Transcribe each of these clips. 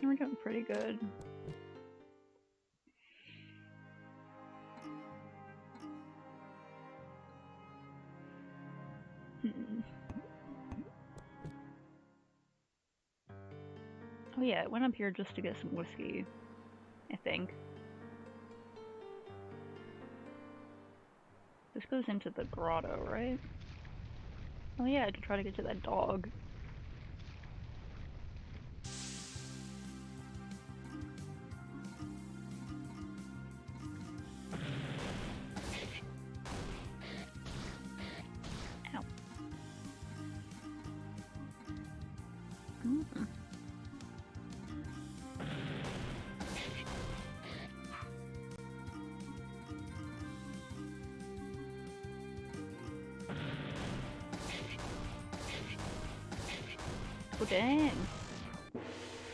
We're doing pretty good. Oh yeah, I went up here just to get some whiskey, I think. This goes into the grotto, right? Oh yeah, I can try to get to that dog. Ow. Mm-hmm. Oh dang.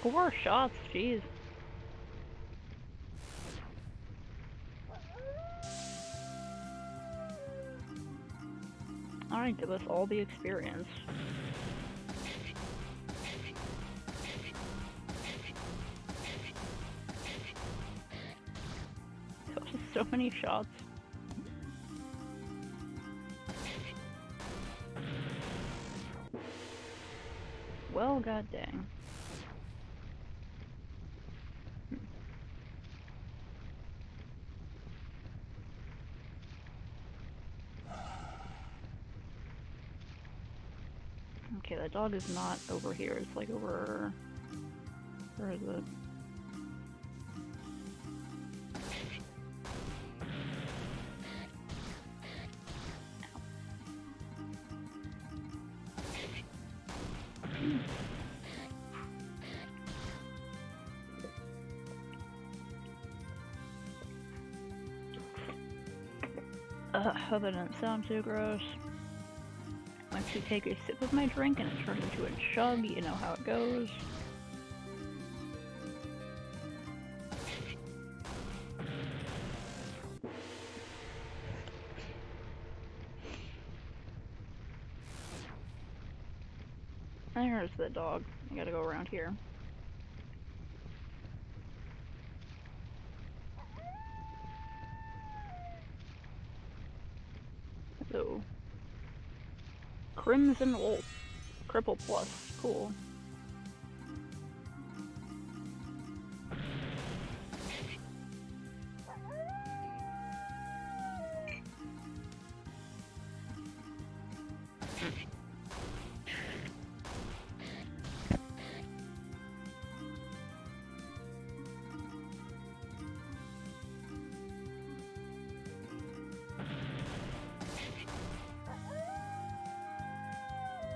4 shots, jeez. Alright, give us all the experience. So many shots. Well, god dang. Okay, that dog is not over here. It's like over... Where is it? Hope it doesn't sound too gross. Once you take a sip of my drink and it turns into a chug, you know how it goes. There's the dog. I gotta go around here. So, Crimson Wolf. Cripple Plus. Cool.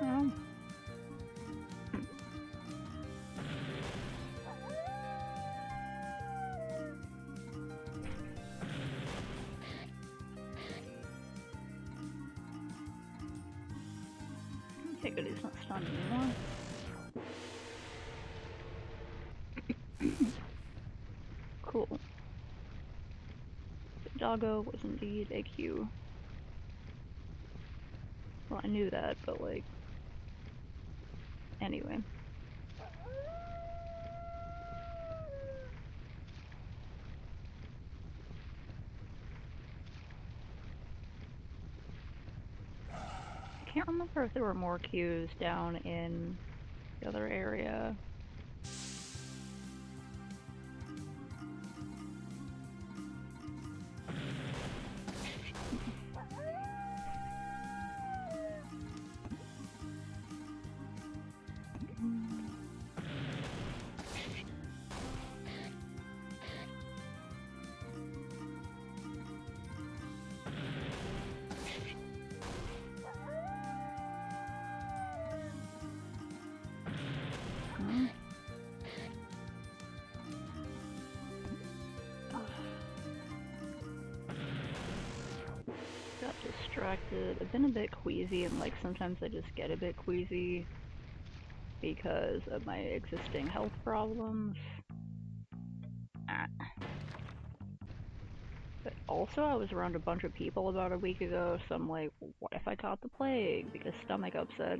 Oh. Okay, good, he's not stunned anymore. Cool. The doggo was indeed a Q. Well, I knew that, but like... Anyway. I can't remember if there were more Qs down in the other area. Got distracted. I've been a bit queasy, and like sometimes I just get a bit queasy because of my existing health problems. But also, I was around a bunch of people about a week ago, so I'm like, what if I caught the plague? Because stomach upset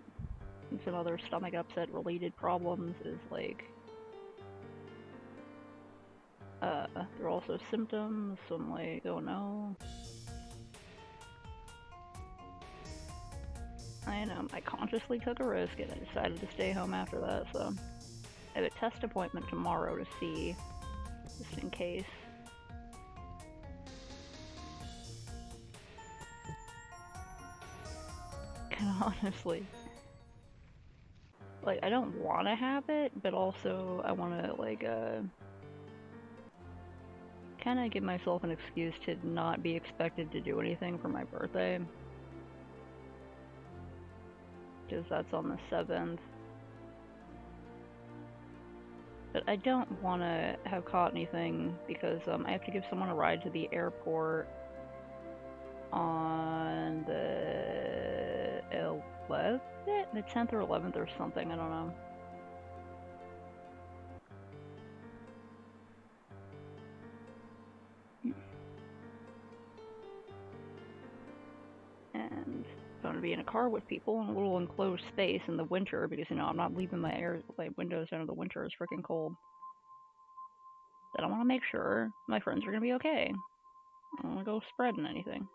and some other stomach upset related problems is like There are also symptoms, so I'm like, oh no. I know, I consciously took a risk and I decided to stay home after that, so I have a test appointment tomorrow to see, just in case. Honestly. Like, I don't want to have it, but also I want to, like, kind of give myself an excuse to not be expected to do anything for my birthday. Because that's on the 7th. But I don't want to have caught anything because I have to give someone a ride to the airport on the 11th? The 10th or 11th or something, I don't know. And I'm going to be in a car with people in a little enclosed space in the winter because, you know, I'm not leaving my windows down in the winter. It's freaking cold. Then I want to make sure my friends are going to be okay. I don't want to go spreading anything.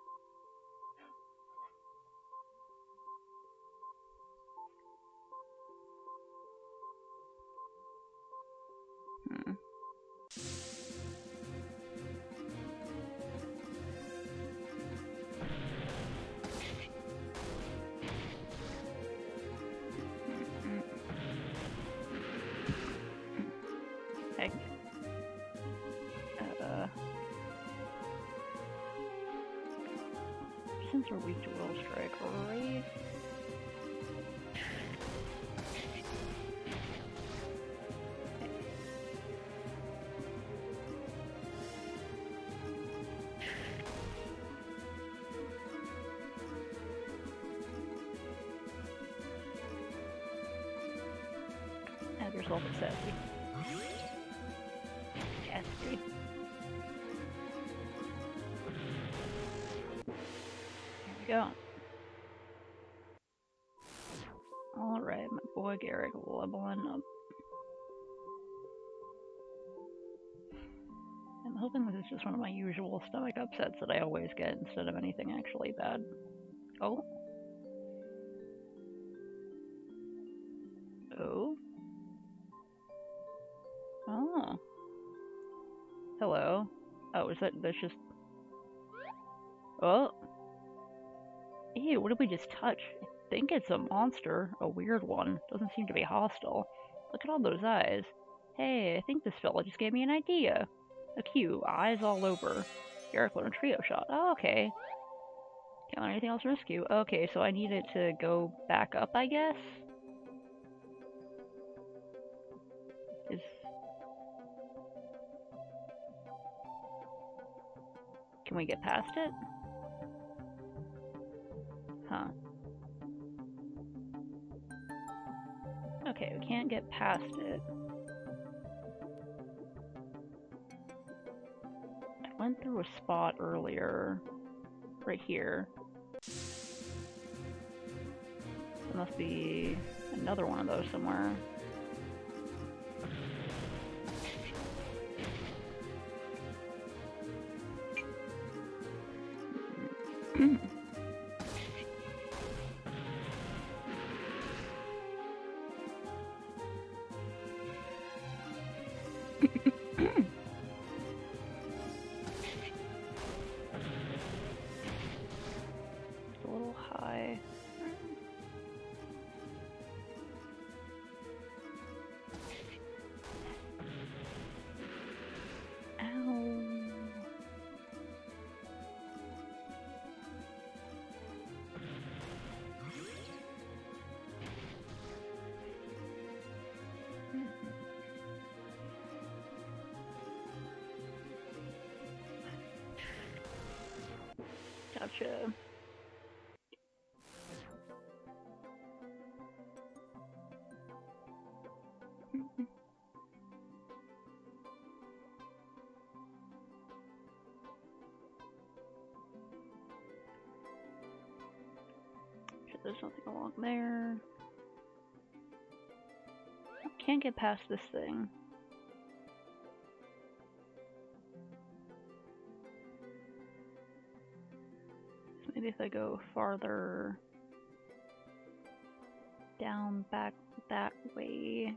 Heck. Since we're weak to Will Strike, right? Have yourself a sassy. Sassy. Here we go. Alright, my boy Garrick leveling up. I'm hoping this is just one of my usual stomach upsets that I always get instead of anything actually bad. Oh. Oh. Oh. Hello. Oh, that's just... Oh. Ew, what did we just touch? I think it's a monster. A weird one. Doesn't seem to be hostile. Look at all those eyes. Hey, I think this fella just gave me an idea. A cue, eyes all over. Garrick learned trio shot. Oh, okay. Can't learn anything else from this cue. Okay, so I need it to go back up, I guess? Is... Can we get past it? Huh. Okay, we can't get past it. I went through a spot earlier. Right here. There must be another one of those somewhere. A little high. Ow. Gotcha. There's something along there. Can't get past this thing. Maybe if I go farther down back that way.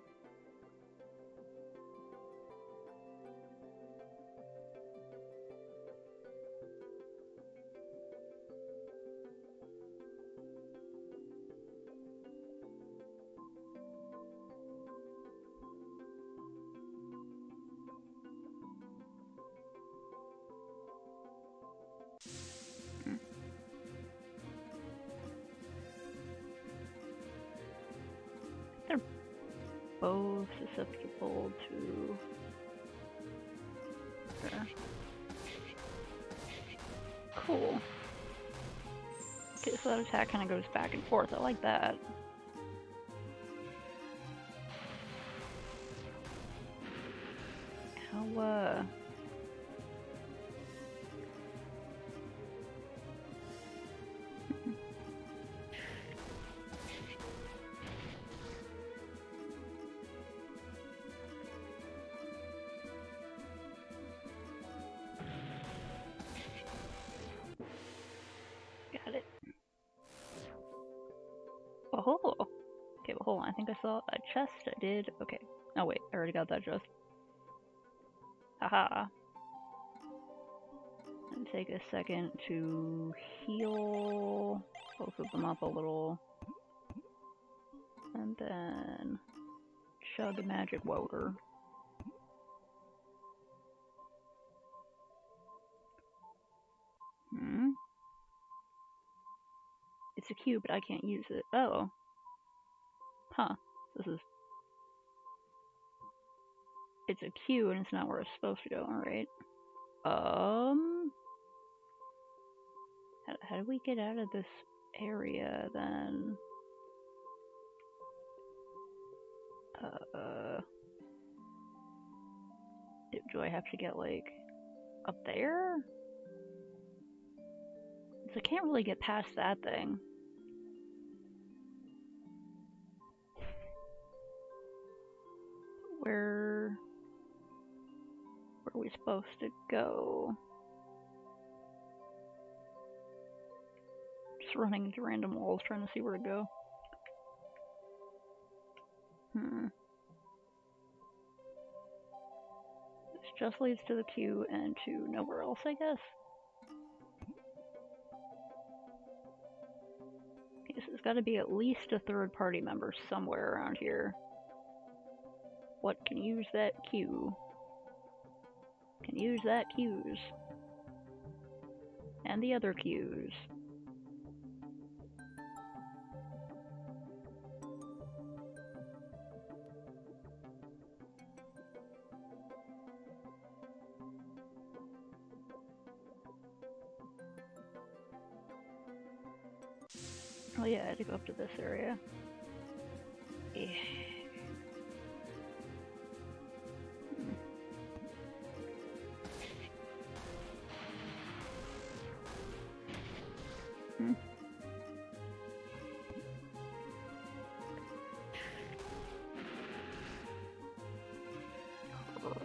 They're both susceptible to... Cool. Okay, so that attack kind of goes back and forth. I like that. How, got it. Oh! Okay, well, hold on. I think I saw a chest. I did. Okay. Oh, wait. I already got that chest. Haha. And take a second to heal both of them up a little. And then chug a magic water. It's a cube, but I can't use it. Oh. Huh. This is... It's a Q and it's not where it's supposed to go, alright. How do we get out of this area, then? Do I have to get, like, up there? So I can't really get past that thing. Where are we supposed to go? Just running into random walls trying to see where to go. This just leads to the queue and to nowhere else, I guess. Okay, so there's gotta be at least a third party member somewhere around here. What can use that queue? Can use that queues. And the other queues. Oh yeah, I had to go up to this area. Yeah.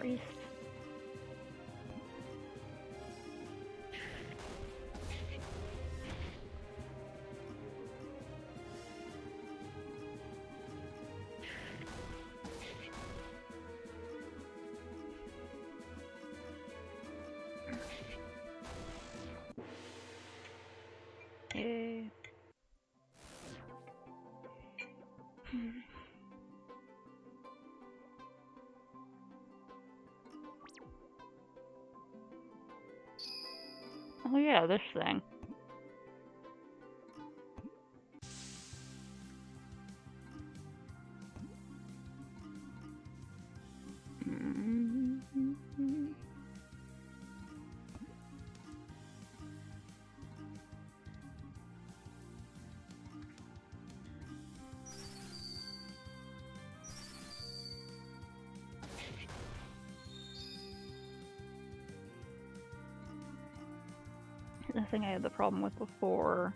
Christ. Yay. Oh yeah, this thing. The thing I had the problem with before.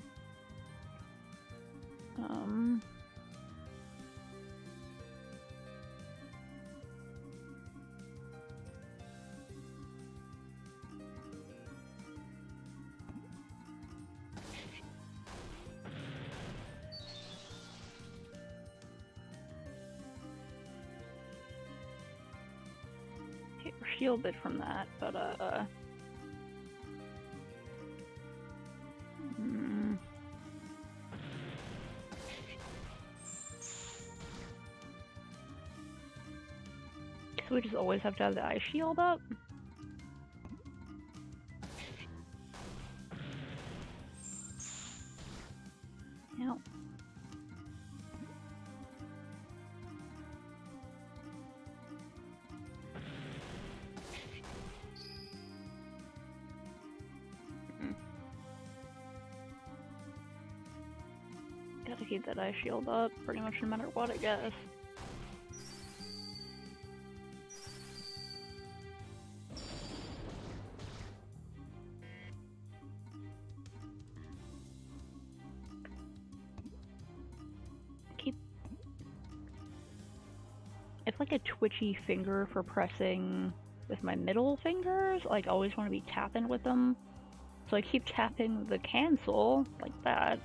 shielded from that, but so we just always have to have the ice shield up? Yep. Gotta keep that ice shield up pretty much no matter what, I guess. It's like a twitchy finger for pressing with my middle fingers. Like, I always want to be tapping with them. So I keep tapping the cancel, like that.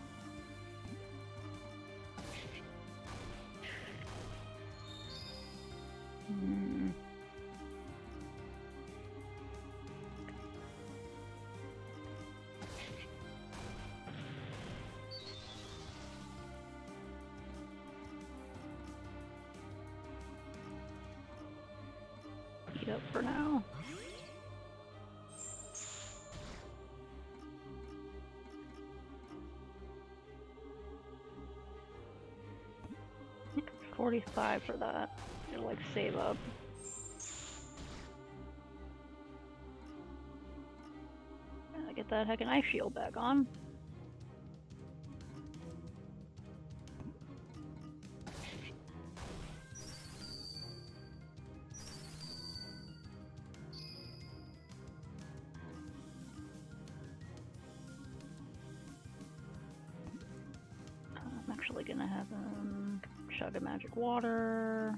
Eat up for now. $45 for that. It'll like save up. I get that heckin' ice shield back on. I'm actually gonna have him chug a magic water.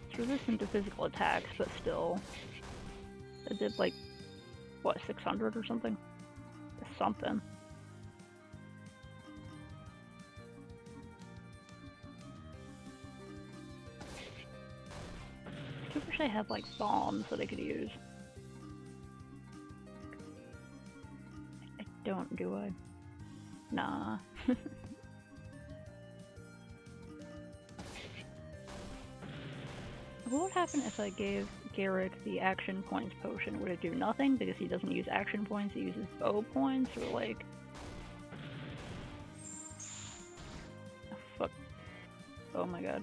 It's resistant to physical attacks, but still. It did like, what, 600 or something? Something. I wish I had like bombs that I could use. I don't, do I? Nah. What would happen if I gave Garrick the action points potion? Would it do nothing because he doesn't use action points, he uses bow points, or like... Oh, fuck. Oh my god.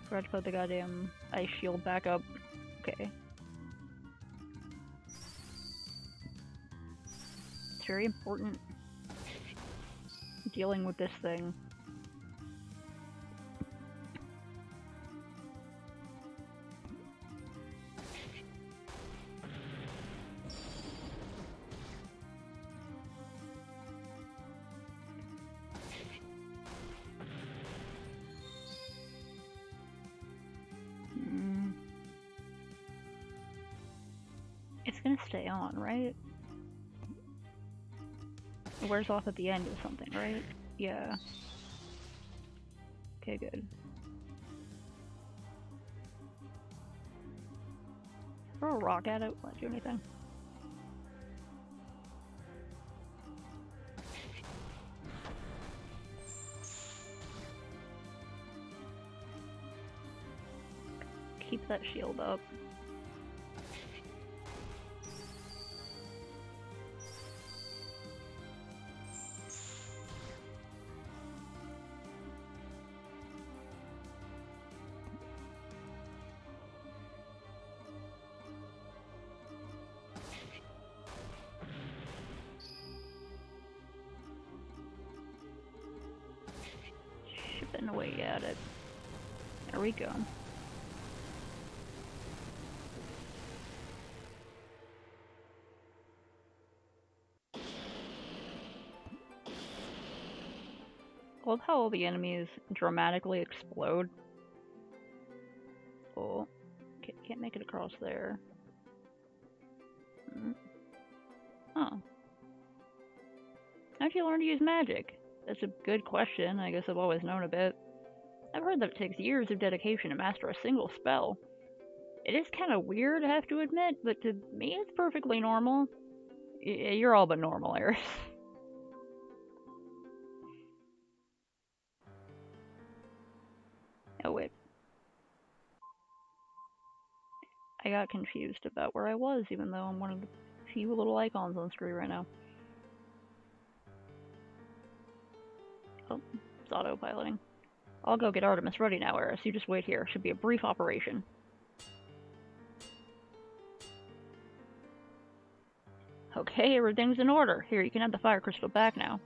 Forgot to put the goddamn ice shield back up. Okay. It's very important dealing with this thing. It's gonna stay on, right? It wears off at the end or something, right? Yeah. Okay, good. Throw a rock at it, will that do anything? Keep that shield up. Chipping away at it. There we go. I love how all the enemies dramatically explode. Oh, can't make it across there. Huh. How'd you learn to use magic? That's a good question. I guess I've always known a bit. I've heard that it takes years of dedication to master a single spell. It is kind of weird, I have to admit, but to me it's perfectly normal. You're all but normal, Eris. Oh, wait. I got confused about where I was, even though I'm one of the few little icons on screen right now. Oh, it's autopiloting. I'll go get Artemis ready now, Eris. You just wait here. Should be a brief operation. Okay, everything's in order. Here, you can have the fire crystal back now.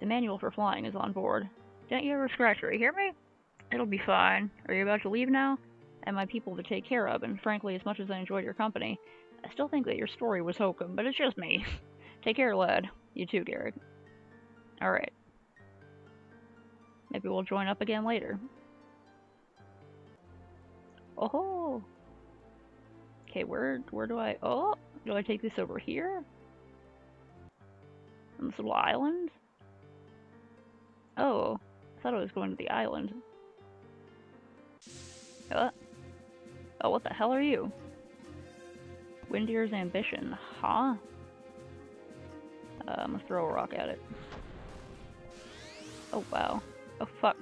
The manual for flying is on board. Don't you ever scratch her, you hear me? It'll be fine. Are you about to leave now? I have my people to take care of, and frankly, as much as I enjoyed your company, I still think that your story was hokum, but it's just me. Take care, lad. You too, Garrick. Alright. Maybe we'll join up again later. Oh! Okay, where do I... Oh! Do I take this over here? On this little island? Oh. I thought I was going to the island. Oh, what the hell are you? Windier's ambition. Huh? I'm gonna throw a rock at it. Oh, wow. Oh, fuck.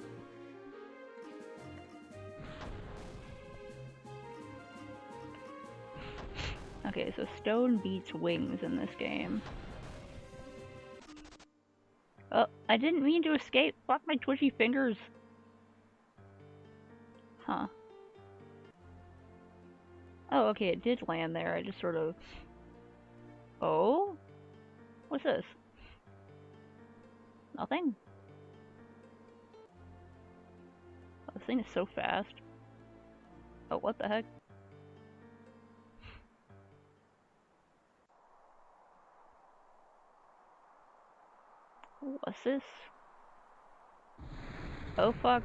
Okay, so stone beats wings in this game. Oh, I didn't mean to escape. Fuck my twitchy fingers. Huh. Oh, okay, it did land there. I just sort of... Oh? What's this? Nothing? Oh, this thing is so fast. Oh, what the heck? What's this? Oh, fuck.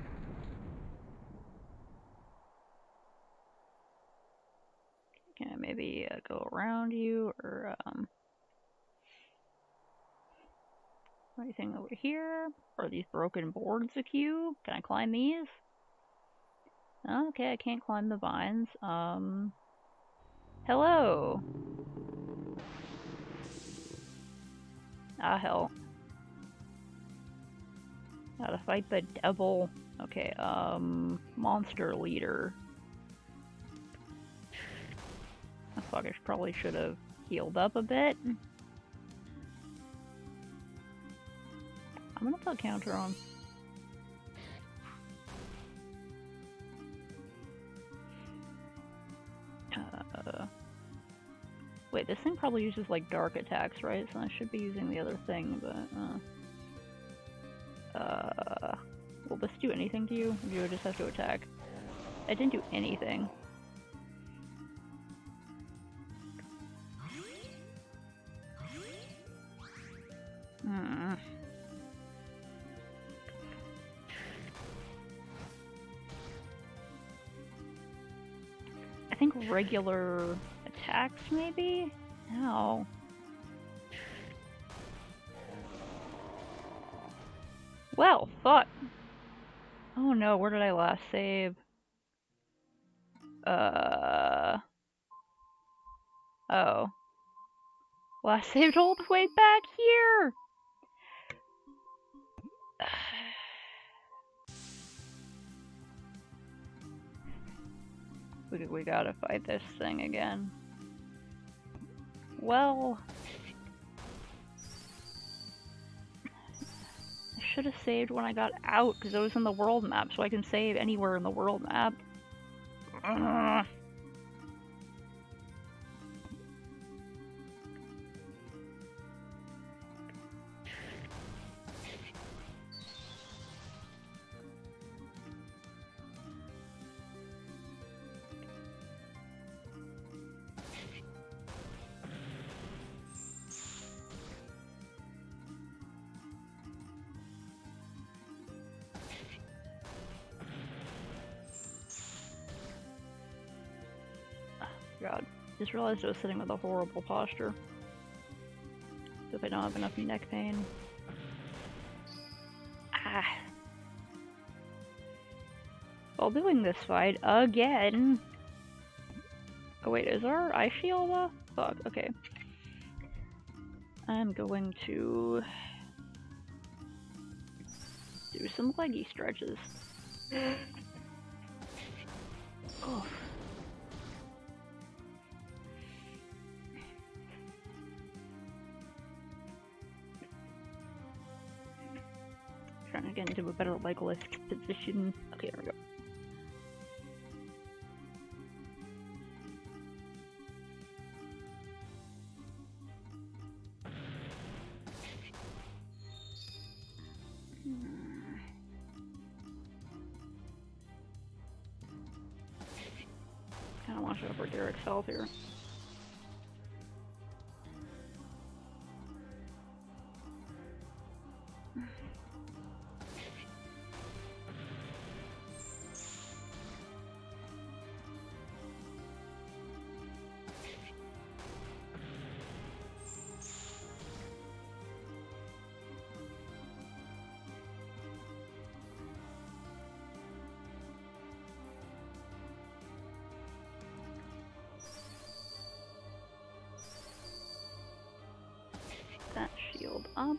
Can I maybe go around you, or, anything over here? Are these broken boards a cube? Can I climb these? Oh, okay, I can't climb the vines. Hello! Ah, hell. Gotta fight the devil. Okay, monster leader. Oh, fuck, I probably should have healed up a bit. I'm gonna put counter on. Wait, this thing probably uses like dark attacks, right? So I should be using the other thing, but will this do anything to you? Or do you just have to attack? I didn't do anything. I think regular attacks, maybe? No. Well, fuck. Oh no, where did I last save? Oh. Well, I saved all the way back here! We gotta fight this thing again. Well... I should have saved when I got out, because I was in the world map, so I can save anywhere in the world map. God. Just realized I was sitting with a horrible posture. So if I don't have enough neck pain. Ah. While doing this fight again. Oh wait, is our ice shield off? Fuck, okay. I'm going to do some leggy stretches. Oh. Trying to get into a better leg lift position. Okay, there we go. Kinda watch out for Derek's health here. That shield up.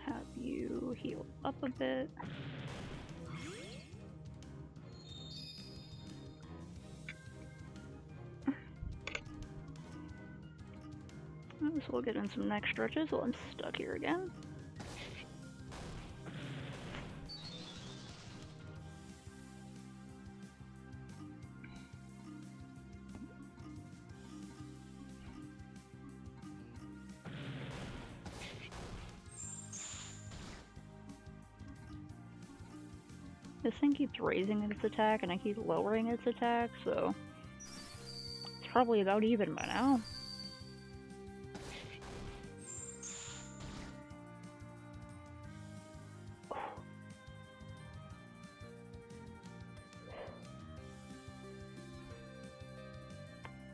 Have you heal up a bit. So we'll get in some neck stretches while I'm stuck here again. This thing keeps raising its attack and I keep lowering its attack, so it's probably about even by now.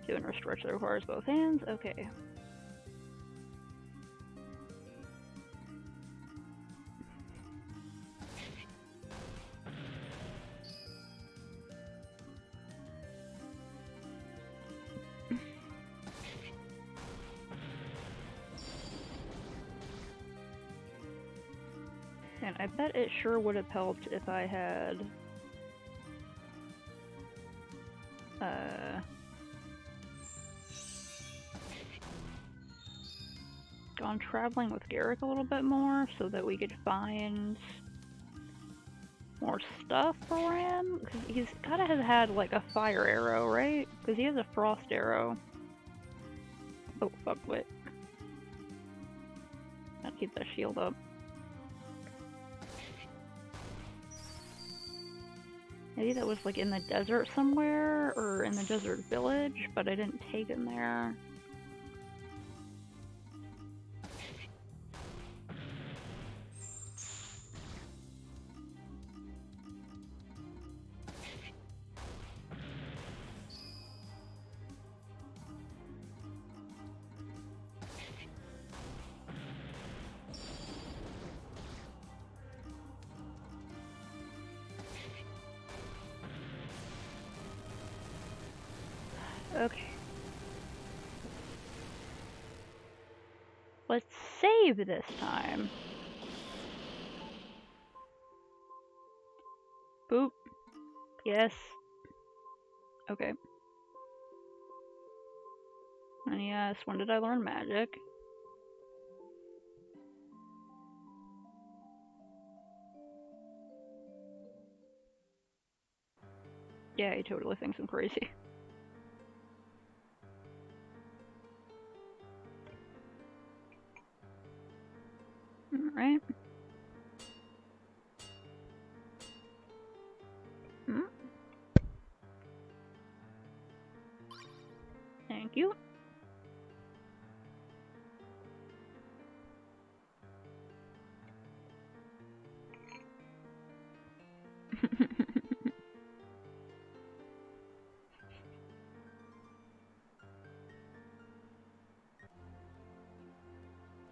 Doing a stretch that requires both hands, okay. And I bet it sure would have helped if I had gone traveling with Garrick a little bit more so that we could find more stuff for him. Because he's gotta have had like a fire arrow, right? Because he has a frost arrow. Oh fuck, wait. Gotta keep that shield up. Maybe that was like in the desert somewhere, or in the desert village, but I didn't take him there. Okay. Let's save this time. Boop. Yes. Okay. And yes, when did I learn magic? Yeah, he totally thinks I'm crazy. Alright. Thank you.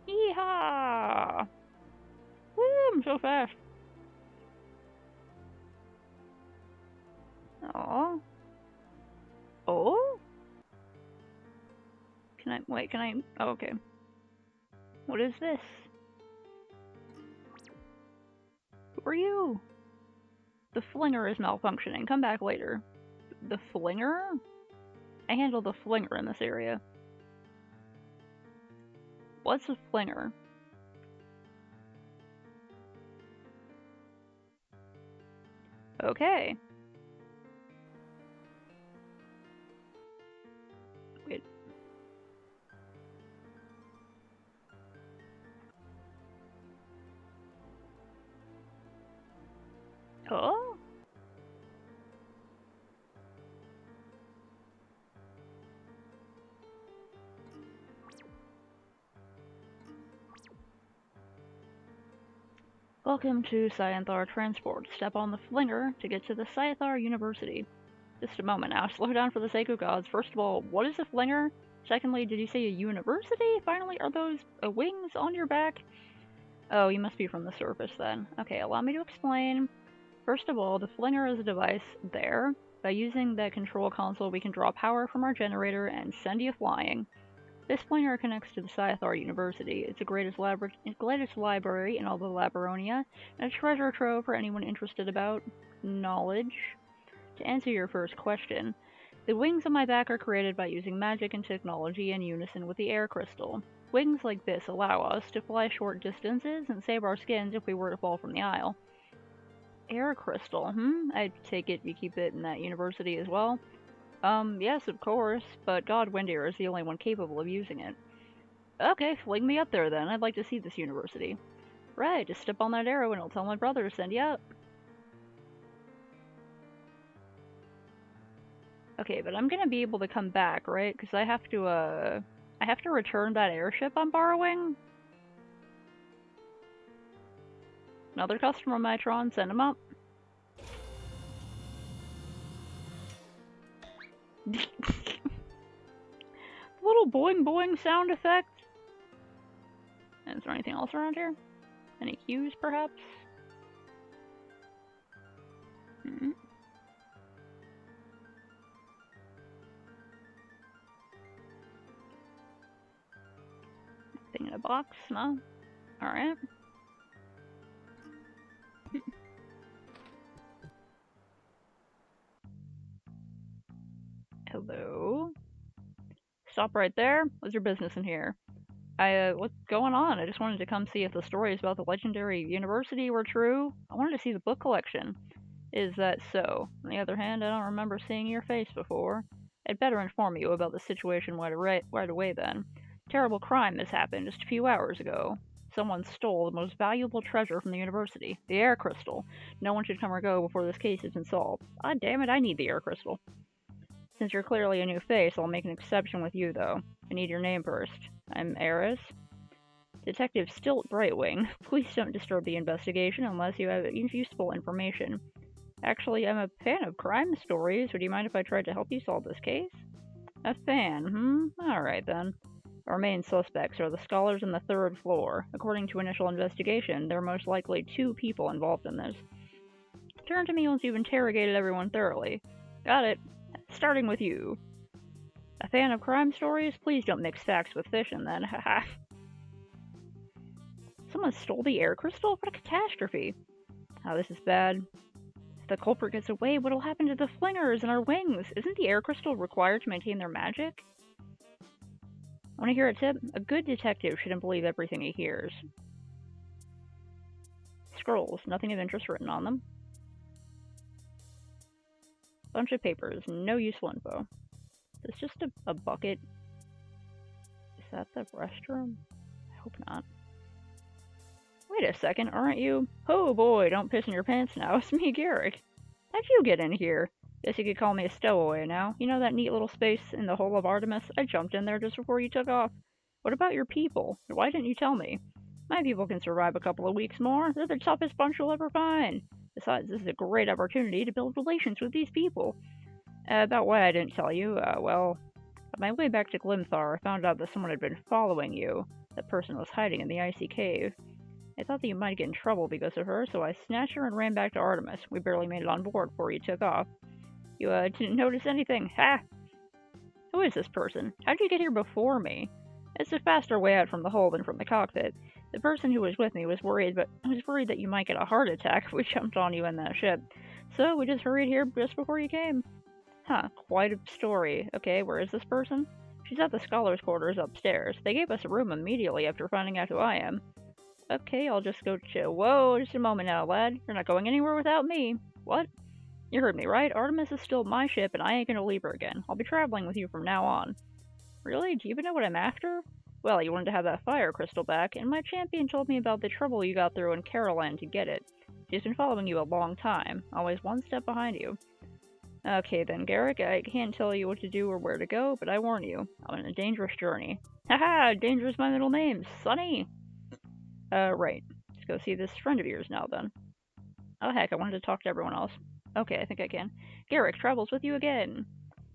Yeehaw! Woo, I'm so fast. Oh. Oh? Can I? Oh, okay. What is this? Who are you? The flinger is malfunctioning. Come back later. The flinger? I handle the flinger in this area. What's a flinger? Okay. Wait. Oh? Welcome to Scienthar Transport. Step on the flinger to get to the Scienthar University. Just a moment now. Slow down for the sake of gods. First of all, what is a flinger? Secondly, did you say a university? Finally, are those wings on your back? Oh, you must be from the surface then. Okay, allow me to explain. First of all, the flinger is a device there. By using the control console, we can draw power from our generator and send you flying. This flinger connects to the Scythar University. It's the greatest library in all the Labaronia, and a treasure trove for anyone interested about knowledge. To answer your first question, the wings on my back are created by using magic and technology in unison with the air crystal. Wings like this allow us to fly short distances and save our skins if we were to fall from the aisle. Air crystal, I take it you keep it in that university as well? Yes, of course, but God Windir is the only one capable of using it. Okay, fling me up there then. I'd like to see this university. Right, just step on that arrow and I'll tell my brother to send you up. Okay, but I'm gonna be able to come back, right? Because I have to return that airship I'm borrowing. Another customer, Mitron, send him up. Little boing boing sound effect. Is there anything else around here? Any cues, perhaps? Thing in a box? No? Alright. Hello? Stop right there. What's your business in here? What's going on? I just wanted to come see if the stories about the legendary university were true. I wanted to see the book collection. Is that so? On the other hand, I don't remember seeing your face before. I'd better inform you about the situation right away then. Terrible crime has happened just a few hours ago. Someone stole the most valuable treasure from the university, the air crystal. No one should come or go before this case has been solved. Ah, damn it, I need the air crystal. Since you're clearly a new face, I'll make an exception with you, though. I need your name first. I'm Eris. Detective Stilt Brightwing. Please don't disturb the investigation unless you have useful information. Actually, I'm a fan of crime stories. Would you mind if I tried to help you solve this case? A fan, Alright then. Our main suspects are the scholars on the third floor. According to initial investigation, there are most likely 2 people involved in this. Turn to me once you've interrogated everyone thoroughly. Got it. Starting with you. A fan of crime stories? Please don't mix facts with fiction then, haha. Someone stole the air crystal? What a catastrophe. Oh, this is bad. If the culprit gets away, what'll happen to the flingers and our wings? Isn't the air crystal required to maintain their magic? Want to hear a tip? A good detective shouldn't believe everything he hears. Scrolls, nothing of interest written on them. Bunch of papers, no useful info. Is this just a bucket? Is that the restroom? I hope not. Wait a second, aren't you? Oh boy, don't piss in your pants now. It's me, Garrick. How'd you get in here? Guess you could call me a stowaway now. You know that neat little space in the hull of Artemis? I jumped in there just before you took off. What about your people? Why didn't you tell me? My people can survive a couple of weeks more. They're the toughest bunch you'll ever find. Besides, this is a great opportunity to build relations with these people. About why I didn't tell you, well, on my way back to Glimthar, I found out that someone had been following you. That person was hiding in the icy cave. I thought that you might get in trouble because of her, so I snatched her and ran back to Artemis. We barely made it on board before you took off. You, didn't notice anything? Ha! Who is this person? How'd you get here before me? It's a faster way out from the hull than from the cockpit. The person who was with me was worried, but I was worried that you might get a heart attack if we jumped on you in that ship. So we just hurried here just before you came. Huh, quite a story. Okay, where is this person? She's at the scholars' quarters upstairs. They gave us a room immediately after finding out who I am. Okay, I'll just go chill. Whoa, just a moment now, lad. You're not going anywhere without me. What? You heard me, right? Artemis is still my ship, and I ain't gonna leave her again. I'll be traveling with you from now on. Really? Do you even know what I'm after? Well, you wanted to have that fire crystal back, and my champion told me about the trouble you got through in Caroline to get it. She's been following you a long time, always one step behind you. Okay then, Garrick, I can't tell you what to do or where to go, but I warn you, I'm on a dangerous journey. Haha, dangerous my middle name, Sonny! Right. Let's go see this friend of yours now then. Oh heck, I wanted to talk to everyone else. Okay, I think I can. Garrick travels with you again.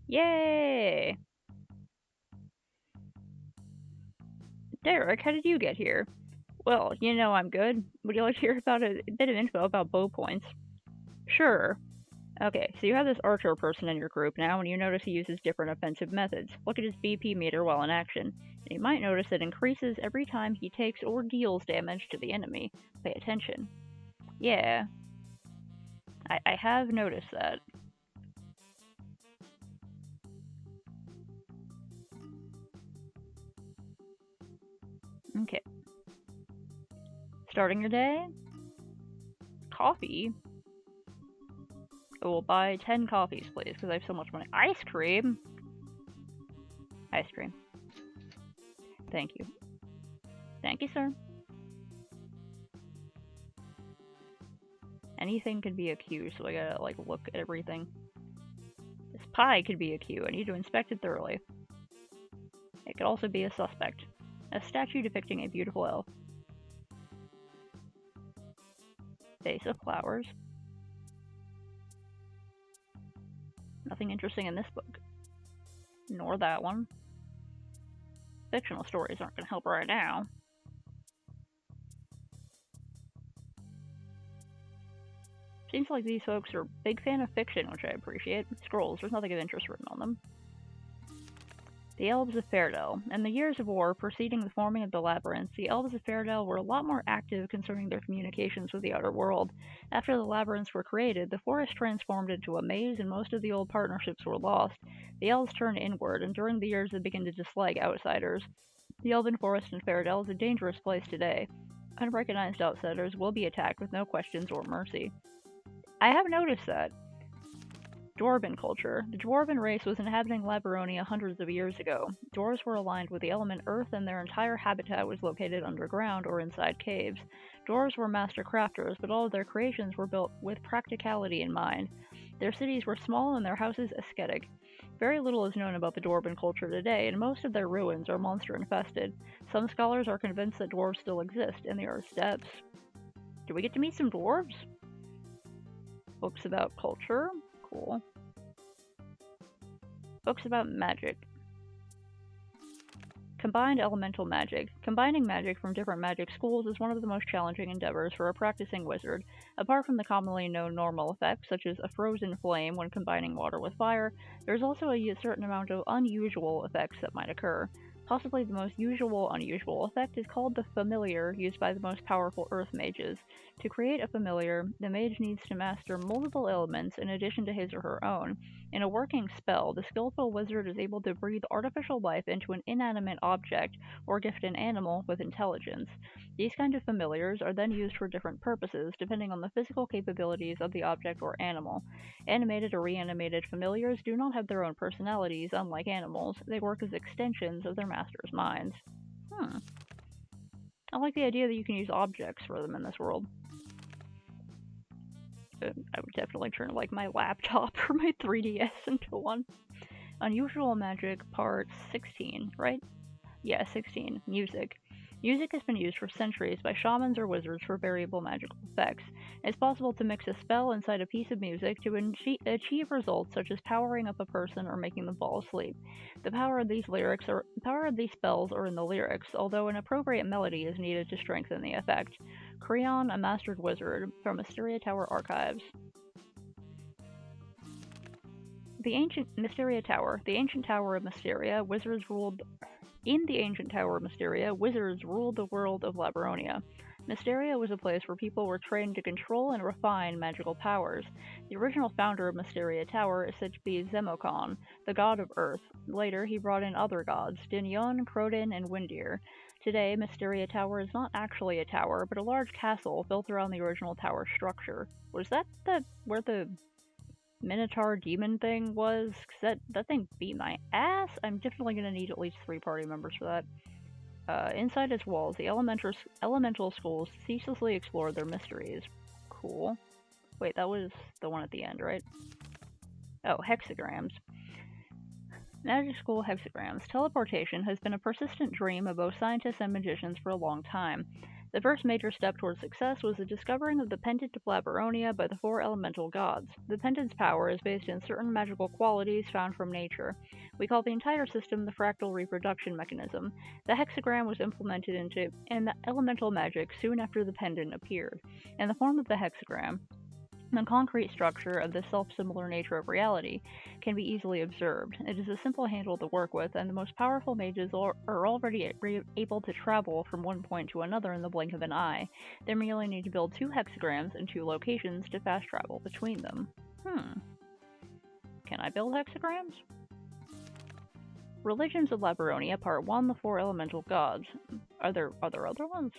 Yay! Derek, how did you get here? Well, you know I'm good. Would you like to hear about a bit of info about bow points? Sure. Okay, so you have this archer person in your group now, and you notice he uses different offensive methods. Look at his BP meter while in action, and you might notice it increases every time he takes or deals damage to the enemy. Pay attention. Yeah, I have noticed that. Okay. Starting your day? Coffee? I will buy 10 coffees, please, because I have so much money. Ice cream? Ice cream. Thank you. Thank you, sir. Anything could be a Q, so I gotta, like, look at everything. This pie could be a Q. I need to inspect it thoroughly. It could also be a suspect. A statue depicting a beautiful elf. Vase of flowers. Nothing interesting in this book. Nor that one. Fictional stories aren't gonna help right now. Seems like these folks are a big fan of fiction, which I appreciate. Scrolls, there's nothing of interest written on them. The Elves of Fairdell. In the years of war preceding the forming of the Labyrinth, the Elves of Fairdell were a lot more active concerning their communications with the outer world. After the labyrinths were created, the forest transformed into a maze and most of the old partnerships were lost. The elves turned inward, and during the years they began to dislike outsiders. The elven forest in Fairdell is a dangerous place today. Unrecognized outsiders will be attacked with no questions or mercy. I have noticed that. Dwarven culture. The Dwarven race was inhabiting Labyronia hundreds of years ago. Dwarves were aligned with the element earth, and their entire habitat was located underground or inside caves. Dwarves were master crafters, but all of their creations were built with practicality in mind. Their cities were small and their houses ascetic. Very little is known about the Dwarven culture today, and most of their ruins are monster infested. Some scholars are convinced that dwarves still exist in the Earth's depths. Do we get to meet some dwarves? Books about culture? Cool. Books about magic. Combined elemental magic. Combining magic from different magic schools is one of the most challenging endeavors for a practicing wizard. Apart from the commonly known normal effects, such as a frozen flame when combining water with fire, there's also a certain amount of unusual effects that might occur. Possibly the most unusual effect is called the familiar, used by the most powerful earth mages. To create a familiar, the mage needs to master multiple elements in addition to his or her own. In a working spell, the skillful wizard is able to breathe artificial life into an inanimate object or gift an animal with intelligence. These kind of familiars are then used for different purposes, depending on the physical capabilities of the object or animal. Animated or reanimated familiars do not have their own personalities, unlike animals. They work as extensions of their master's minds. I like the idea that you can use objects for them in this world. I would definitely turn like my laptop or my 3DS into one. Unusual Magic Part 16, right? Yeah, 16. Music. Music has been used for centuries by shamans or wizards for variable magical effects. It's possible to mix a spell inside a piece of music to achieve results such as powering up a person or making them fall asleep. The power of these spells are in the lyrics, although an appropriate melody is needed to strengthen the effect. Creon, a mastered wizard, from Mysteria Tower Archives. The ancient Mysteria Tower. The ancient tower of Mysteria, wizards ruled In the ancient Tower of Mysteria, wizards ruled the world of Labaronia. Mysteria was a place where people were trained to control and refine magical powers. The original founder of Mysteria Tower is said to be Zemokon, the god of Earth. Later, he brought in other gods, Dinyon, Croden, and Windir. Today, Mysteria Tower is not actually a tower, but a large castle built around the original tower structure. Was that where the Minotaur demon thing was? 'Cause that thing beat my ass. I'm definitely gonna need at least 3 party members for that. Inside its walls, the elemental schools ceaselessly explore their mysteries. Cool. Wait, that was the one at the end, right? Oh, hexagrams. Magic School hexagrams. Teleportation has been a persistent dream of both scientists and magicians for a long time. The first major step towards success was the discovering of the Pendant of Labaronia by the 4 elemental gods. The pendant's power is based on certain magical qualities found from nature. We call the entire system the fractal reproduction mechanism. The hexagram was implemented into the elemental magic soon after the pendant appeared. In the form of the hexagram, the concrete structure of the self-similar nature of reality can be easily observed. It is a simple handle to work with, and the most powerful mages are already able to travel from one point to another in the blink of an eye. They merely need to build 2 hexagrams in 2 locations to fast travel between them. Can I build hexagrams? Religions of Labaronia, Part 1, the 4 elemental gods. Are there other ones?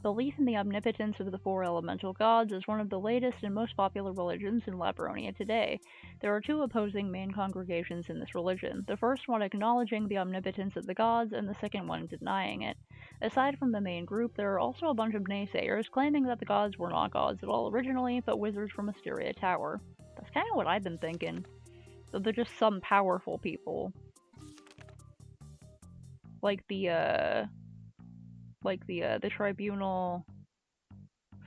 Belief in the omnipotence of the 4 elemental gods is one of the latest and most popular religions in Labaronia today. There are 2 opposing main congregations in this religion, the first one acknowledging the omnipotence of the gods, and the second one denying it. Aside from the main group, there are also a bunch of naysayers claiming that the gods were not gods at all originally, but wizards from Mysteria Tower. That's kind of what I've been thinking. That they're just some powerful people. Like the tribunal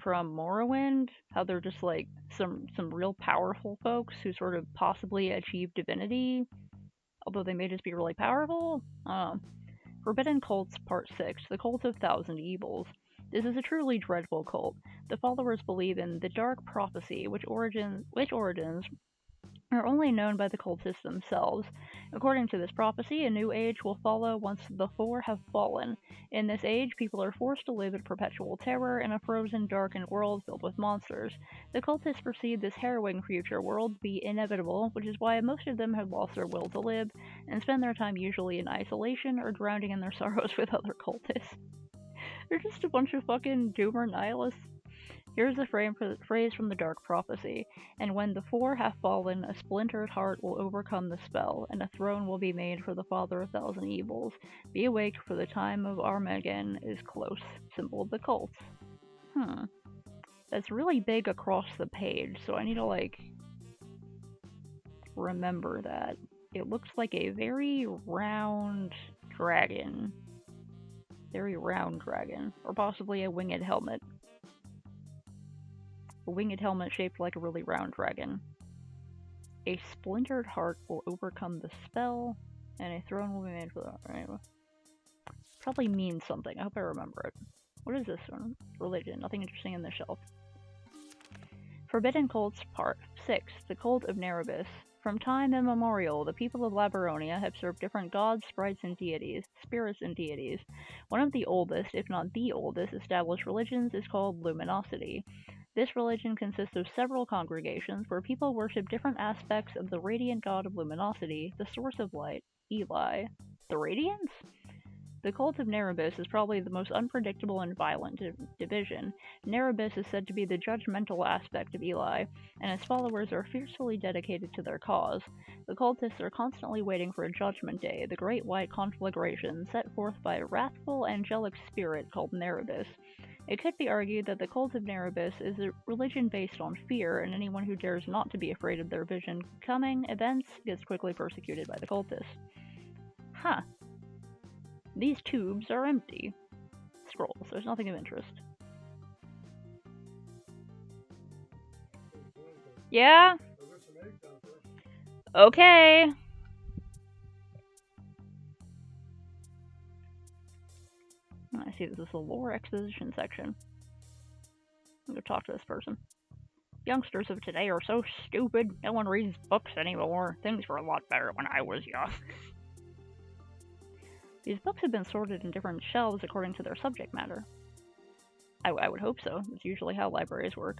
from Morrowind, how they're just like some real powerful folks who sort of possibly achieve divinity, although they may just be really powerful. Forbidden Cults Part 6, The Cult of Thousand Evils. This is a truly dreadful cult. The followers believe in the Dark Prophecy, which origins are only known by the cultists themselves. According to this prophecy, a new age will follow once the 4 have fallen. In this age, people are forced to live in perpetual terror in a frozen, darkened world filled with monsters. The cultists perceive this harrowing future world to be inevitable, which is why most of them have lost their will to live, and spend their time usually in isolation or drowning in their sorrows with other cultists. They're just a bunch of fucking doomer nihilists. Here's a phrase from the Dark Prophecy. And when the 4 have fallen, a splintered heart will overcome the spell, and a throne will be made for the Father of Thousand Evils. Be awake, for the time of Armageddon is close. Symbol of the cult. That's really big across the page, so I need to, like, remember that. It looks like a very round dragon. Very round dragon. Or possibly a winged helmet. A winged helmet shaped like a really round dragon. A splintered heart will overcome the spell, and a throne will be made for that. Right? Probably means something. I hope I remember it. What is this one? Religion. Nothing interesting in the shelf. Forbidden Cults Part 6. The Cult of Nerobus. From time immemorial, the people of Labaronia have served different gods, spirits, and deities. One of the oldest, if not the oldest, established religions is called Luminosity. This religion consists of several congregations where people worship different aspects of the radiant god of luminosity, the source of light, Eli. The Radiance? The cult of Nerobus is probably the most unpredictable and violent division. Nerobus is said to be the judgmental aspect of Eli, and his followers are fiercely dedicated to their cause. The cultists are constantly waiting for a judgment day, the great white conflagration set forth by a wrathful angelic spirit called Nerobus. It could be argued that the cult of Narubis is a religion based on fear, and anyone who dares not to be afraid of their vision coming events gets quickly persecuted by the cultists. Huh. These tubes are empty. Scrolls. There's nothing of interest. Yeah? Okay. I see this is the lore exposition section. I'm gonna talk to this person. Youngsters of today are so stupid. No one reads books anymore. Things were a lot better when I was young. These books have been sorted in different shelves according to their subject matter. I would hope so. That's usually how libraries work.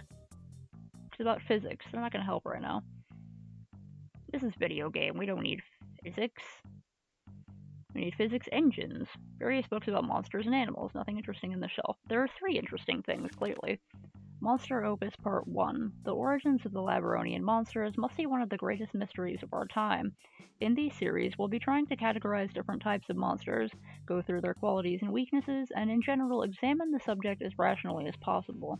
It's about physics. They're not gonna help right now. This is video game. We don't need physics. We need physics engines. Various books about monsters and animals. Nothing interesting in the shelf. There are 3 interesting things, clearly. Monster Opus Part 1. The origins of the Labaronian monsters must be one of the greatest mysteries of our time. In these series, we'll be trying to categorize different types of monsters, go through their qualities and weaknesses, and in general examine the subject as rationally as possible.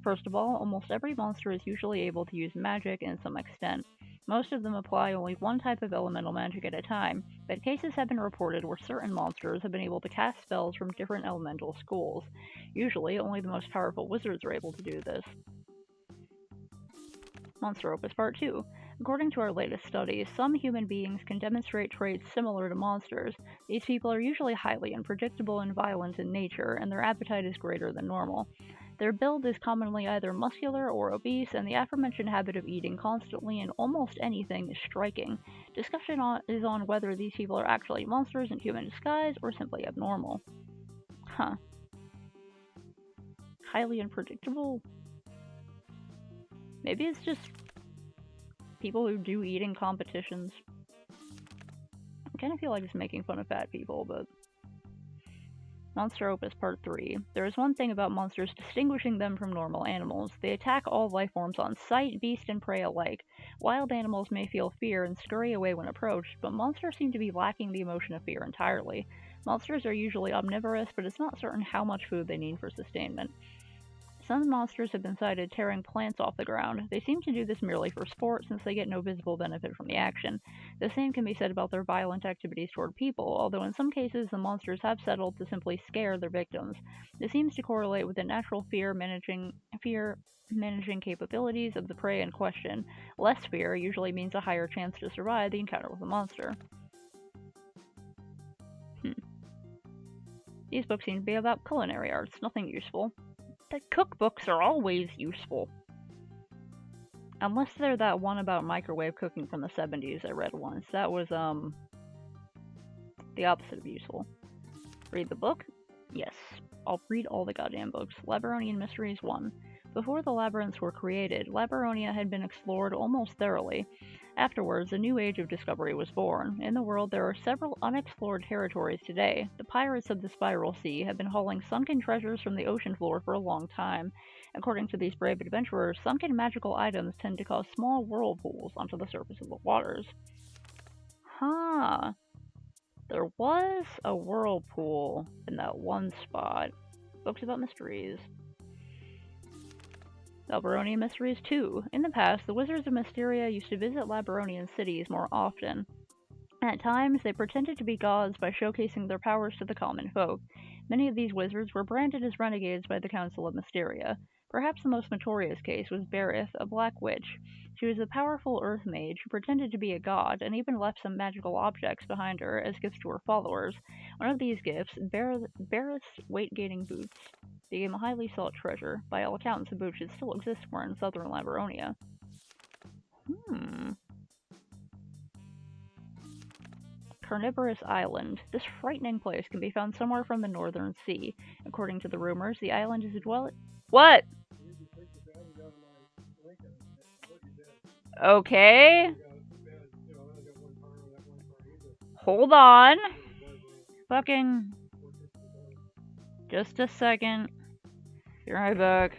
First of all, almost every monster is usually able to use magic in some extent. Most of them apply only one type of elemental magic at a time, but cases have been reported where certain monsters have been able to cast spells from different elemental schools. Usually, only the most powerful wizards are able to do this. Monster Opus Part 2. According to our latest studies, some human beings can demonstrate traits similar to monsters. These people are usually highly unpredictable and violent in nature, and their appetite is greater than normal. Their build is commonly either muscular or obese, and the aforementioned habit of eating constantly and almost anything is striking. Discussion is on whether these people are actually monsters in human disguise or simply abnormal. Huh. Highly unpredictable? Maybe it's just people who do eating competitions. I kind of feel like it's making fun of fat people, but... Monster Opus Part 3. There is one thing about monsters distinguishing them from normal animals. They attack all life forms on sight, beast and prey alike. Wild animals may feel fear and scurry away when approached, but monsters seem to be lacking the emotion of fear entirely. Monsters are usually omnivorous, but it's not certain how much food they need for sustainment. Some monsters have been sighted tearing plants off the ground. They seem to do this merely for sport, since they get no visible benefit from the action. The same can be said about their violent activities toward people, although in some cases the monsters have settled to simply scare their victims. This seems to correlate with the natural fear managing capabilities of the prey in question. Less fear usually means a higher chance to survive the encounter with a monster. These books seem to be about culinary arts, nothing useful. The cookbooks are always useful. Unless they're that one about microwave cooking from the 70s I read once. That was, the opposite of useful. Read the book? Yes. I'll read all the goddamn books. Labaronian Mysteries 1. Before the labyrinths were created, Labaronia had been explored almost thoroughly. Afterwards, a new age of discovery was born. In the world, there are several unexplored territories today. The pirates of the Spiral Sea have been hauling sunken treasures from the ocean floor for a long time. According to these brave adventurers, sunken magical items tend to cause small whirlpools onto the surface of the waters. Huh. There was a whirlpool in that one spot. Books about mysteries. Labaronian Mysteries 2. In the past, the Wizards of Mysteria used to visit Labaronian cities more often. At times, they pretended to be gods by showcasing their powers to the common folk. Many of these wizards were branded as renegades by the Council of Mysteria. Perhaps the most notorious case was Berith, a black witch. She was a powerful earth mage who pretended to be a god and even left some magical objects behind her as gifts to her followers. One of these gifts, Berith's weight-gaining boots, became a highly sought treasure. By all accounts, the boot should still exist somewhere in southern Labaronia. Carnivorous Island. This frightening place can be found somewhere from the Northern Sea. According to the rumors, the island is a dwelling. What? Okay. Hold on. Fucking. Just a second. Be right back.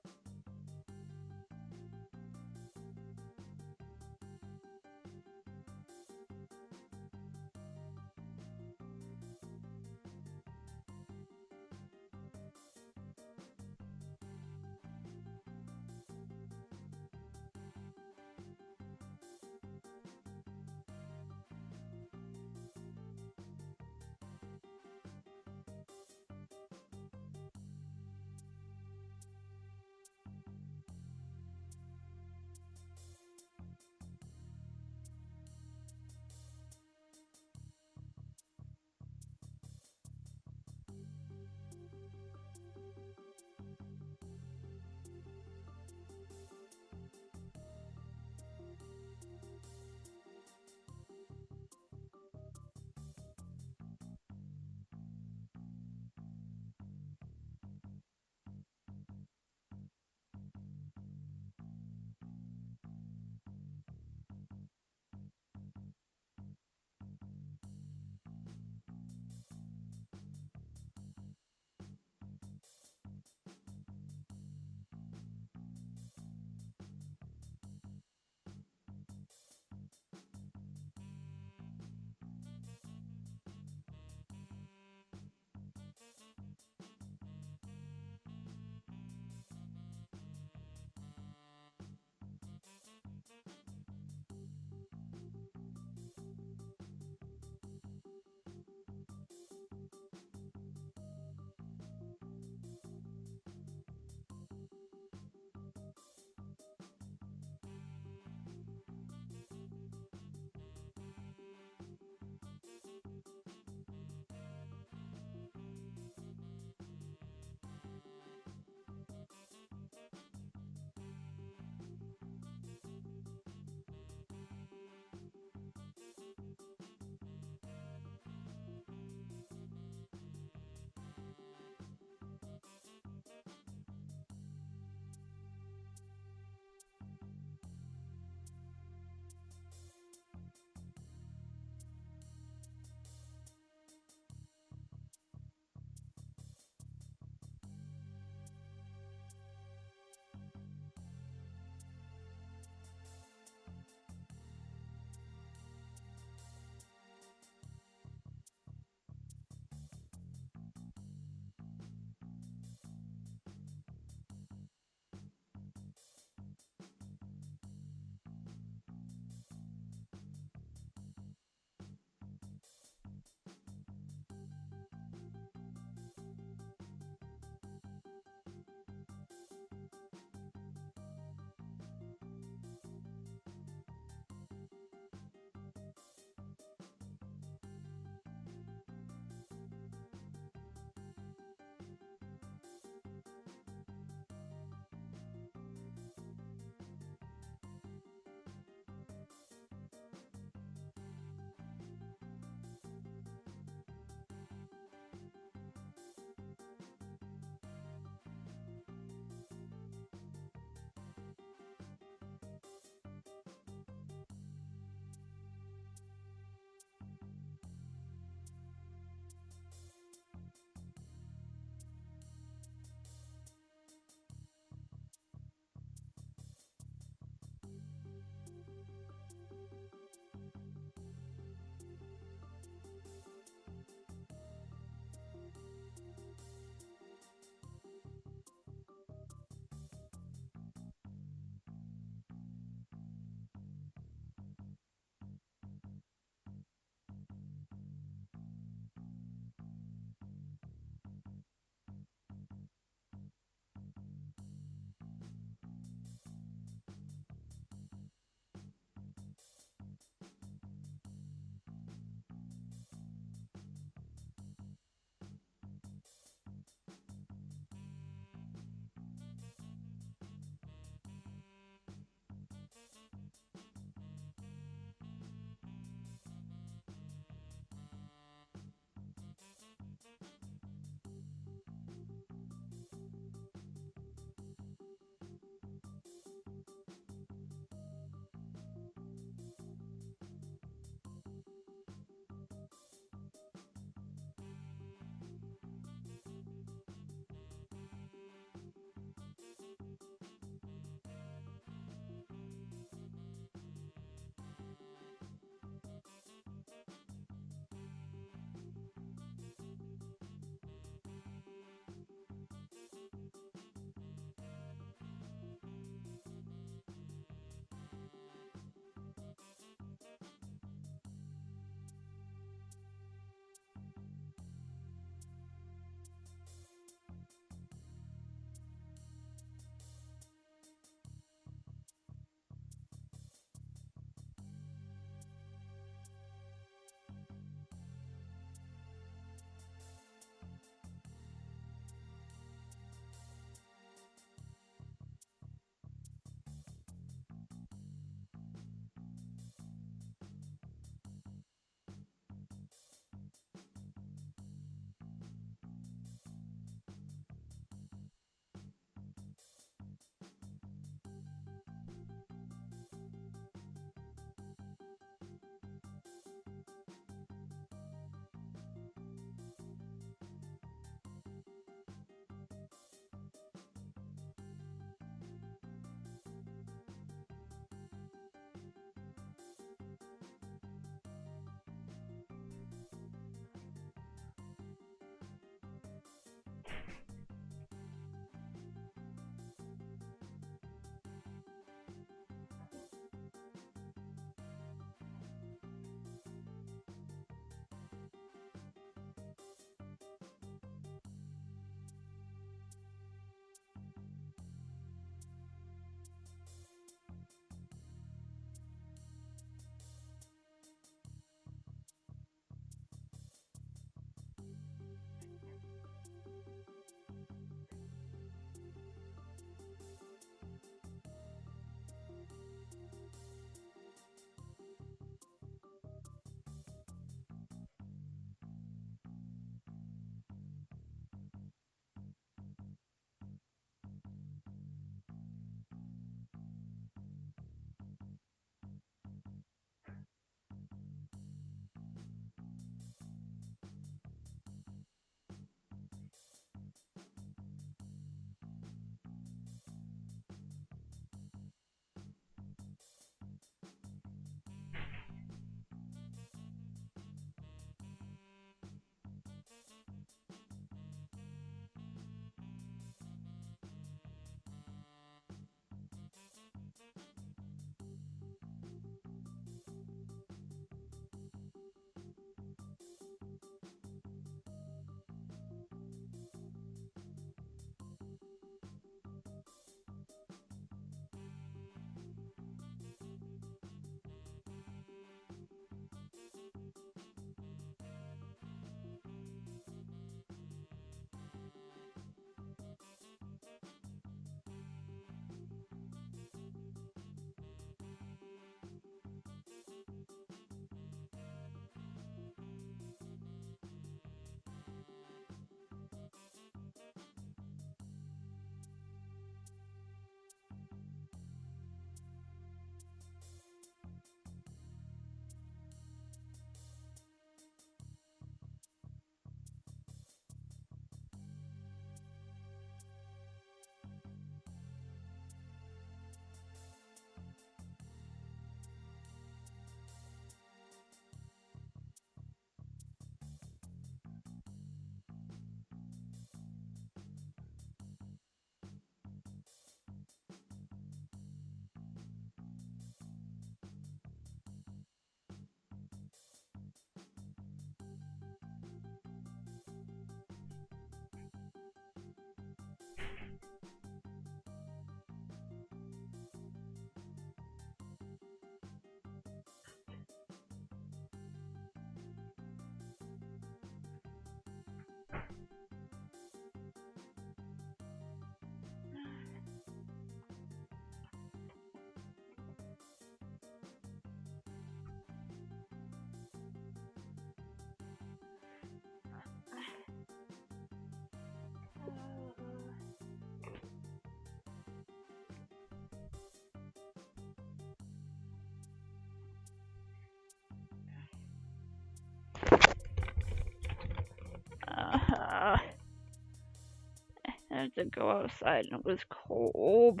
had to go outside and it was cold.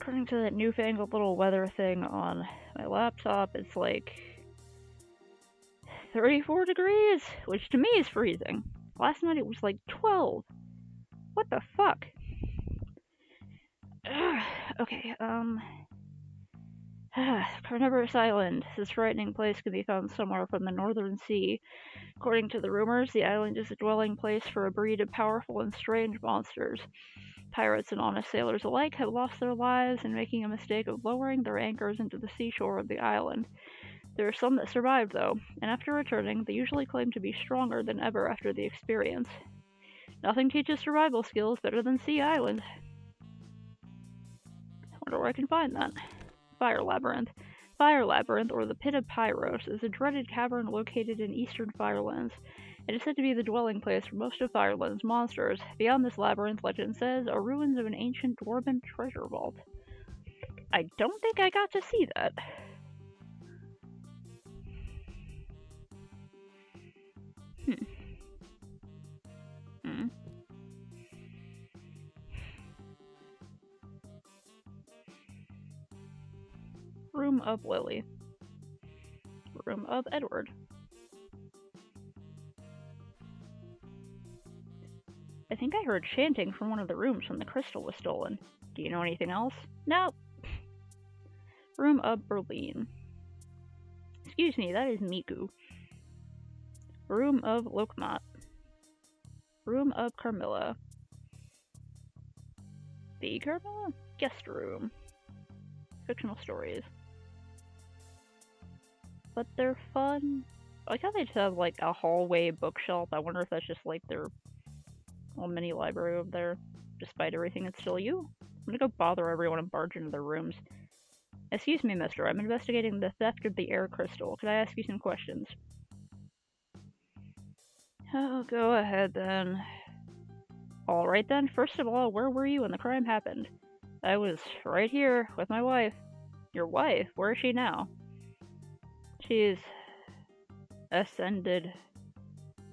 According to that newfangled little weather thing on my laptop, it's like 34 degrees, which to me is freezing. Last night it was like 12. What the fuck? Okay, Carnivorous Island. This frightening place can be found somewhere from the Northern Sea. According to the rumors, the island is a dwelling place for a breed of powerful and strange monsters. Pirates and honest sailors alike have lost their lives in making a mistake of lowering their anchors into the seashore of the island. There are some that survive, though, and after returning, they usually claim to be stronger than ever after the experience. Nothing teaches survival skills better than Sea Island. I wonder where I can find that. Fire Labyrinth. Fire Labyrinth, or the Pit of Pyros, is a dreaded cavern located in eastern Firelands. It is said to be the dwelling place for most of Fireland's monsters. Beyond this labyrinth, legend says, are ruins of an ancient dwarven treasure vault. I don't think I got to see that. Room of Lily. Room of Edward. I think I heard chanting from one of the rooms when the crystal was stolen. Do you know anything else? Nope. Room of Berlin. Excuse me, that is Miku. Room of Lokmat. Room of Carmilla. The Carmilla? Guest room. Fictional stories. But they're fun. I like how they just have like a hallway bookshelf. I wonder if that's just like their little mini library over there. Despite everything, it's still you. I'm gonna go bother everyone and barge into their rooms. Excuse me, mister. I'm investigating the theft of the air crystal. Could I ask you some questions? Oh, go ahead then. Alright then. First of all, where were you when the crime happened? I was right here with my wife. Your wife? Where is she now? She's ascended.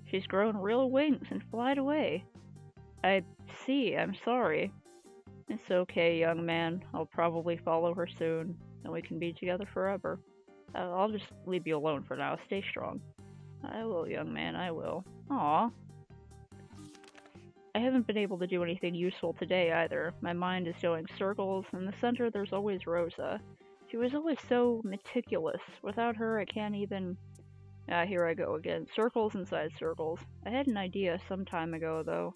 She's grown real wings and flied away. I see. I'm sorry. It's okay, young man. I'll probably follow her soon, and we can be together forever. I'll just leave you alone for now. Stay strong. I will, young man. I will. Aw. I haven't been able to do anything useful today either. My mind is doing circles. In the center, there's always Rosa. She was always so meticulous. Without her, I can't even... here I go again. Circles inside circles. I had an idea some time ago, though.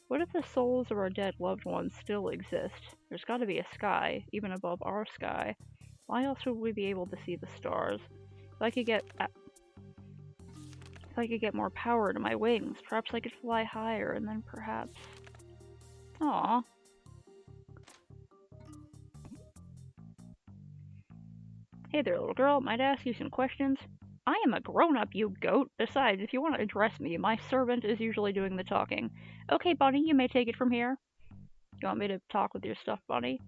What if the souls of our dead loved ones still exist? There's gotta be a sky, even above our sky. Why else would we be able to see the stars? If I could get more power to my wings, perhaps I could fly higher, and then perhaps... Aww. Hey there, little girl. Might I ask you some questions? I am a grown-up, you goat. Besides, if you want to address me, my servant is usually doing the talking. Okay, Bunny, you may take it from here. You want me to talk with your stuffed bunny?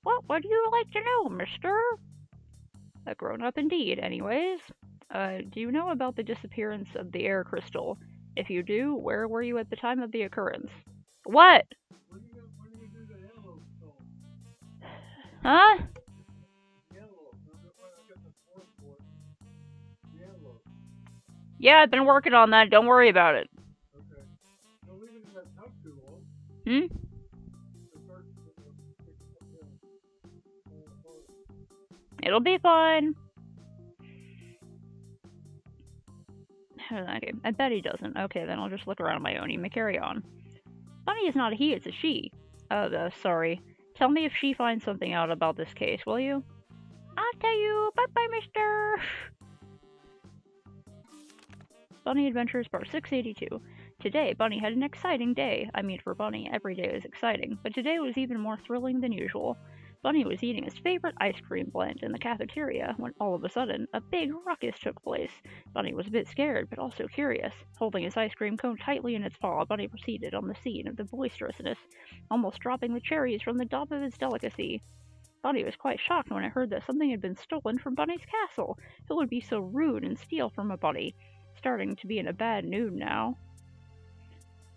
What would you like to know, mister? A grown-up indeed, anyways. Do you know about the disappearance of the air crystal? If you do, where were you at the time of the occurrence? What? When are you do the antelope skull? Huh? Yeah, I've been working on that. Don't worry about it. Okay. Don't leave it in that tub too long. It'll be fine. Okay, I bet he doesn't. Okay, then I'll just look around on my own. You may carry on. Bunny is not a he, it's a she. Sorry. Tell me if she finds something out about this case, will you? I'll tell you. Bye-bye, mister. Bunny Adventures Part 682. Today, Bunny had an exciting day. I mean, for Bunny, every day is exciting, but today was even more thrilling than usual. Bunny was eating his favorite ice cream blend in the cafeteria when all of a sudden, a big ruckus took place. Bunny was a bit scared, but also curious. Holding his ice cream cone tightly in its paw, Bunny proceeded on the scene of the boisterousness, almost dropping the cherries from the top of his delicacy. Bunny was quite shocked when it heard that something had been stolen from Bunny's castle. Who would be so rude and steal from a bunny? starting to be in a bad mood now.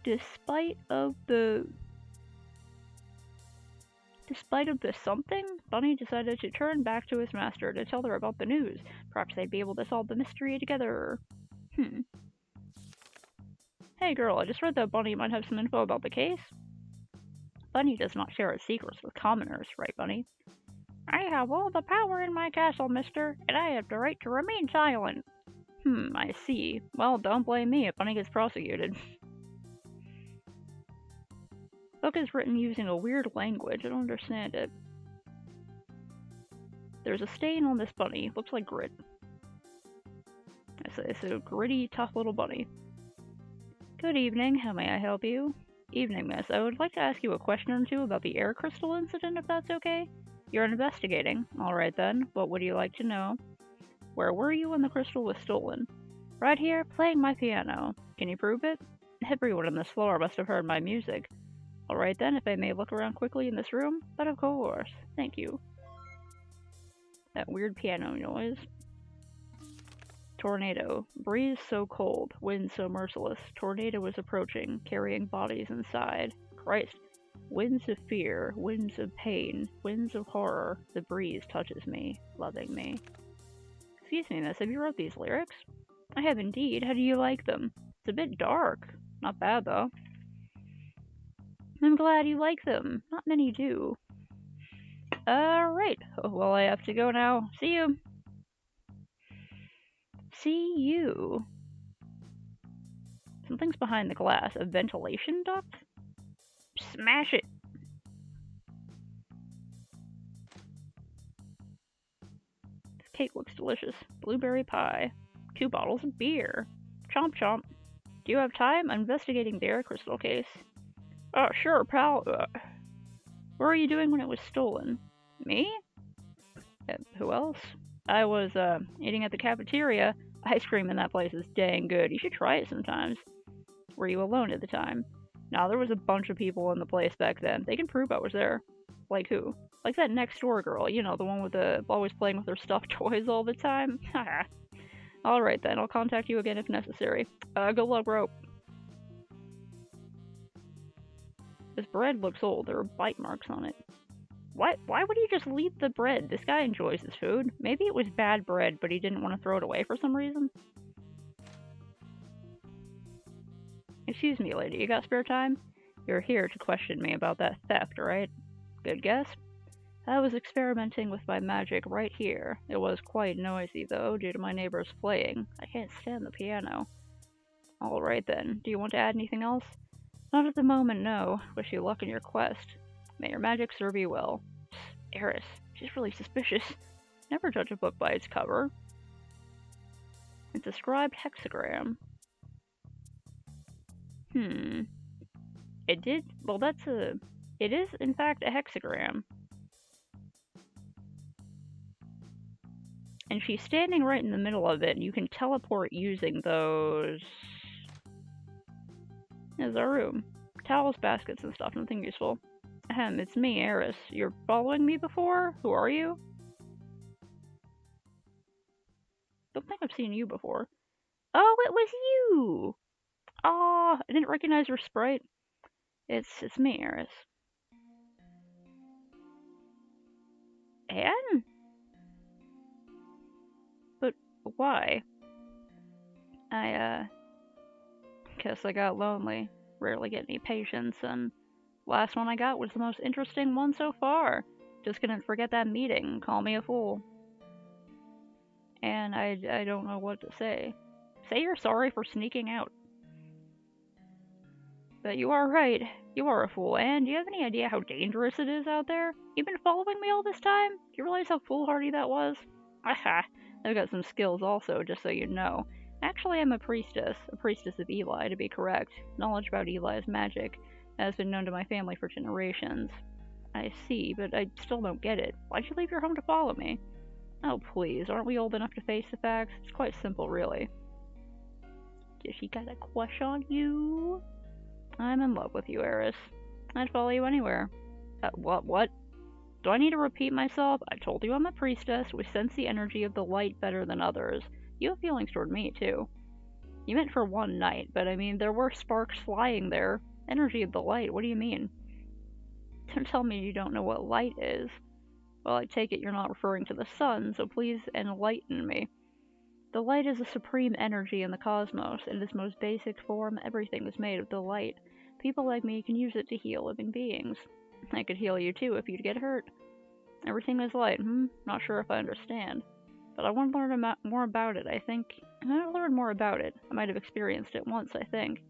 Despite of the something, Bunny decided to turn back to his master to tell her about the news. Perhaps they'd be able to solve the mystery together. Hey girl, I just read that Bunny might have some info about the case. Bunny does not share his secrets with commoners, right, Bunny? I have all the power in my castle, mister, and I have the right to remain silent. I see. Well, don't blame me if Bunny gets prosecuted. Book is written using a weird language. I don't understand it. There's a stain on this bunny. Looks like grit. It's a gritty, tough little bunny. Good evening. How may I help you? Evening, miss. I would like to ask you a question or two about the air crystal incident, if that's okay. You're investigating. Alright then. What would you like to know? Where were you when the crystal was stolen? Right here, playing my piano. Can you prove it? Everyone on this floor must have heard my music. Alright then, if I may look around quickly in this room? But of course. Thank you. That weird piano noise. Tornado. Breeze so cold, wind so merciless. Tornado is approaching, carrying bodies inside. Christ. Winds of fear, winds of pain, winds of horror. The breeze touches me, loving me. Excuse me, miss, have you wrote these lyrics? I have indeed. How do you like them? It's a bit dark. Not bad, though. I'm glad you like them. Not many do. Alright. Well, I have to go now. See you. See you. Something's behind the glass. A ventilation duct? Smash it. This cake looks delicious. Blueberry pie. 2 bottles of beer. Chomp chomp. Do you have time? I'm investigating the air crystal case. Sure, pal. What were you doing when it was stolen? Me? Who else? I was, eating at the cafeteria. Ice cream in that place is dang good. You should try it sometimes. Were you alone at the time? No, there was a bunch of people in the place back then. They can prove I was there. Like who? Like that next door girl, you know, the one with the always playing with her stuffed toys all the time. Haha. Alright then, I'll contact you again if necessary. Good luck, bro. This bread looks old. There are bite marks on it. Why would he just leave the bread? This guy enjoys his food. Maybe it was bad bread, but he didn't want to throw it away for some reason. Excuse me, lady, you got spare time? You're here to question me about that theft, right? Good guess. I was experimenting with my magic right here. It was quite noisy, though, due to my neighbors playing. I can't stand the piano. Alright then, do you want to add anything else? Not at the moment, no. Wish you luck in your quest. May your magic serve you well. Eris, she's really suspicious. Never judge a book by its cover. It's a scribed hexagram. It is, in fact, a hexagram. And she's standing right in the middle of it, and you can teleport using those... There's our room. Towels, baskets, and stuff, nothing useful. Ahem, it's me, Eris. You're following me before? Who are you? Don't think I've seen you before. Oh, it was you! Aw, I didn't recognize your sprite. It's me, Eris. Anne? But why? I guess I got lonely. Rarely get any patience, and last one I got was the most interesting one so far. Just couldn't forget that meeting. Call me a fool. And I don't know what to say. Say you're sorry for sneaking out. But you are right. You are a fool, and do you have any idea how dangerous it is out there? You've been following me all this time? Do you realize how foolhardy that was? Aha! I've got some skills also, just so you know. Actually, I'm a priestess of Eli, to be correct. Knowledge about Eli's magic has been known to my family for generations. I see, but I still don't get it. Why'd you leave your home to follow me? Oh, please, aren't we old enough to face the facts? It's quite simple, really. Does she got a crush on you? I'm in love with you, Eris. I'd follow you anywhere. What? Do I need to repeat myself? I told you I'm a priestess. We sense the energy of the light better than others. You have feelings toward me, too. You meant for one night, but I mean, there were sparks flying there. Energy of the light, what do you mean? Don't tell me you don't know what light is. Well, I take it you're not referring to the sun, so please enlighten me. The light is a supreme energy in the cosmos. In its most basic form, everything is made of the light. People like me can use it to heal living beings. I could heal you too if you'd get hurt. Everything is light, Not sure if I understand. But I want to learn more about it, I think. I want to learn more about it. I might have experienced it once, I think.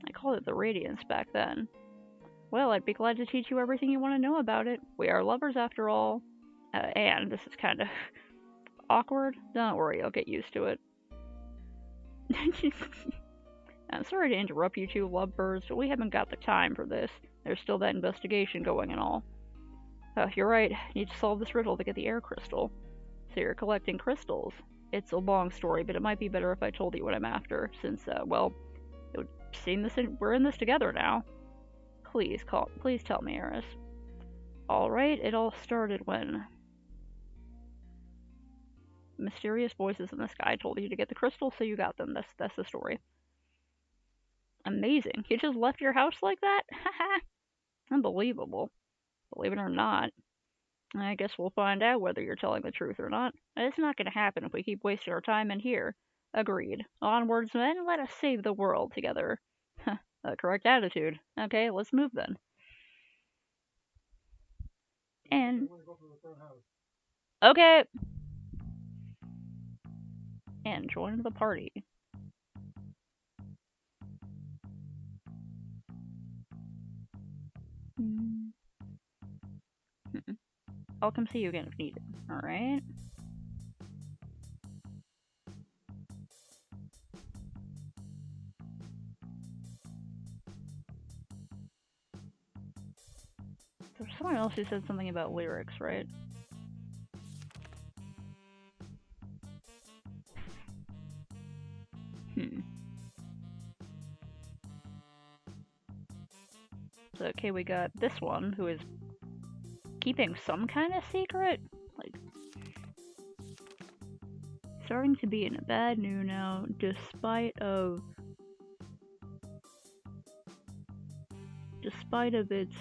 I called it the Radiance back then. Well, I'd be glad to teach you everything you want to know about it. We are lovers after all. And this is kind of awkward. Don't worry, I'll get used to it. I'm sorry to interrupt you two lovebirds, but we haven't got the time for this. There's still that investigation going and all. You're right. Need to solve this riddle to get the air crystal. So you're collecting crystals. It's a long story, but it might be better if I told you what I'm after, since, well, it would seem we're in this together now. Please tell me, Eris. Alright, it all started when mysterious voices in the sky told you to get the crystals, so you got them. That's the story. Amazing. You just left your house like that? Haha. Unbelievable. Believe it or not. I guess we'll find out whether you're telling the truth or not. It's not going to happen if we keep wasting our time in here. Agreed. Onwards, men, let us save the world together. The correct attitude. Okay, let's move then. And... Okay! And join the party. I'll come see you again if needed. Alright? There's someone else who said something about lyrics, right? So, okay, we got this one who is keeping some kind of secret? Like, starting to be in a bad mood now, despite of its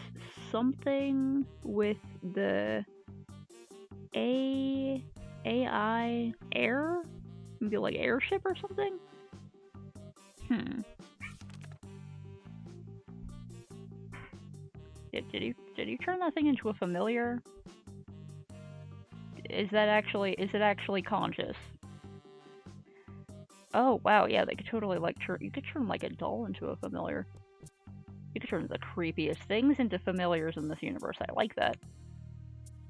something with the AI air? Maybe like airship or something? Did he turn that thing into a familiar? Is it actually conscious? Oh wow, yeah, they could totally you could turn like a doll into a familiar. You could turn the creepiest things into familiars in this universe. I like that.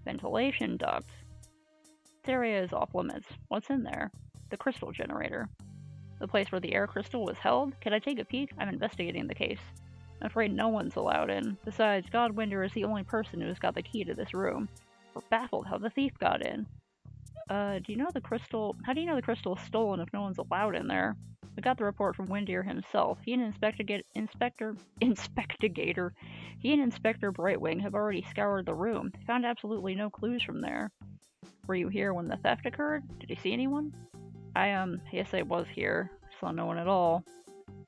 Ventilation ducts. This area is off limits. What's in there? The crystal generator. The place where the air crystal was held? Can I take a peek? I'm investigating the case. I'm afraid no one's allowed in. Besides, Godwinder is the only person who's got the key to this room. We're baffled how the thief got in. How do you know the crystal is stolen if no one's allowed in there? We got the report from Windir himself. He and Inspector Brightwing have already scoured the room. They found absolutely no clues from there. Were you here when the theft occurred? Did you see anyone? Yes I was here. Saw no one at all.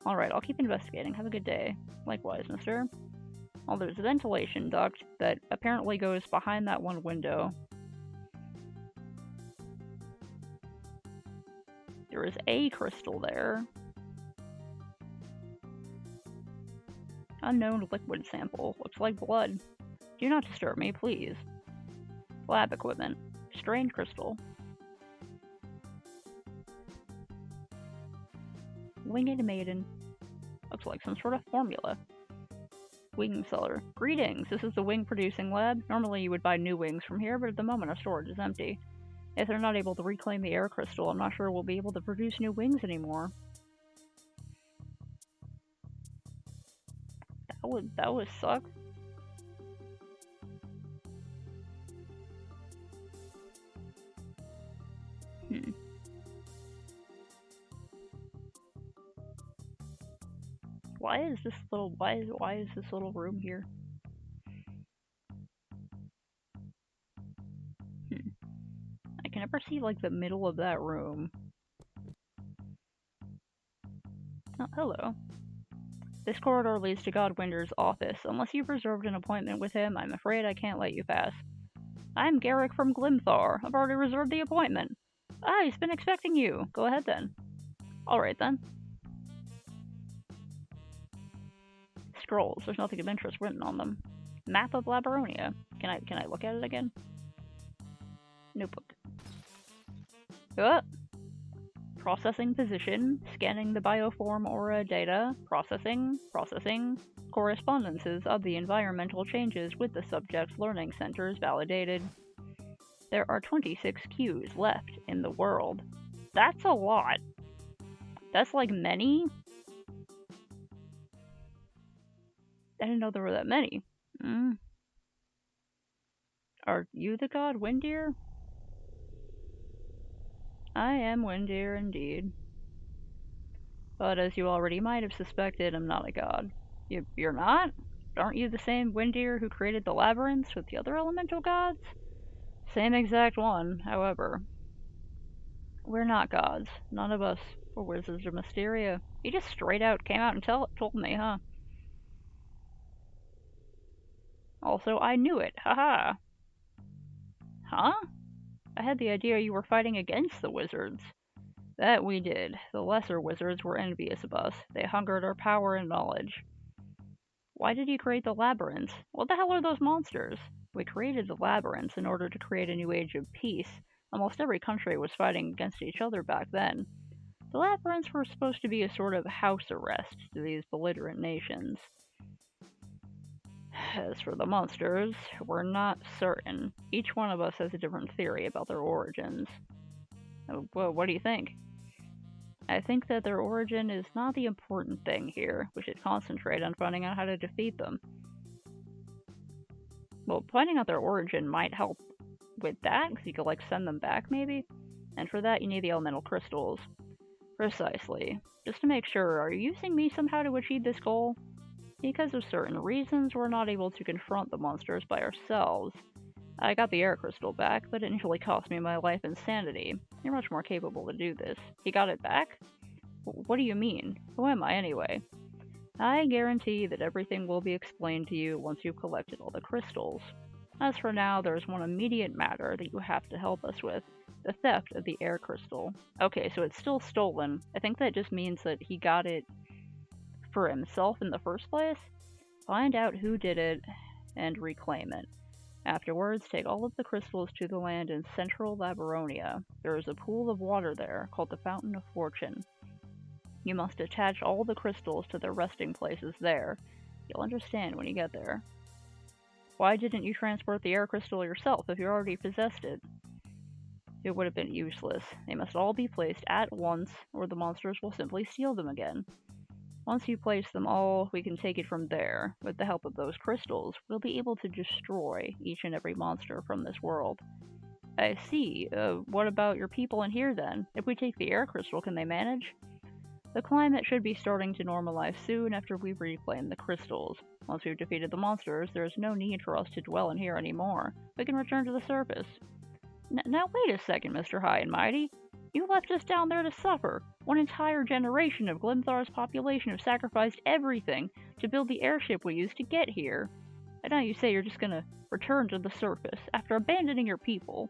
Alright, I'll keep investigating. Have a good day. Likewise, mister. Well, there's a ventilation duct that apparently goes behind that one window. There is a crystal there. Unknown liquid sample. Looks like blood. Do not disturb me, please. Lab equipment. Strange crystal. Winged maiden. Looks like some sort of formula. Wing cellar. Greetings! This is the wing producing lab. Normally you would buy new wings from here, but at the moment our storage is empty. If they're not able to reclaim the air crystal, I'm not sure we'll be able to produce new wings anymore. That would suck. Why is this little room here? I can never see like the middle of that room. Oh, hello. This corridor leads to Godwinder's office. Unless you've reserved an appointment with him, I'm afraid I can't let you pass. I'm Garrick from Glimthar. I've already reserved the appointment. Ah, he's been expecting you. Go ahead then. Alright then. Scrolls. There's nothing of interest written on them. Map of Labaronia. Can I look at it again? Notebook. Processing position. Scanning the bioform aura data. Processing. Correspondences of the environmental changes with the subject's learning centers validated. There are 26 Qs left in the world. That's a lot. That's like many? I didn't know there were that many. Are you the god Windir? I am Windir indeed. But as you already might have suspected, I'm not a god. You're not? Aren't you the same Windir who created the labyrinths with the other elemental gods? Same exact one, however. We're not gods. None of us were wizards of Mysteria. He just straight out came out and told me, huh? Also, I knew it. Haha. Huh? I had the idea you were fighting against the wizards. That we did. The lesser wizards were envious of us. They hungered our power and knowledge. Why did you create the labyrinths? What the hell are those monsters? We created the labyrinths in order to create a new age of peace. Almost every country was fighting against each other back then. The labyrinths were supposed to be a sort of house arrest to these belligerent nations. As for the monsters, we're not certain. Each one of us has a different theory about their origins. Well, what do you think? I think that their origin is not the important thing here. We should concentrate on finding out how to defeat them. Well, finding out their origin might help with that, because you could, like, send them back, maybe? And for that, you need the elemental crystals. Precisely. Just to make sure, are you using me somehow to achieve this goal? Because of certain reasons, we're not able to confront the monsters by ourselves. I got the air crystal back, but it initially cost me my life and sanity. You're much more capable to do this. He got it back? What do you mean? Who am I, anyway? I guarantee that everything will be explained to you once you've collected all the crystals. As for now, there's one immediate matter that you have to help us with. The theft of the air crystal. Okay, so it's still stolen. I think that just means that he got it for himself in the first place. Find out who did it and reclaim it. Afterwards, take all of the crystals to the land in central Labaronia. There is a pool of water there called the Fountain of Fortune. You must attach all the crystals to their resting places there. You'll understand when you get there. Why didn't you transport the air crystal yourself if you already possessed it? It would have been useless. They must all be placed at once, or the monsters will simply steal them again. Once you place them all, we can take it from there. With the help of those crystals, we'll be able to destroy each and every monster from this world. I see. What about your people in here then? If we take the air crystal, can they manage? The climate should be starting to normalize soon after we reclaim the crystals. Once we've defeated the monsters, there is no need for us to dwell in here anymore. We can return to the surface. Now wait a second, Mr. High and Mighty. You left us down there to suffer. One entire generation of Glimthar's population have sacrificed everything to build the airship we used to get here. And now you say you're just gonna return to the surface after abandoning your people.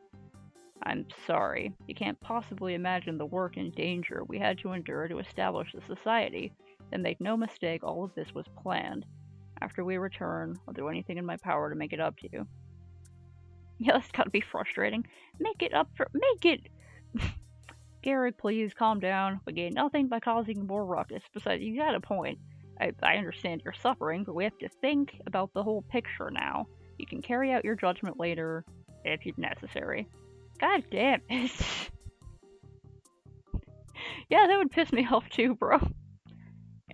I'm sorry. You can't possibly imagine the work and danger we had to endure to establish the society. And make no mistake, all of this was planned. After we return, I'll do anything in my power to make it up to you. Yeah, that's gotta be frustrating. Make it! Garrick, please, calm down. We gain nothing by causing more ruckus. Besides, you got a point. I understand you're suffering, but we have to think about the whole picture now. You can carry out your judgment later, if necessary. God damn it. Yeah, that would piss me off too, bro.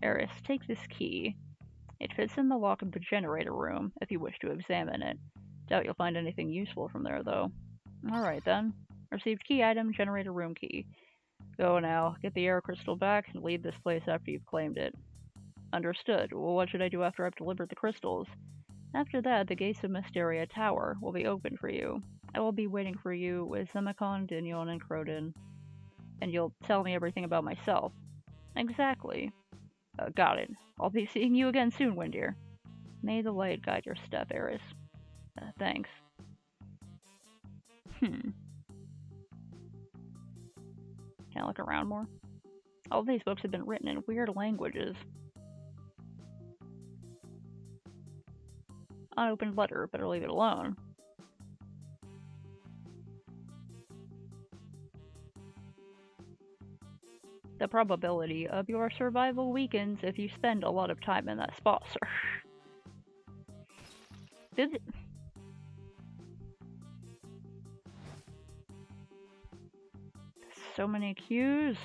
Eris, take this key. It fits in the lock of the generator room, if you wish to examine it. Doubt you'll find anything useful from there, though. Alright then. Received key item, generator room key. Go now, get the air crystal back, and leave this place after you've claimed it. Understood. Well, what should I do after I've delivered the crystals? After that, the gates of Mysteria Tower will be open for you. I will be waiting for you with Zemicon, Dignon, and Croden. And you'll tell me everything about myself. Exactly. Got it. I'll be seeing you again soon, Windir. May the light guide your step, Eris. Thanks. Can I look around more? All these books have been written in weird languages. Unopened letter, better leave it alone. The probability of your survival weakens if you spend a lot of time in that spot, sir. So many cues.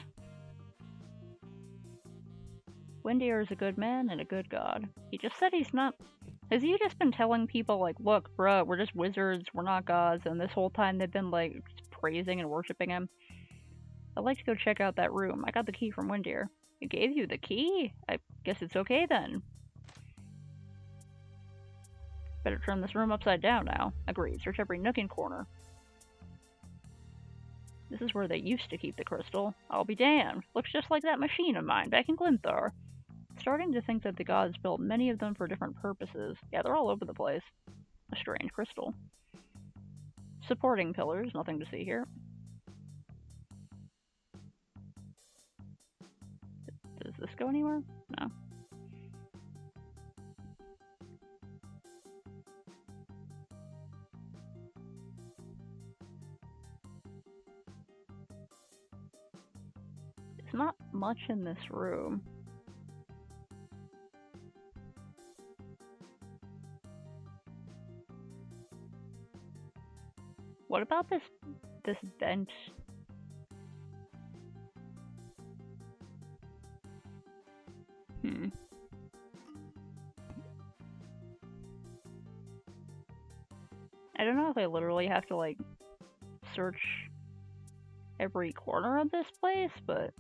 Windir is a good man and a good god. He just said he's not. Has he just been telling people, like, look, bruh, we're just wizards, we're not gods, and this whole time they've been, like, praising and worshipping him? I'd like to go check out that room. I got the key from Windir. He gave you the key? I guess it's okay then. Better turn this room upside down now. Agreed. Search every nook and corner. This is where they used to keep the crystal. I'll be damned. Looks just like that machine of mine back in Glinthar. Starting to think that the gods built many of them for different purposes. Yeah, they're all over the place. A strange crystal. Supporting pillars, nothing to see here. Does this go anywhere? No. There's not much in this room. What about this bench? I don't know if I literally have to, like, search every corner of this place, but...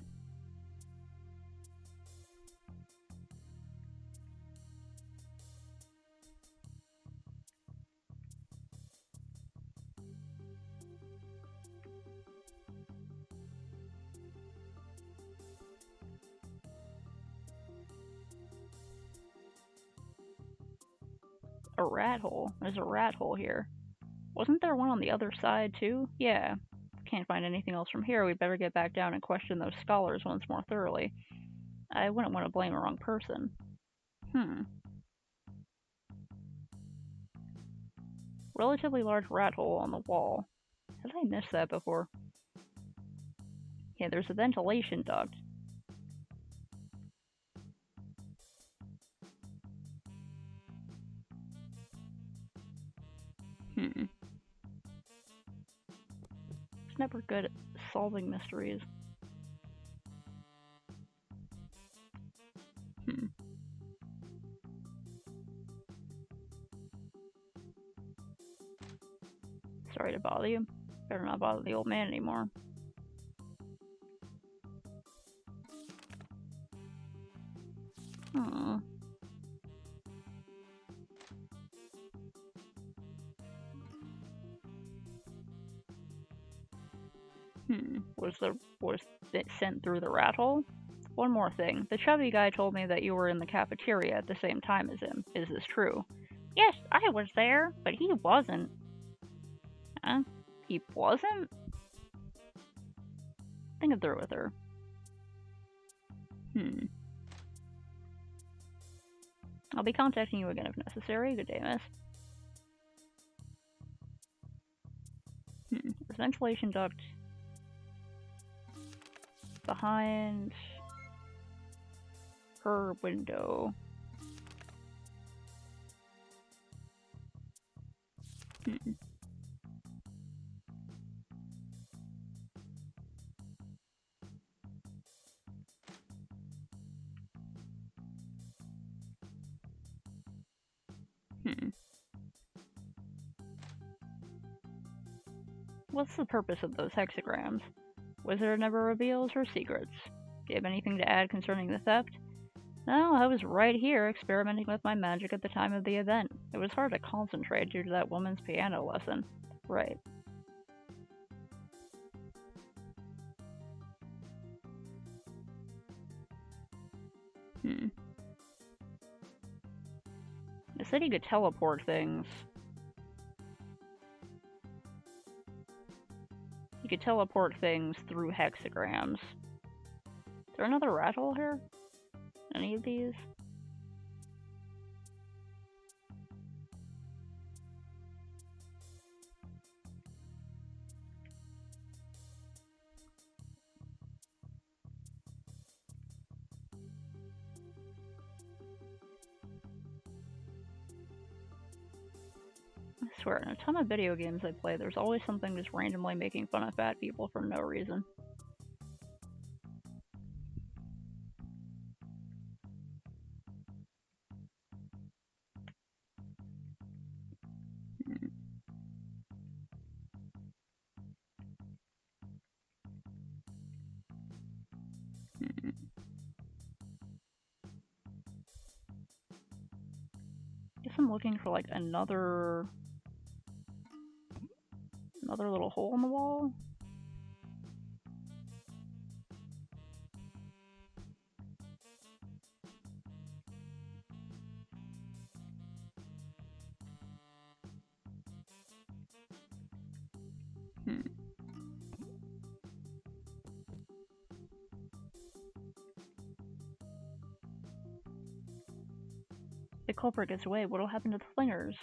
A rat hole. There's a rat hole here. Wasn't there one on the other side, too? Yeah. Can't find anything else from here. We'd better get back down and question those scholars once more thoroughly. I wouldn't want to blame the wrong person. Relatively large rat hole on the wall. Have I missed that before? Yeah, there's a ventilation duct. It's never good at solving mysteries. Sorry to bother you. Better not bother the old man anymore. Was it sent through the rat hole? One more thing. The chubby guy told me that you were in the cafeteria at the same time as him. Is this true? Yes, I was there, but he wasn't. Huh? He wasn't? Think it through with her. I'll be contacting you again if necessary. Good day, miss. This ventilation duct behind her window. What's the purpose of those hexagrams? Wizard never reveals her secrets. Do you have anything to add concerning the theft? No, I was right here experimenting with my magic at the time of the event. It was hard to concentrate due to that woman's piano lesson. Right. Hmm. It said he could teleport things. He could teleport things through hexagrams. Is there another rat hole here? Any of these? I swear, in a ton of video games I play, there's always something just randomly making fun of fat people for no reason. Guess I'm looking for like another little hole in the wall. The culprit gets away. What'll happen to the flingers?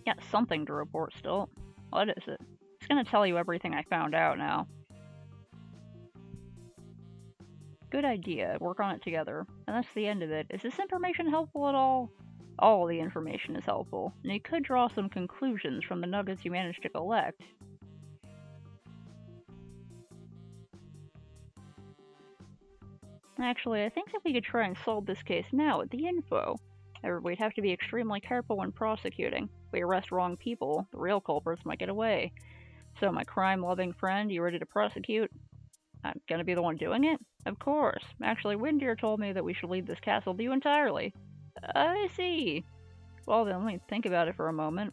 Yeah, something to report still. What is it? It's gonna tell you everything I found out now. Good idea. Work on it together. And that's the end of it. Is this information helpful at all? All the information is helpful, and you could draw some conclusions from the nuggets you managed to collect. Actually, I think that we could try and solve this case now with the info. However, we'd have to be extremely careful when prosecuting. If we arrest wrong people, the real culprits might get away. So, my crime-loving friend, you ready to prosecute? I'm gonna be the one doing it? Of course. Actually, Windir told me that we should leave this castle to you entirely. I see. Well then, let me think about it for a moment.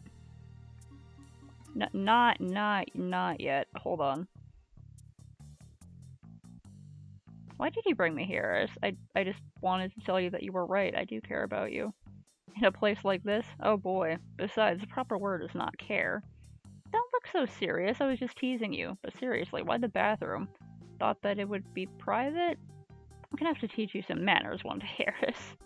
Not yet. Hold on. Why did you bring me here? I just wanted to tell you that you were right. I do care about you. In a place like this? Oh boy. Besides, the proper word is not care. Don't look so serious. I was just teasing you. But seriously, why the bathroom? Thought that it would be private? I'm gonna have to teach you some manners one day, Harris.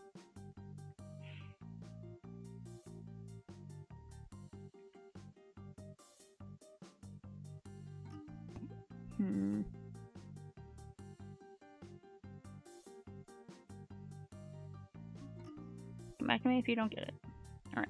Come back to me if you don't get it. Alright.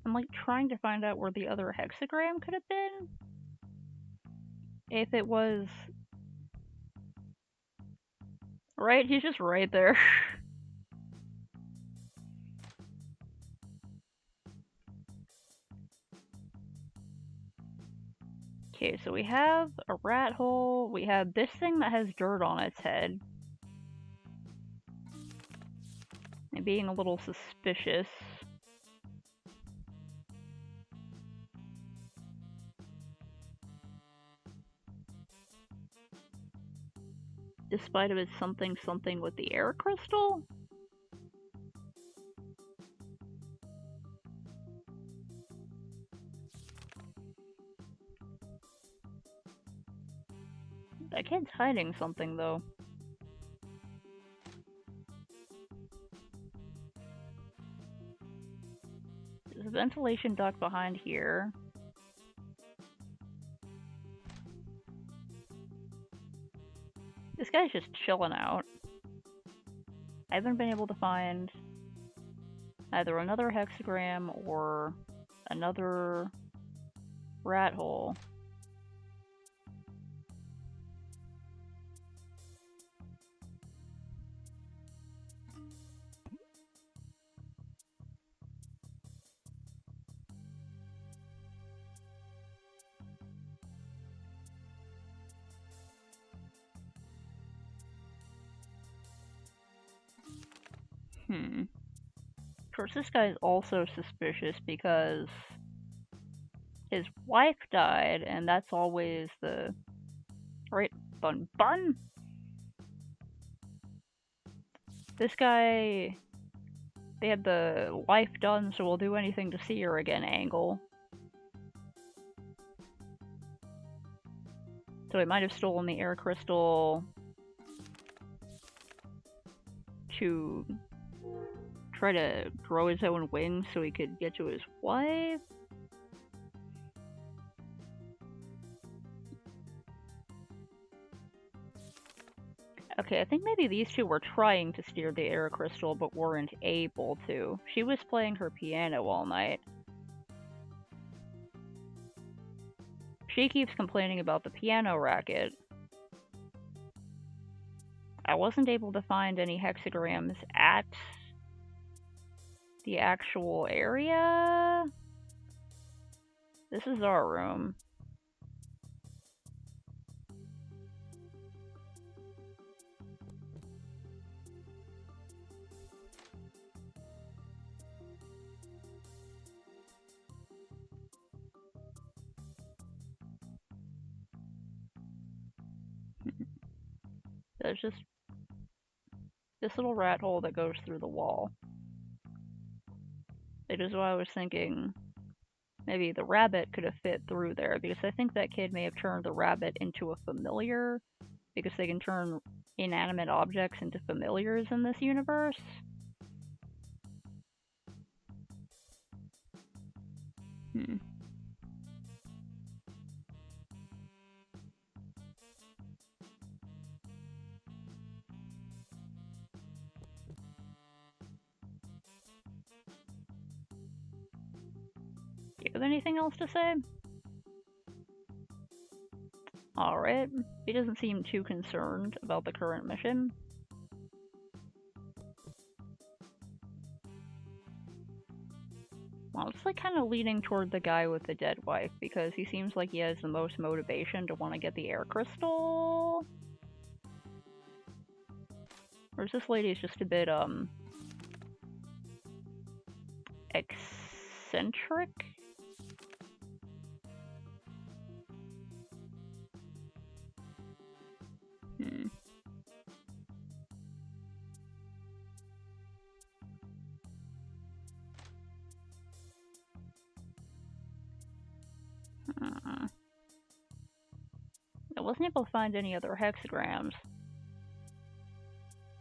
I'm like trying to find out where the other hexagram could have been. If it was... Right? He's just right there. Okay, so we have a rat hole. We have this thing that has dirt on its head. And being a little suspicious. Despite of it's something with the air crystal? That kid's hiding something, though. There's a ventilation duct behind here. This guy's just chilling out. I haven't been able to find either another hexagram or another rat hole. Of course, this guy's also suspicious because his wife died, and that's always the right bun. This guy, they had the wife done, so we'll do anything to see her again angle. So he might have stolen the air crystal to try to grow his own wings so he could get to his wife. Okay, I think maybe these two were trying to steer the air crystal but weren't able to. She was playing her piano all night. She keeps complaining about the piano racket. I wasn't able to find any hexagrams at the actual area. This is our room. There's just this little rat hole that goes through the wall. It is why I was thinking maybe the rabbit could have fit through there, because I think that kid may have turned the rabbit into a familiar, because they can turn inanimate objects into familiars in this universe. Do you have anything else to say? Alright. He doesn't seem too concerned about the current mission. Well, it's like kind of leaning toward the guy with the dead wife, because he seems like he has the most motivation to want to get the air crystal. Or is this lady's just a bit, eccentric? I wasn't able to find any other hexagrams.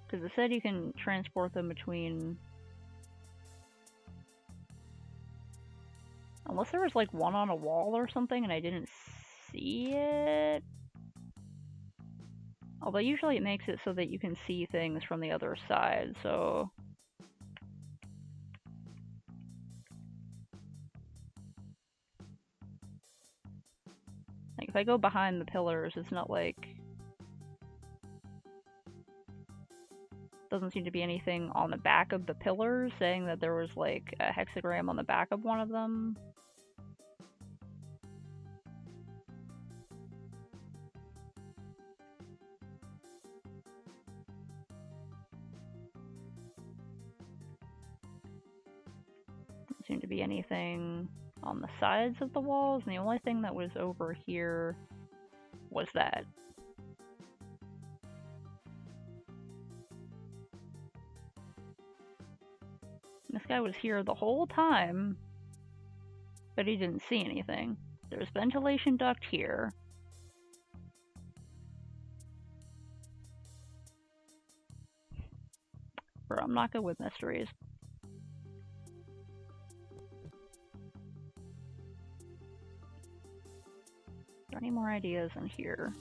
Because it said you can transport them between... Unless there was like one on a wall or something and I didn't see it. Although usually it makes it so that you can see things from the other side, so... Like, if I go behind the pillars, it's not like... Doesn't seem to be anything on the back of the pillars saying that there was like a hexagram on the back of one of them. Doesn't seem to be anything on the sides of the walls, and the only thing that was over here was that. This guy was here the whole time, but he didn't see anything. There's ventilation duct here. Bro, I'm not good with mysteries. Are there any more ideas in here?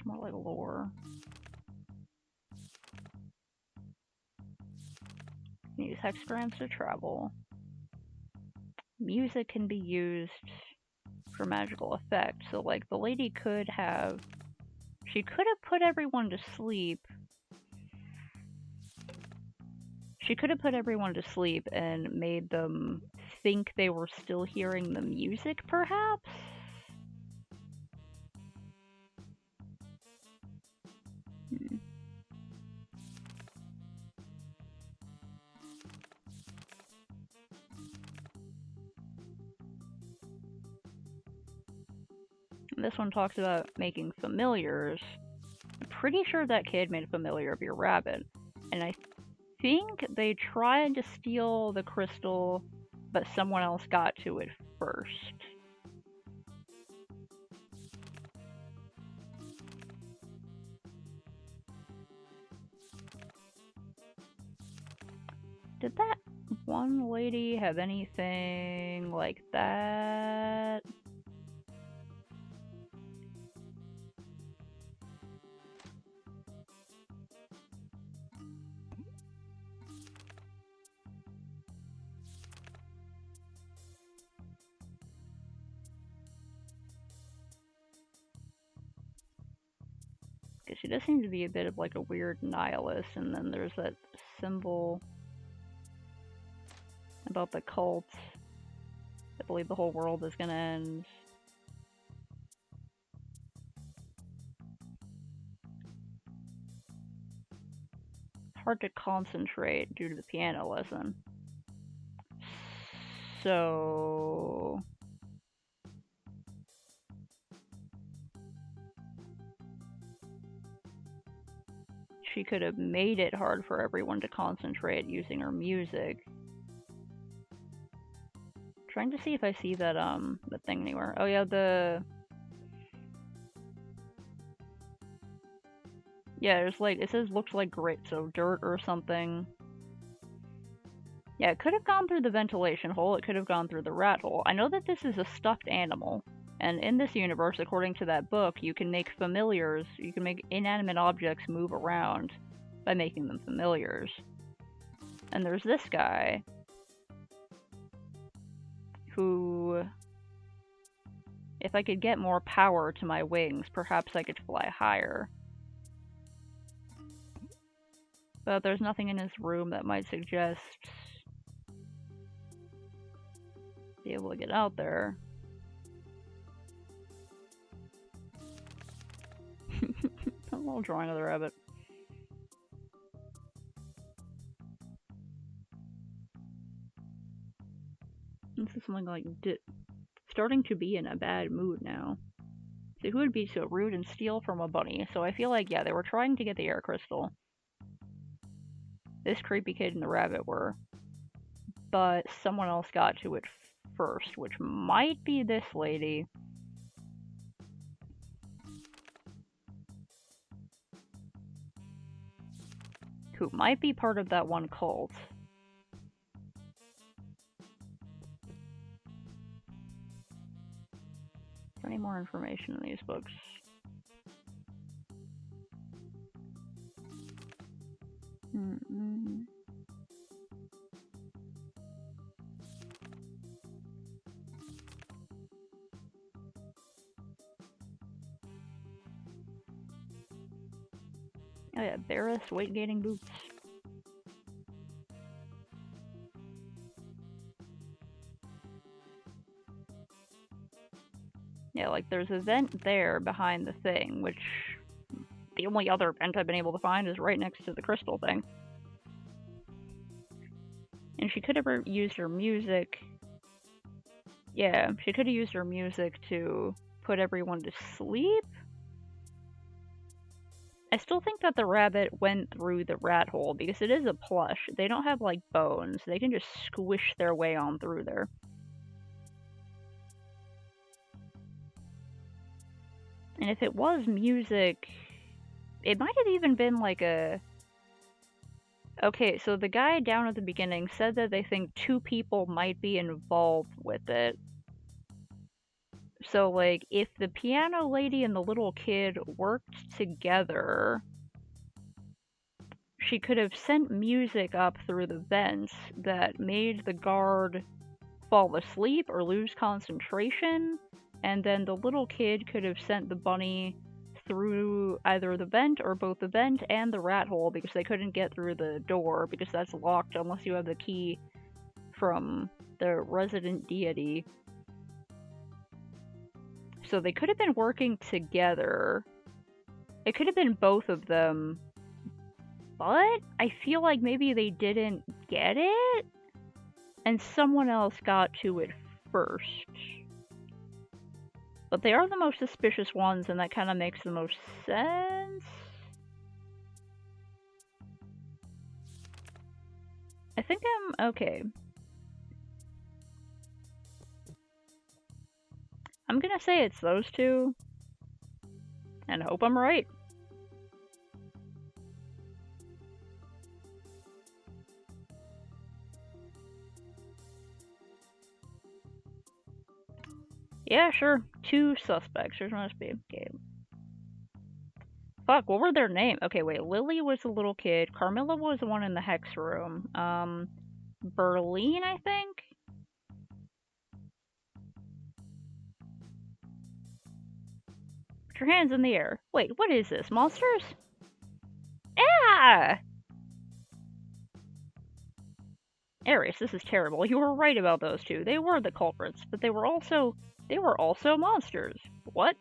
It's more like lore. Use hexagrams to travel. Music can be used for magical effect. So, like, the lady could have... She could have put everyone to sleep. She could have put everyone to sleep and made them think they were still hearing the music, perhaps? This one talks about making familiars. I'm pretty sure that kid made a familiar of your rabbit. And I think they tried to steal the crystal, but someone else got to it first. Did that one lady have anything like that? Because she does seem to be a bit of like a weird nihilist, and then there's that symbol about the cult. I believe the whole world is gonna end. Hard to concentrate due to the piano lesson. So... she could have made it hard for everyone to concentrate using her music. Trying to see if I see that the thing anywhere. Oh yeah, yeah, there's like, it says looks like grit, so dirt or something. Yeah, it could have gone through the ventilation hole, it could have gone through the rat hole. I know that this is a stuffed animal, and in this universe, according to that book, you can make familiars, you can make inanimate objects move around by making them familiars. And there's this guy who, if I could get more power to my wings, perhaps I could fly higher. But there's nothing in his room that might suggest be able to get out there. A little drawing of the rabbit. This is something like starting to be in a bad mood now. So who would be so rude and steal from a bunny? So I feel like, yeah, they were trying to get the air crystal. This creepy kid and the rabbit were. But someone else got to it first, which might be this lady. Who might be part of that one cult. Is there any more information in these books? Mm-mm. Oh yeah, Barris weight gaining boots. Yeah, like there's a vent there behind the thing, which the only other vent I've been able to find is right next to the crystal thing. And she could have used her music. Yeah, she could have used her music to put everyone to sleep. I still think that the rabbit went through the rat hole because it is a plush. They don't have like bones. They can just squish their way on through there. And if it was music, it might have even been like a... Okay, so the guy down at the beginning said that they think 2 people might be involved with it. So, like, if the piano lady and the little kid worked together, she could have sent music up through the vents that made the guard fall asleep or lose concentration, and then the little kid could have sent the bunny through either the vent or both the vent and the rat hole because they couldn't get through the door because that's locked unless you have the key from the resident deity. So they could have been working together. It could have been both of them, but I feel like maybe they didn't get it and someone else got to it first. But they are the most suspicious ones, and that kind of makes the most sense. I think I'm okay. I'm gonna say it's those two, and hope I'm right. Yeah, sure. Two suspects. There must be. Okay. Fuck, what were their names? Okay, wait. Lily was the little kid. Carmilla was the one in the hex room. Berlin, I think? Put your hands in the air. Wait, what is this? Monsters? Ah! Aries, this is terrible. You were right about those two. They were the culprits, but they were also monsters. What?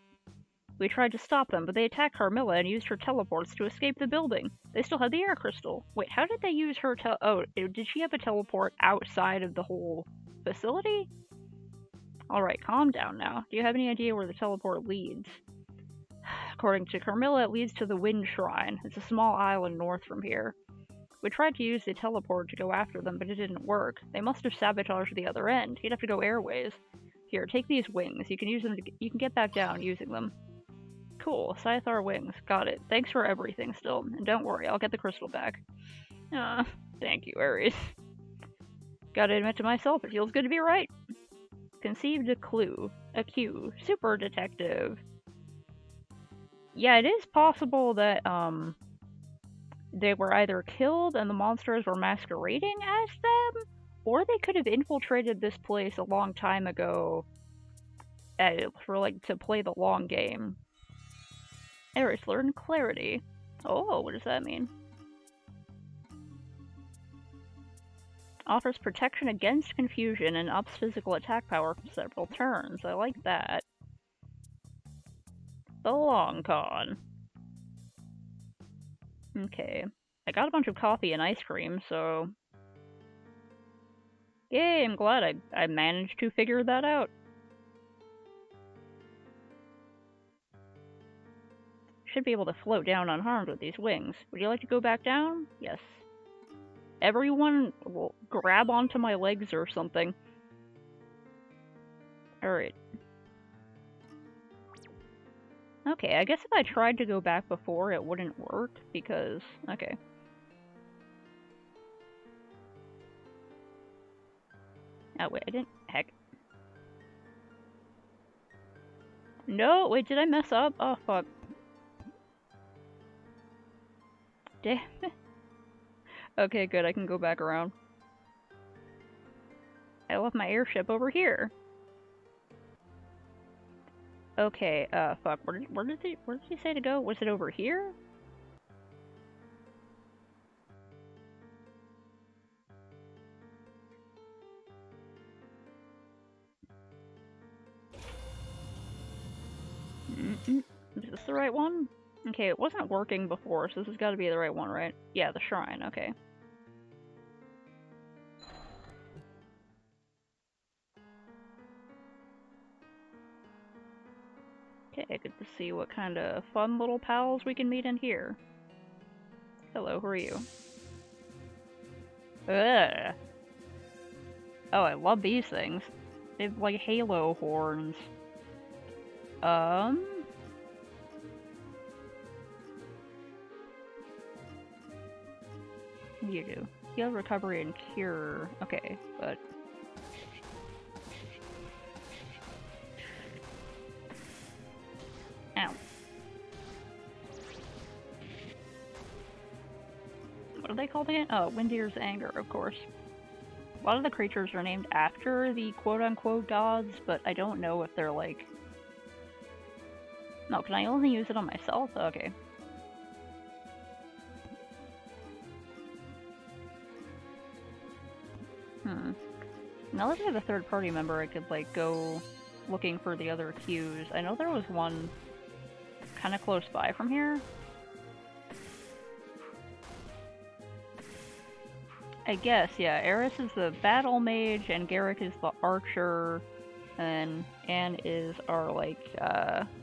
We tried to stop them, but they attacked Carmilla and used her teleports to escape the building. They still had the air crystal. Wait, how did they use her oh, did she have a teleport outside of the whole facility? Alright, calm down now. Do you have any idea where the teleport leads? According to Carmilla, it leads to the Wind Shrine. It's a small island north from here. We tried to use the teleport to go after them, but it didn't work. They must have sabotaged the other end. You'd have to go airways. Here, take these wings. You can use them you can get back down using them. Cool, Scythar wings. Got it. Thanks for everything still. And don't worry, I'll get the crystal back. Thank you, Aries. Gotta admit to myself, it feels good to be right. Conceived a clue. A Q. Super detective. Yeah, it is possible that, they were either killed and the monsters were masquerading as them, or they could have infiltrated this place a long time ago to play the long game. Aries, learn clarity. Oh, what does that mean? Offers protection against confusion and ups physical attack power for several turns. I like that. The long con. Okay. I got a bunch of coffee and ice cream, so... Yay, I'm glad I managed to figure that out. Should be able to float down unharmed with these wings. Would you like to go back down? Yes. Everyone will grab onto my legs or something. Alright. Okay, I guess if I tried to go back before, it wouldn't work, because... Okay. Oh, wait, I didn't... Heck. No, wait, did I mess up? Oh, fuck. Damn it. Okay, good, I can go back around. I left my airship over here. Okay, fuck, where did he say to go? Was it over here? Is this the right one? Okay, it wasn't working before, so this has got to be the right one, right? Yeah, the shrine, okay. Okay, good to see what kind of fun little pals we can meet in here. Hello, who are you? Ugh. Oh, I love these things. They have, like, halo horns. You do. Heal, recovery, and cure. Okay, but... What are they called again? Oh, Windir's Anger, of course. A lot of the creatures are named after the quote-unquote gods, but I don't know if they're like... No, can I only use it on myself? Okay. Now that I have a third party member, I could like go looking for the other queues. I know there was one kind of close by from here. I guess, yeah. Eris is the battle mage, and Garrick is the archer, and Anne is our like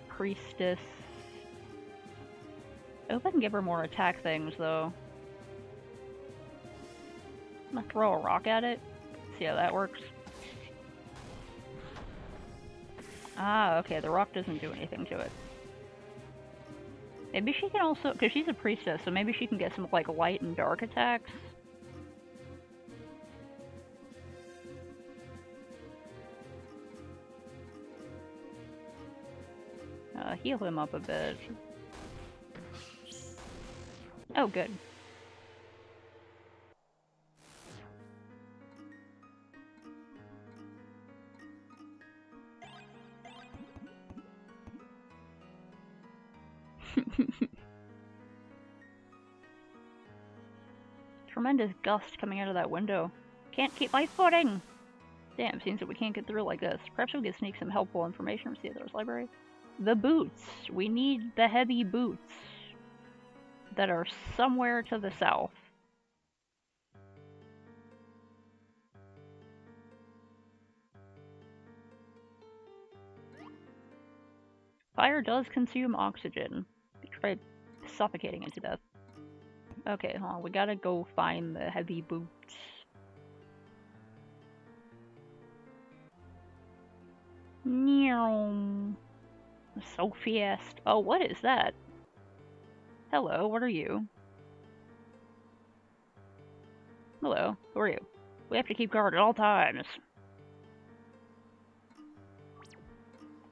priestess. I hope I can give her more attack things though. I'm gonna throw a rock at it. See how that works. Ah, okay, the rock doesn't do anything to it. Maybe she can also, because she's a priestess, so maybe she can get some like light and dark attacks. Heal him up a bit. Oh, good. Tremendous gust coming out of that window. Can't keep my footing! Damn, seems that we can't get through like this. Perhaps we could sneak some helpful information from Theodor's library. The boots! We need the heavy boots that are somewhere to the south. Fire does consume oxygen. Try suffocating it to death. Okay, hold on. We gotta go find the heavy boots. So fast. Oh, what is that? Hello, what are you? Hello, who are you? We have to keep guard at all times.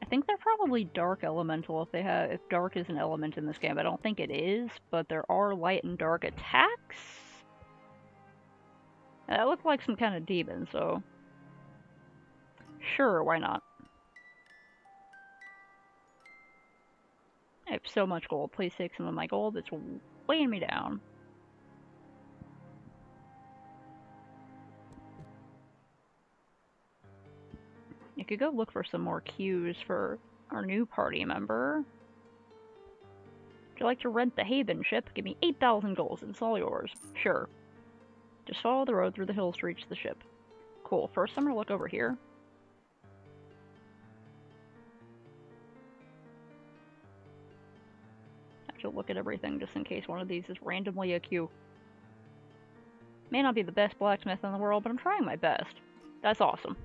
I think they're probably dark elemental if dark is an element in this game. I don't think it is, but there are light and dark attacks. That looked like some kind of demon, so sure, why not? I have so much gold. Please take some of my gold. It's weighing me down. You could go look for some more cues for our new party member. Would you like to rent the Haven ship? Give me 8,000 gold. It's all yours. Sure. Just follow the road through the hills to reach the ship. Cool. First, I'm gonna look over here. Have to look at everything just in case one of these is randomly a queue. May not be the best blacksmith in the world, but I'm trying my best. That's awesome.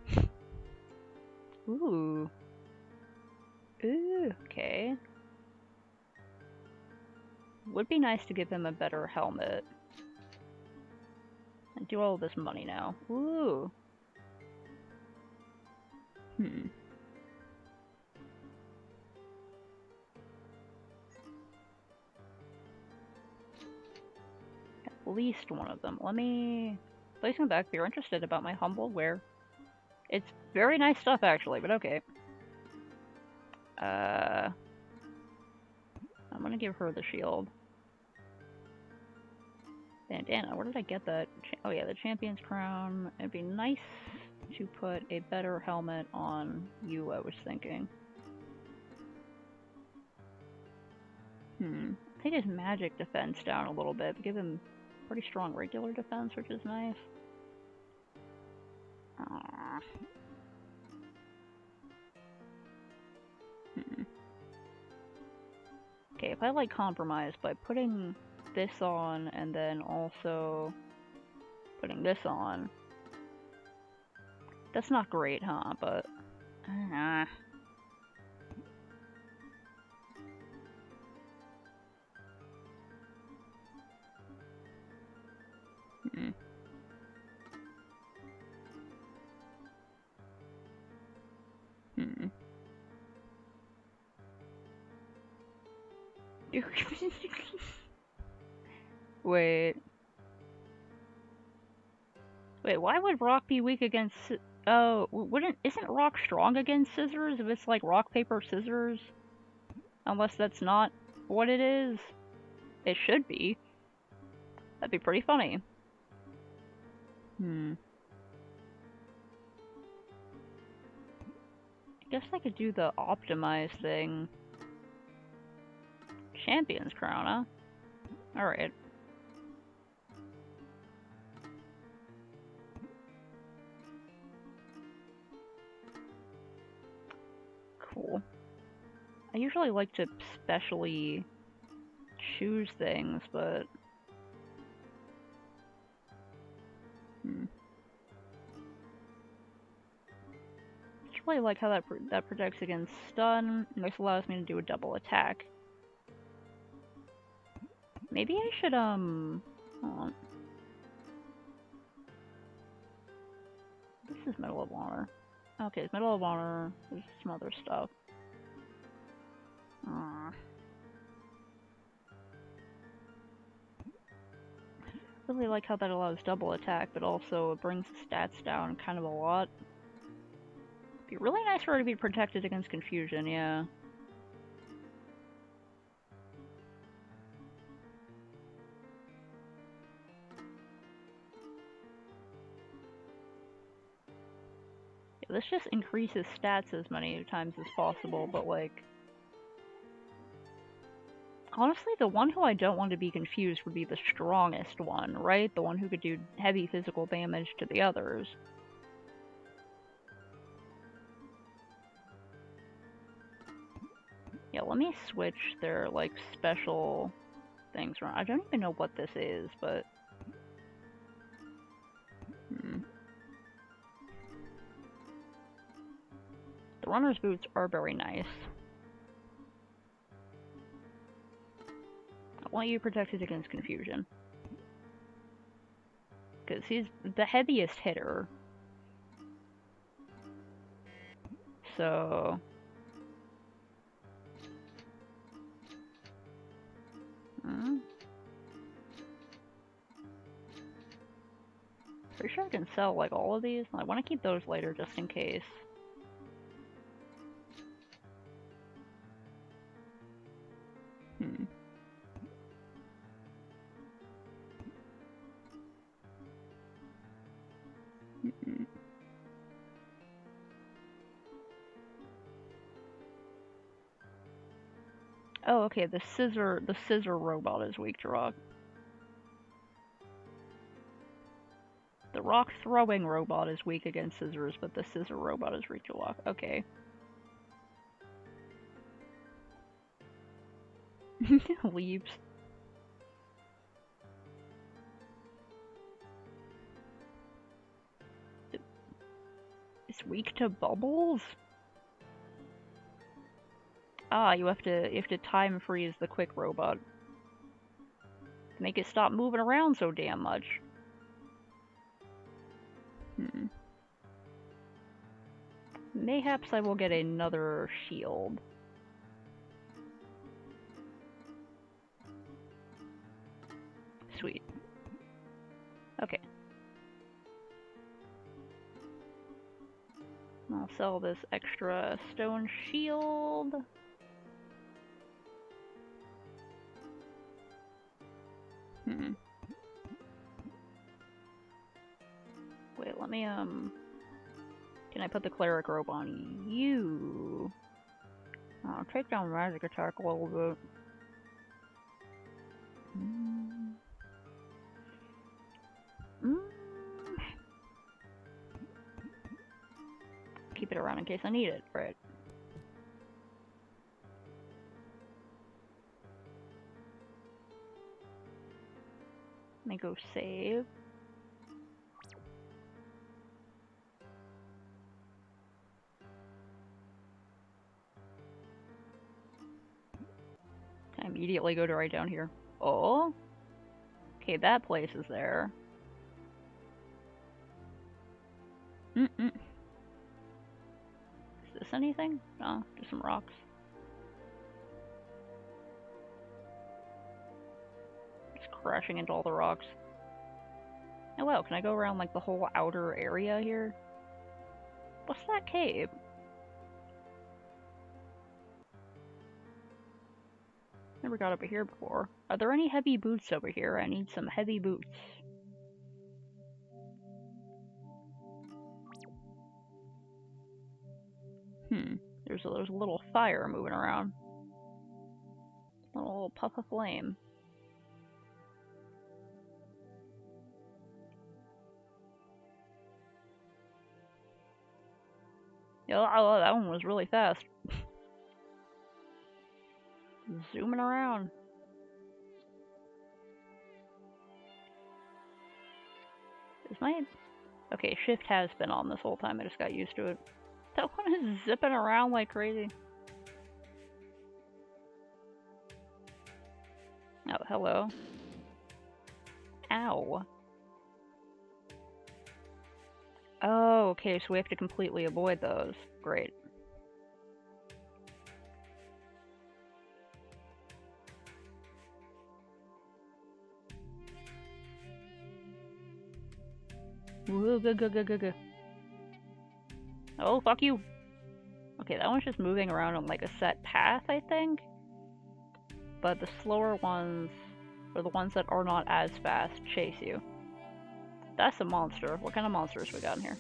Ooh. Ooh, okay. Would be nice to give him a better helmet. And do all this money now. Ooh. At least one of them. Let me place them back if you're interested about my humble wear. It's very nice stuff, actually, but okay. I'm gonna give her the shield. Bandana, where did I get that? Oh yeah, the champion's crown. It'd be nice to put a better helmet on you, I was thinking. Take his magic defense down a little bit, but give him pretty strong regular defense, which is nice. Okay, if I like compromise by putting this on and then also putting this on, that's not great, huh? But Wait. Wait, why would rock be weak against... Oh, isn't rock strong against scissors if it's like rock, paper, scissors? Unless that's not what it is. It should be. That'd be pretty funny. I guess I could do the optimize thing. Champion's crown, huh? Alright. Cool. I usually like to specially choose things, but... I really like how that protects against stun, and this allows me to do a double attack. Maybe I should, hold on. This is Medal of Honor. Okay, it's Medal of Honor, there's some other stuff. Really like how that allows double attack, but also it brings the stats down kind of a lot. It'd be really nice for her to be protected against confusion, yeah. Yeah, this just increases stats as many times as possible, but like... Honestly, the one who I don't want to be confused would be the strongest one, right? The one who could do heavy physical damage to the others. Yeah, let me switch their, like, special things around. I don't even know what this is, but... The runner's boots are very nice. I want you protected against confusion. Because he's the heaviest hitter. So... Pretty sure I can sell, like, all of these. I want to keep those later, just in case. Oh, okay, the scissor robot is weak to rock. The rock throwing robot is weak against scissors, but the scissor robot is weak to rock. Okay. Leaves. It's weak to bubbles? Ah, you have to time freeze the quick robot. To make it stop moving around so damn much. Mayhaps I will get another shield. Sweet. Okay. I'll sell this extra stone shield. Wait, let me, can I put the cleric robe on you? I'll take down magic attack a little bit. Keep it around in case I need it, right? Let me go save. Can I immediately go to right down here? Oh? Okay, that place is there. Is this anything? No, just some rocks. Just crashing into all the rocks. Oh wow, can I go around like the whole outer area here? What's that cave? Never got over here before. Are there any heavy boots over here? I need some heavy boots. There's a little fire moving around. A little puff of flame. Yeah, oh, that one was really fast. Zooming around. Is my... Okay, shift has been on this whole time. I just got used to it. That one is zipping around like crazy. Oh, hello. Ow. Oh, okay, so we have to completely avoid those. Great. Woo, go. Oh, fuck you. Okay, that one's just moving around on like a set path, I think. But the slower ones, or the ones that are not as fast, chase you. That's a monster. What kind of monsters we got in here?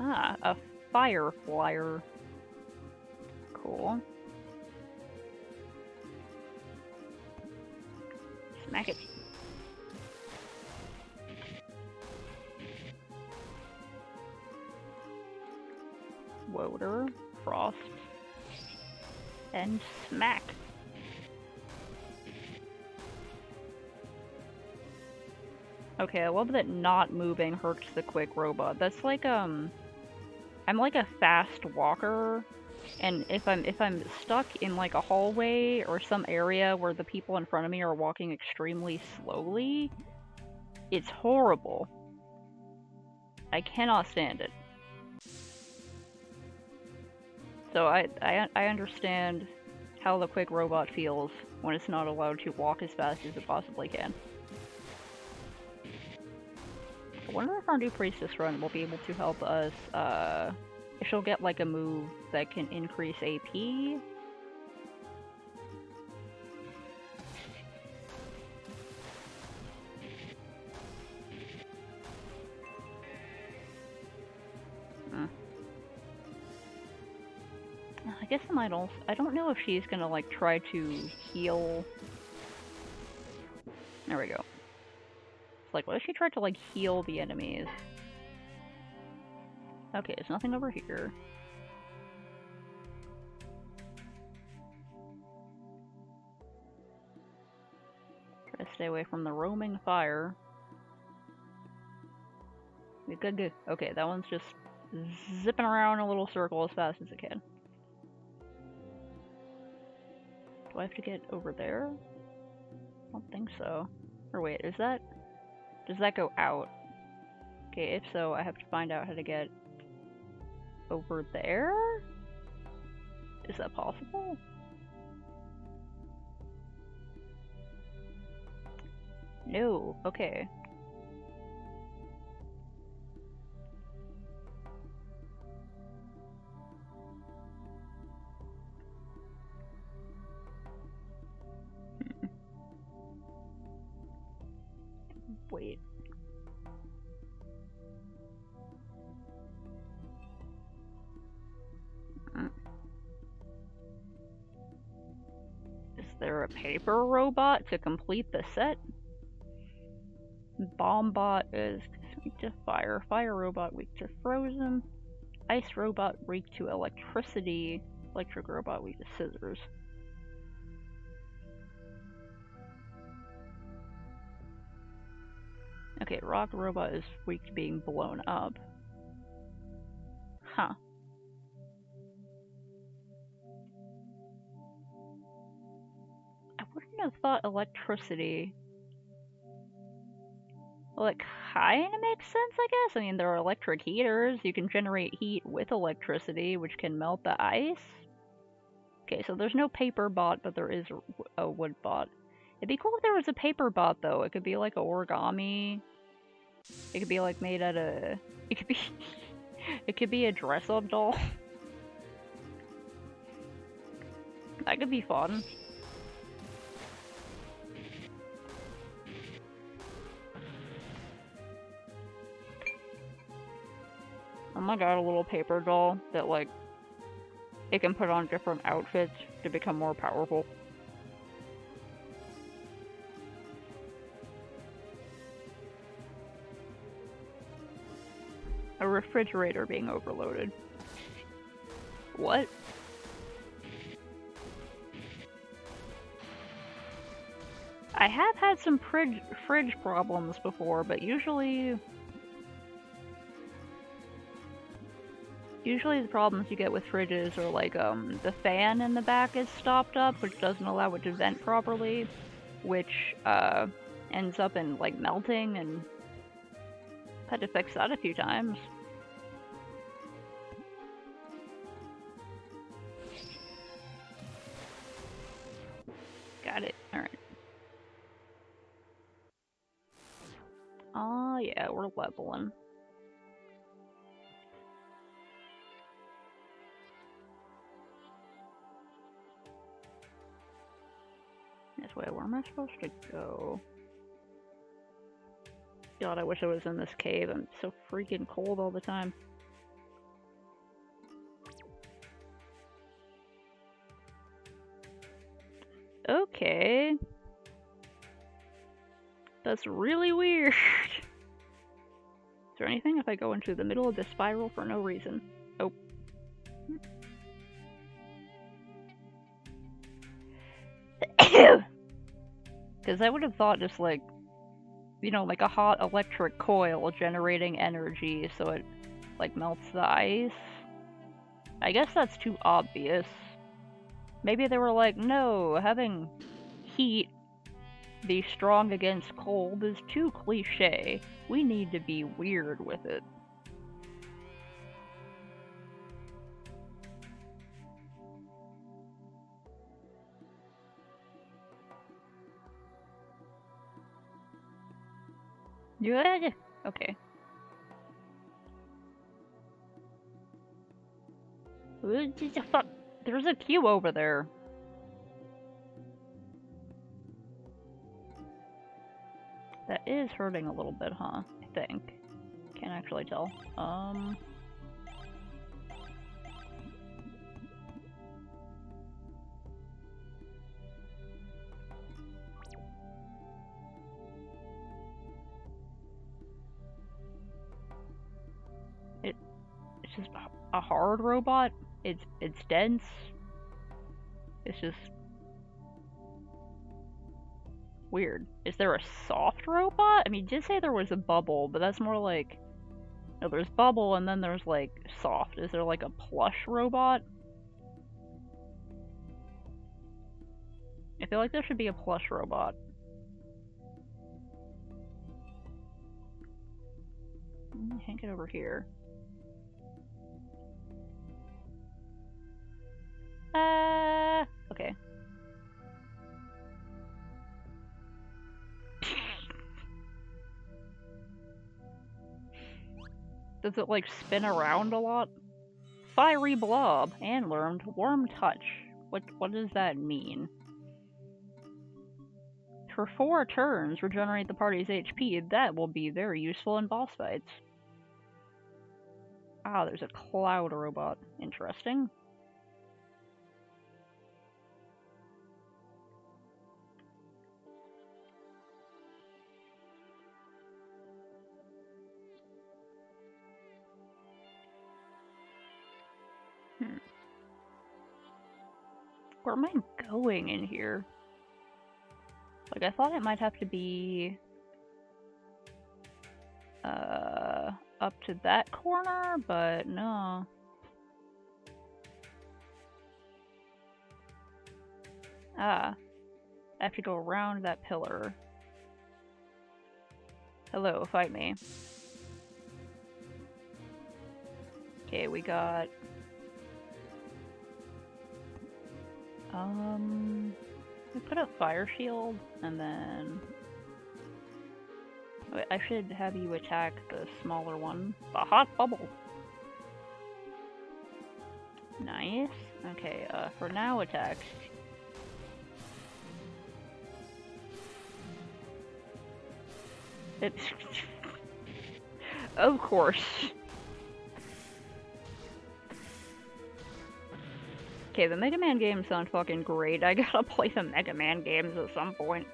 Ah, a fire flyer. Cool. Smack it. Woder, frost, and smack. Okay, I love that not moving hurts the quick robot. That's like I'm like a fast walker, and if I'm stuck in like a hallway or some area where the people in front of me are walking extremely slowly, it's horrible. I cannot stand it. So I understand how the quick robot feels when it's not allowed to walk as fast as it possibly can. I wonder if our new priestess run will be able to help us, if she'll get like a move that can increase AP. I guess I might also, I don't know if she's gonna like try to heal. There we go. It's like, what if she tried to like heal the enemies? Okay, there's nothing over here. Try to stay away from the roaming fire. Good. Okay, that one's just zipping around in a little circle as fast as it can. Do I have to get over there? I don't think so. Or wait, does that go out? Okay, if so, I have to find out how to get over there? Is that possible? No, okay. Wait. Is there a paper robot to complete the set? Bombot is weak to fire. Fire robot weak to frozen. Ice robot weak to electricity. Electric robot weak to scissors. Okay, rock robot is weak to being blown up. Huh. I wouldn't have thought electricity. Well, it kinda makes sense, I guess. I mean, there are electric heaters. You can generate heat with electricity, which can melt the ice. Okay, so there's no paper bot, but there is a wood bot. It'd be cool if there was a paper bot though. It could be like a origami. It could be like made out of. It could be. It could be a dress-up doll. That could be fun. Oh my god, a little paper doll that like it can put on different outfits to become more powerful. A refrigerator being overloaded. What? I have had some fridge problems before, but usually the problems you get with fridges are like the fan in the back is stopped up, which doesn't allow it to vent properly, which ends up in like melting, and had to fix that a few times. Got it. Alright. Oh yeah, we're leveling. This way, where am I supposed to go? God, I wish I was in this cave. I'm so freaking cold all the time. Okay. That's really weird. Is there anything if I go into the middle of the spiral for no reason? Oh. Because I would have thought just like, you know, like a hot electric coil generating energy so it like melts the ice. I guess that's too obvious. Maybe they were like, no, having heat be strong against cold is too cliche. We need to be weird with it. Yeah. Okay. There's a queue over there. That is hurting a little bit, huh? I think. Can't actually tell. It's just a hard robot. It's dense. It's just weird. Is there a soft robot? I mean, you did say there was a bubble, but that's more like... No, there's bubble and then there's like soft. Is there like a plush robot? I feel like there should be a plush robot. I can't get over here. Okay. Does it like spin around a lot? Fiery blob and learned warm touch. What does that mean? For 4 turns, regenerate the party's HP. That will be very useful in boss fights. Ah, there's a cloud robot. Interesting. Where am I going in here? Like, I thought it might have to be... up to that corner, but no. Ah. I have to go around that pillar. Hello, fight me. Okay, we got... I put a fire shield, and then... Wait, I should have you attack the smaller one. The hot bubble! Nice. Okay, for now attacks. It's... Of course. Okay, the Mega Man games sound fucking great. I gotta play the Mega Man games at some point.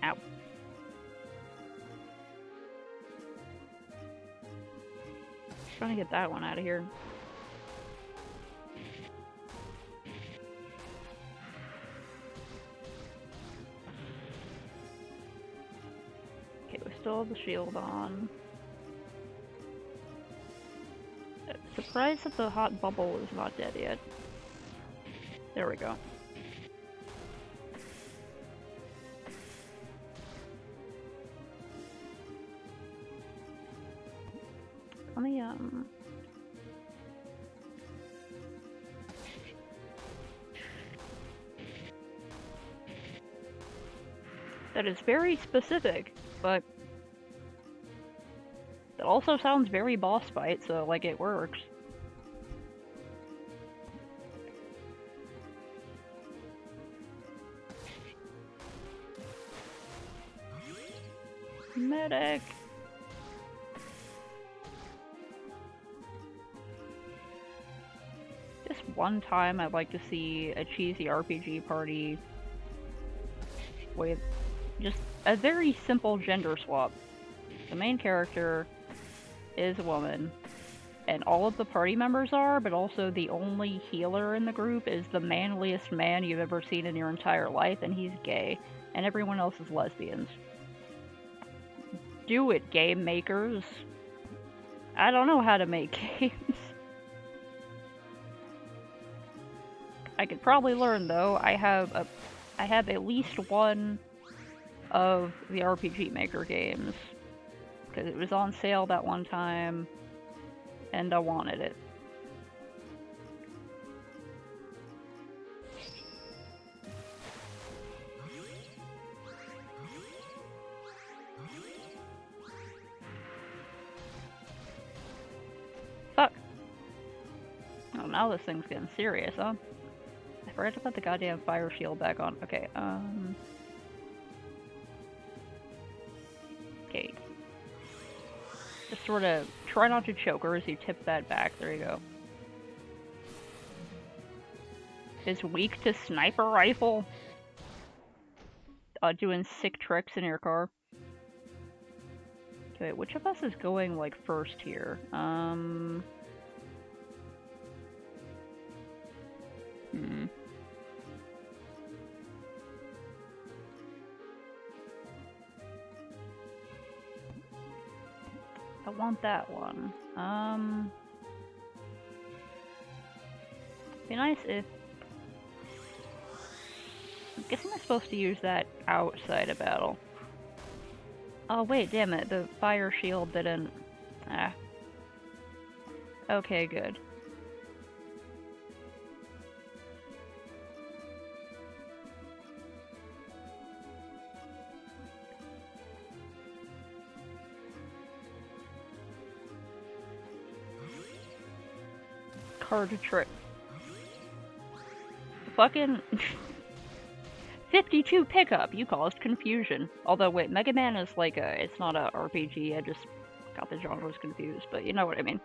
Ow. Trying to get that one out of here. Okay, we still have the shield on. Surprised that the hot bubble is not dead yet. There we go. Let me, That is very specific, but that also sounds very boss fight, so, like, it works. Medic! Just one time I'd like to see a cheesy RPG party with just a very simple gender swap. The main character is a woman, and all of the party members are, but also the only healer in the group is the manliest man you've ever seen in your entire life, and he's gay, and everyone else is lesbians. Do it, game makers. I don't know how to make games. I could probably learn, though. I have at least one of the RPG Maker games, because it was on sale that one time, and I wanted it. Fuck. Oh, now this thing's getting serious, huh? I forgot to put the goddamn fire shield back on. Okay, Okay. Just sort of try not to choke her as you tip that back. There you go. Is weak to sniper rifle? Doing sick tricks in your car. Okay, which of us is going, like, first here? I want that one. Be nice if... I'm guessing I'm supposed to use that outside of battle. Oh wait, damn it, the fire shield didn't... Ah. Okay, good. Card trick. Fucking... 52 pickup! You caused confusion. Although, wait, Mega Man is like a... It's not a RPG, I just got the genres confused, but you know what I mean.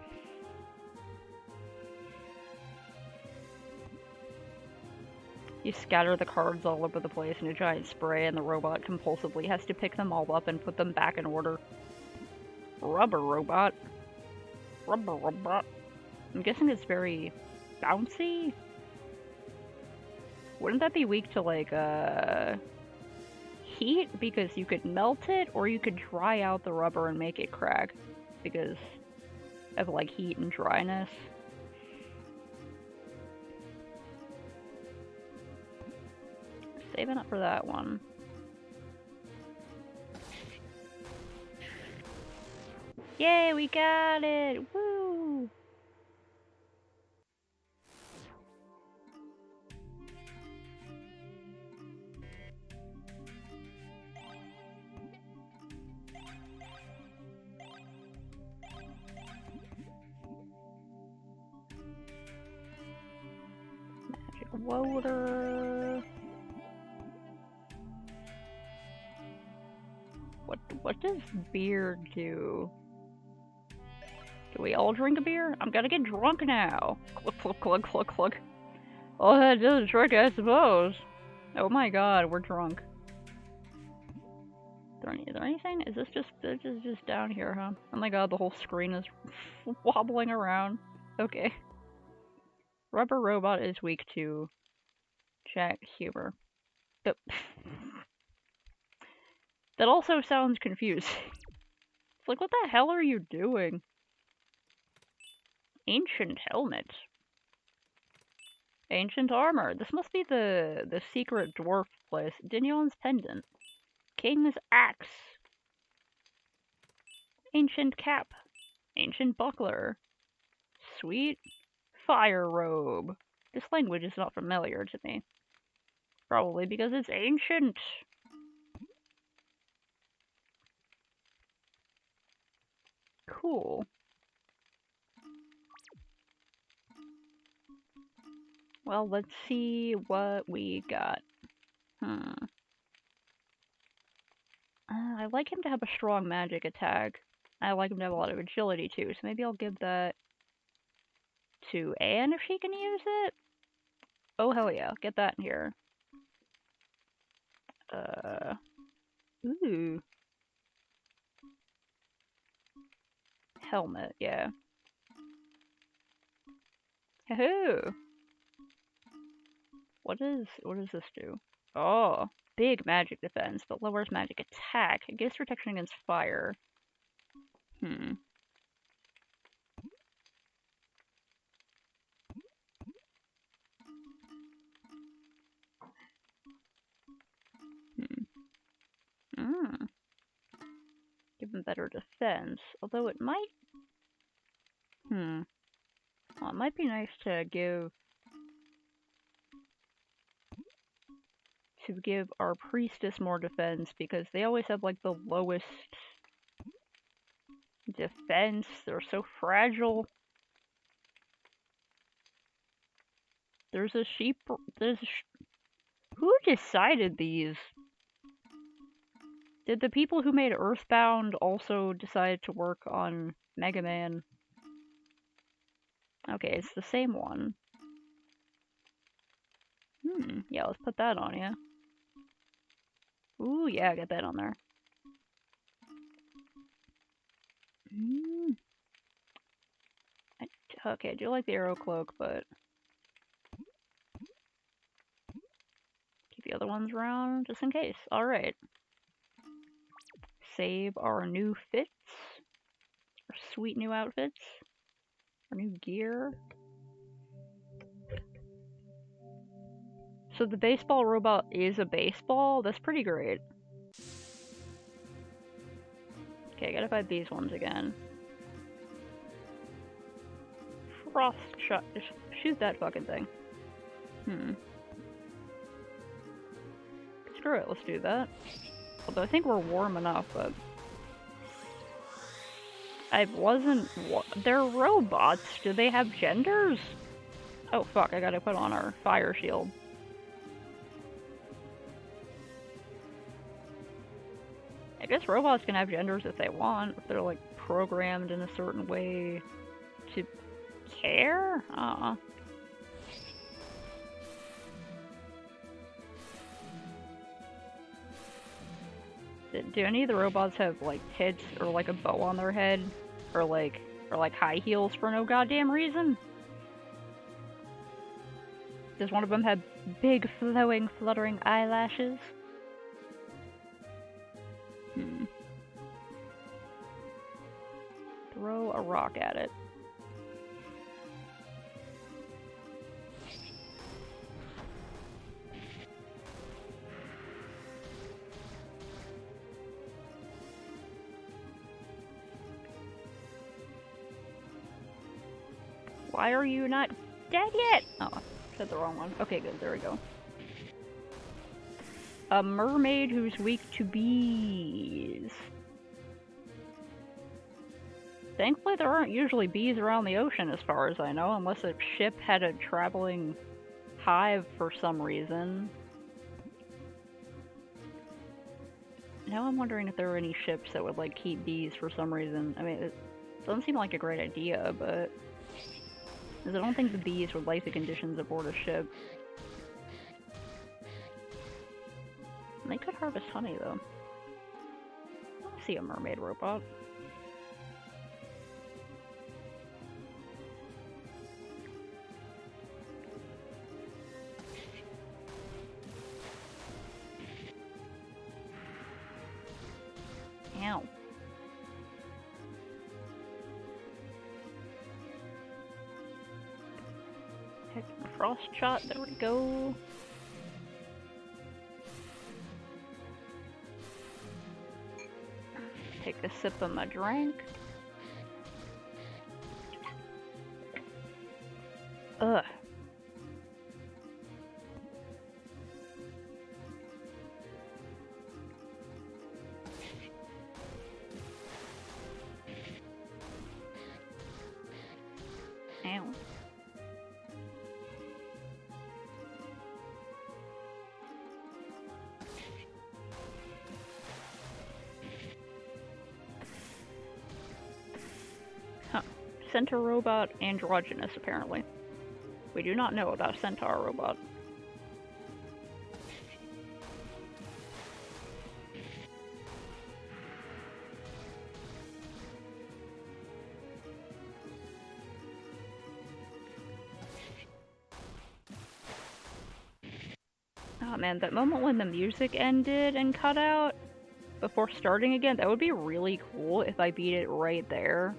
You scatter the cards all over the place in a giant spray, and the robot compulsively has to pick them all up and put them back in order. Rubber robot. Rubber robot. I'm guessing it's very bouncy? Wouldn't that be weak to, like, heat? Because you could melt it, or you could dry out the rubber and make it crack. Because of, like, heat and dryness. Saving up for that one. Yay, we got it! Woo! Magic water. What does beer do? Do we all drink a beer? I'm gonna get drunk now. Cluck, cluck, cluck, cluck, cluck. Oh, that does a trick, I suppose. Oh my god, we're drunk. Is there anything? Is this just down here, huh? Oh my god, the whole screen is wobbling around. Okay. Rubber Robot is weak to chat humor. But that also sounds confusing. It's like, what the hell are you doing? Ancient helmet. Ancient armor. This must be the secret dwarf place. Dignon's pendant. King's axe. Ancient cap. Ancient buckler. Sweet fire robe. This language is not familiar to me. Probably because it's ancient. Cool. Well, let's see what we got. I like him to have a strong magic attack. I like him to have a lot of agility too, so maybe I'll give that to Anne if she can use it. Oh hell yeah, get that in here. Ooh. Helmet, yeah. Hoo-hoo! What does this do? Oh, big magic defense, but lowers magic attack. It gives protection against fire. Give him better defense, although it might... Well, it might be nice to give our priestess more defense, because they always have, like, the lowest defense. They're so fragile. There's a sheep... Who decided these? Did the people who made Earthbound also decide to work on Mega Man? Okay, it's the same one. Yeah, let's put that on you. Ooh, yeah, get that on there. Okay, I do like the arrow cloak, but keep the other ones around just in case. Alright. Save our new fits. Our sweet new outfits. Our new gear. So the baseball robot is a baseball? That's pretty great. Okay, I gotta find these ones again. Frost shot. Just shoot that fucking thing. Screw it, let's do that. Although I think we're warm enough, but... I wasn't... They're robots. Do they have genders? Oh fuck, I gotta put on our fire shield. I guess robots can have genders if they want, if they're like programmed in a certain way to care? Do any of the robots have like tits or like a bow on their head? Or like high heels for no goddamn reason? Does one of them have big flowing fluttering eyelashes? Throw a rock at it. Why are you not dead yet? Oh, said the wrong one. Okay, good. There we go. A mermaid who's weak to bees. Thankfully, there aren't usually bees around the ocean as far as I know, unless a ship had a traveling hive for some reason. Now I'm wondering if there were any ships that would, like, keep bees for some reason. I mean, it doesn't seem like a great idea, but... I don't think the bees would like the conditions aboard a ship. And they could harvest honey, though. I see a mermaid robot. Ow. Heck, frost shot, there we go. Take a sip of my drink. Ugh. Ow. Huh. Centaur robot androgynous, apparently. We do not know about Centaur robot. Oh man, that moment when the music ended and cut out before starting again, that would be really cool if I beat it right there.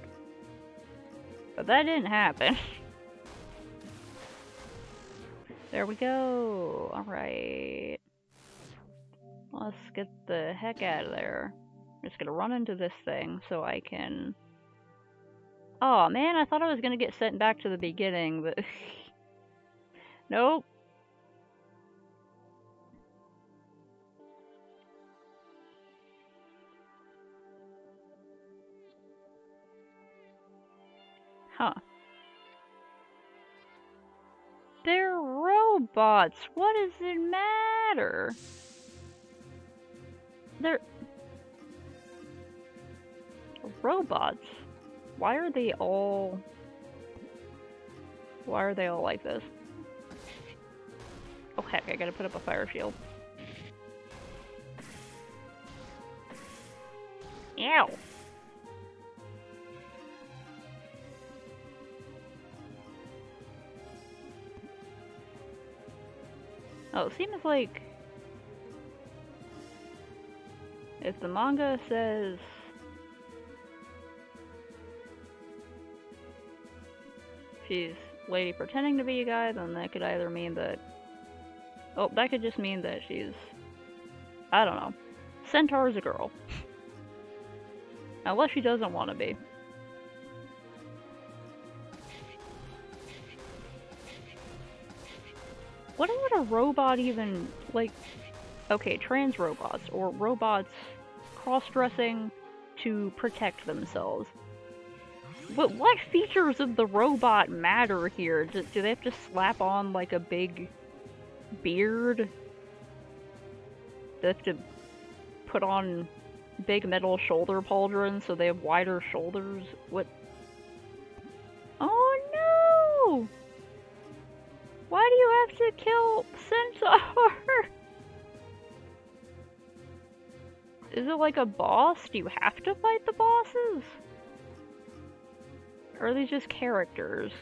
But that didn't happen. There we go. Alright. Let's get the heck out of there. I'm just gonna run into this thing so I can... Oh man, I thought I was gonna get sent back to the beginning, but... Nope. Huh. They're robots! What does it matter? They're... robots? Why are they all like this? Oh heck, I gotta put up a fire shield. Ow! Oh, it seems like if the manga says she's lady pretending to be a guy, then that could either mean that... Oh, that could just mean that she's... I don't know. Centaur is a girl. Unless she doesn't want to be. What would a robot even, like... Okay, trans robots, or robots cross-dressing to protect themselves. But what features of the robot matter here? Do they have to slap on, like, a big beard? Do they have to put on big metal shoulder pauldrons so they have wider shoulders? What? Oh no! Why do you have to kill Centaur? Is it like a boss? Do you have to fight the bosses? Or are they just characters?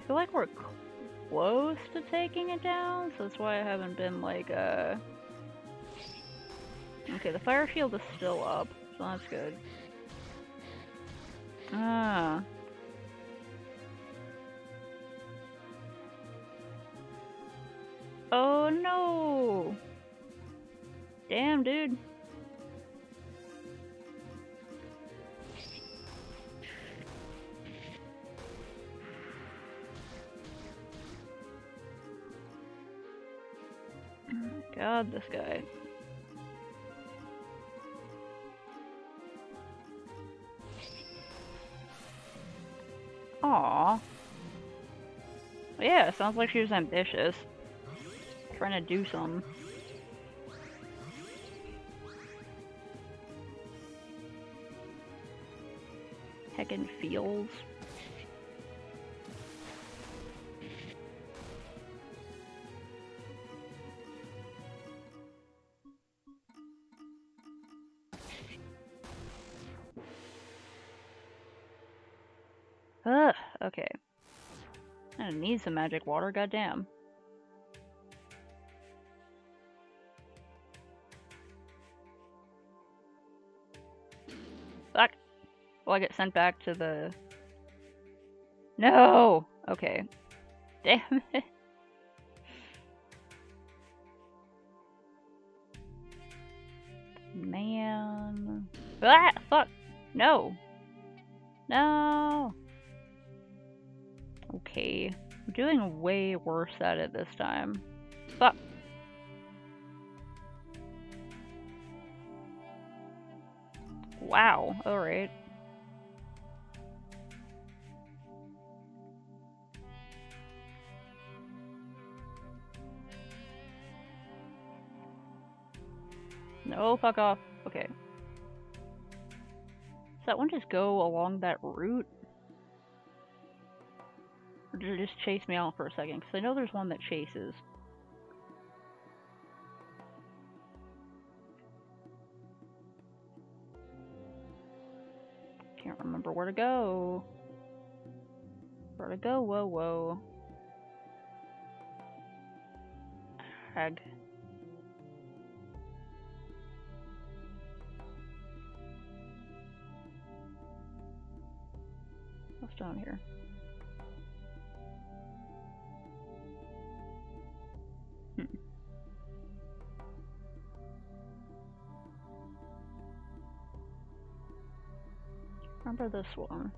feel like we're close to taking it down, so that's why I haven't been like, Okay, the fire shield is still up, so that's good. Ah. Oh no! Damn, dude. God, this guy. Aww. Yeah, sounds like she was ambitious. Trying to do something. Heckin' fields. Ugh, okay. I need some magic water, goddamn. Fuck! Will I get sent back to the... No! Okay. Damn it. Man. Ah! Fuck! No! No! Okay. I'm doing way worse at it this time. Fuck! Wow, alright. No, fuck off. Okay. Does that one just go along that route? Or did it just chase me out for a second? Because I know there's one that chases. Can't remember where to go. Where to go? Whoa, whoa. Hag. What's down here? Remember this one.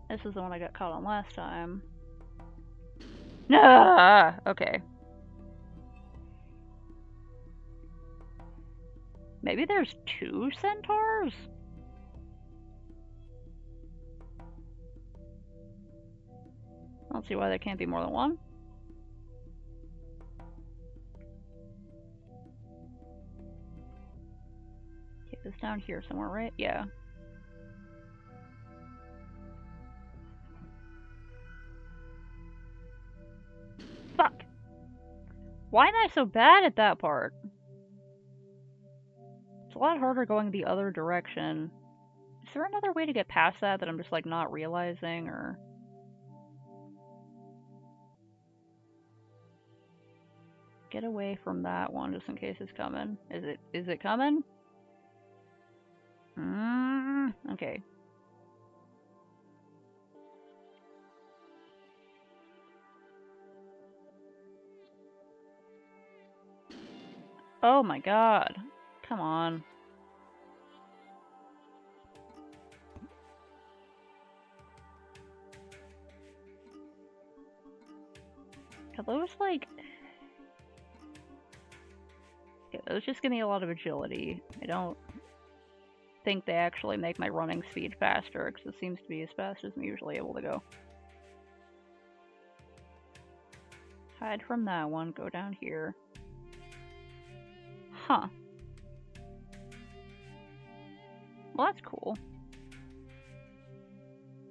This is the one I got caught on last time. Nah! Okay. Maybe there's 2 centaurs? I don't see why there can't be more than one. Okay, it's down here somewhere, right? Yeah. Fuck! Why am I so bad at that part? It's a lot harder going the other direction. Is there another way to get past that I'm just like not realizing, or... Get away from that one just in case it's coming. Is it coming? Okay. Oh my god. Come on. Are those like... Okay, those just give me a lot of agility. I don't think they actually make my running speed faster, because it seems to be as fast as I'm usually able to go. Hide from that one, go down here. Huh. Well, that's cool.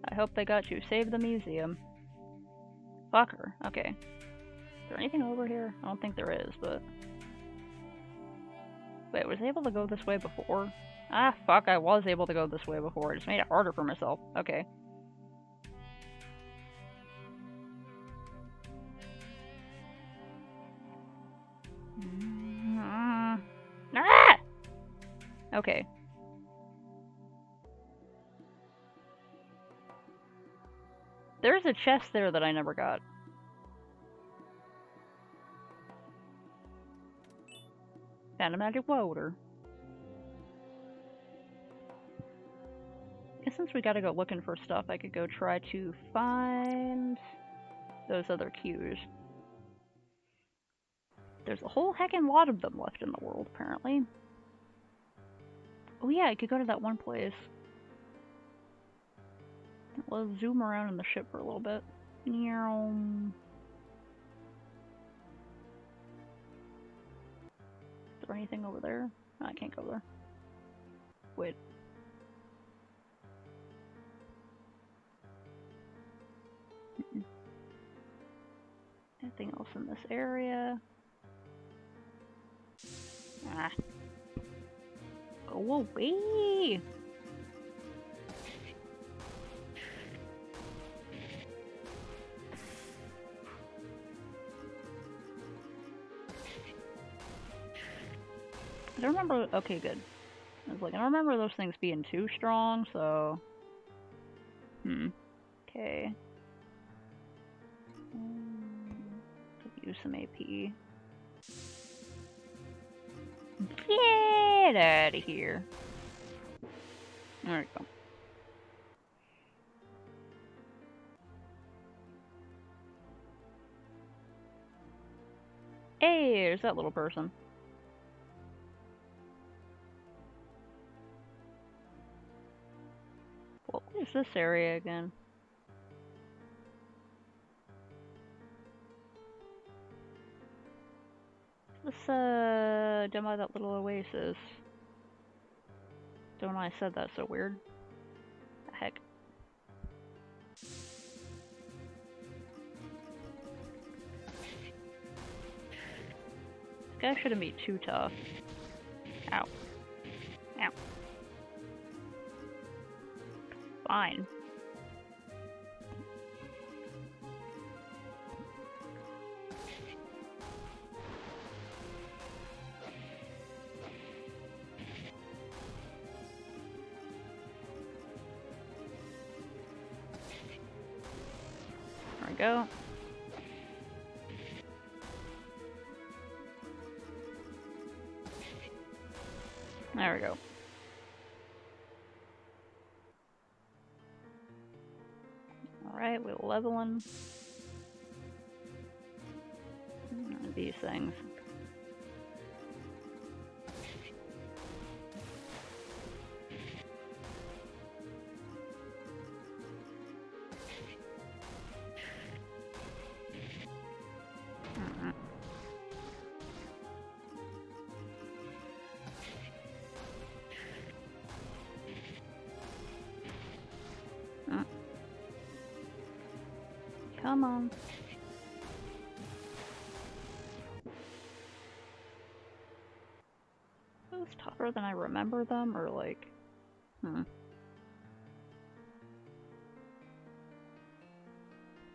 I hope they got you. Save the museum. Fucker. Okay. Is there anything over here? I don't think there is, but... Wait, was I able to go this way before? Ah, fuck, I was able to go this way before. I just made it harder for myself. Okay. Okay. There's a chest there that I never got. Found a magic water. And since we gotta go looking for stuff, I could go try to find those other cues. There's a whole heckin' lot of them left in the world, apparently. Oh yeah, I could go to that one place. Let's zoom around in the ship for a little bit. Is there anything over there? No, I can't go there. Wait. Anything else in this area? Ah. Go away! I don't remember. Okay, good. I was like, I don't remember those things being too strong, so. Okay. Could use some AP. Get out of here. There we go. Hey, there's that little person. What is this area again? Is this, down by that little oasis? Don't know why I said that so weird. The heck. This guy shouldn't be too tough. Ow. Ow. Fine. There we go. There we go. Alright, we're leveling. These things. Come on. Are those tougher than I remember them, or like...